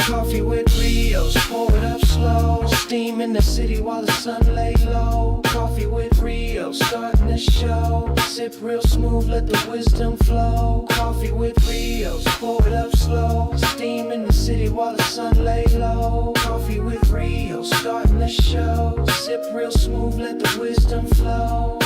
Coffee with Rios, pour it up slow. Steam in the city while the sun lay low. Coffee with Rios, starting the show. Sip real smooth, let the wisdom flow. Coffee with Rios, pour it up slow. Steam in the city while the sun lay low. Coffee with Rios, starting the show. Sip real smooth, let the wisdom flow.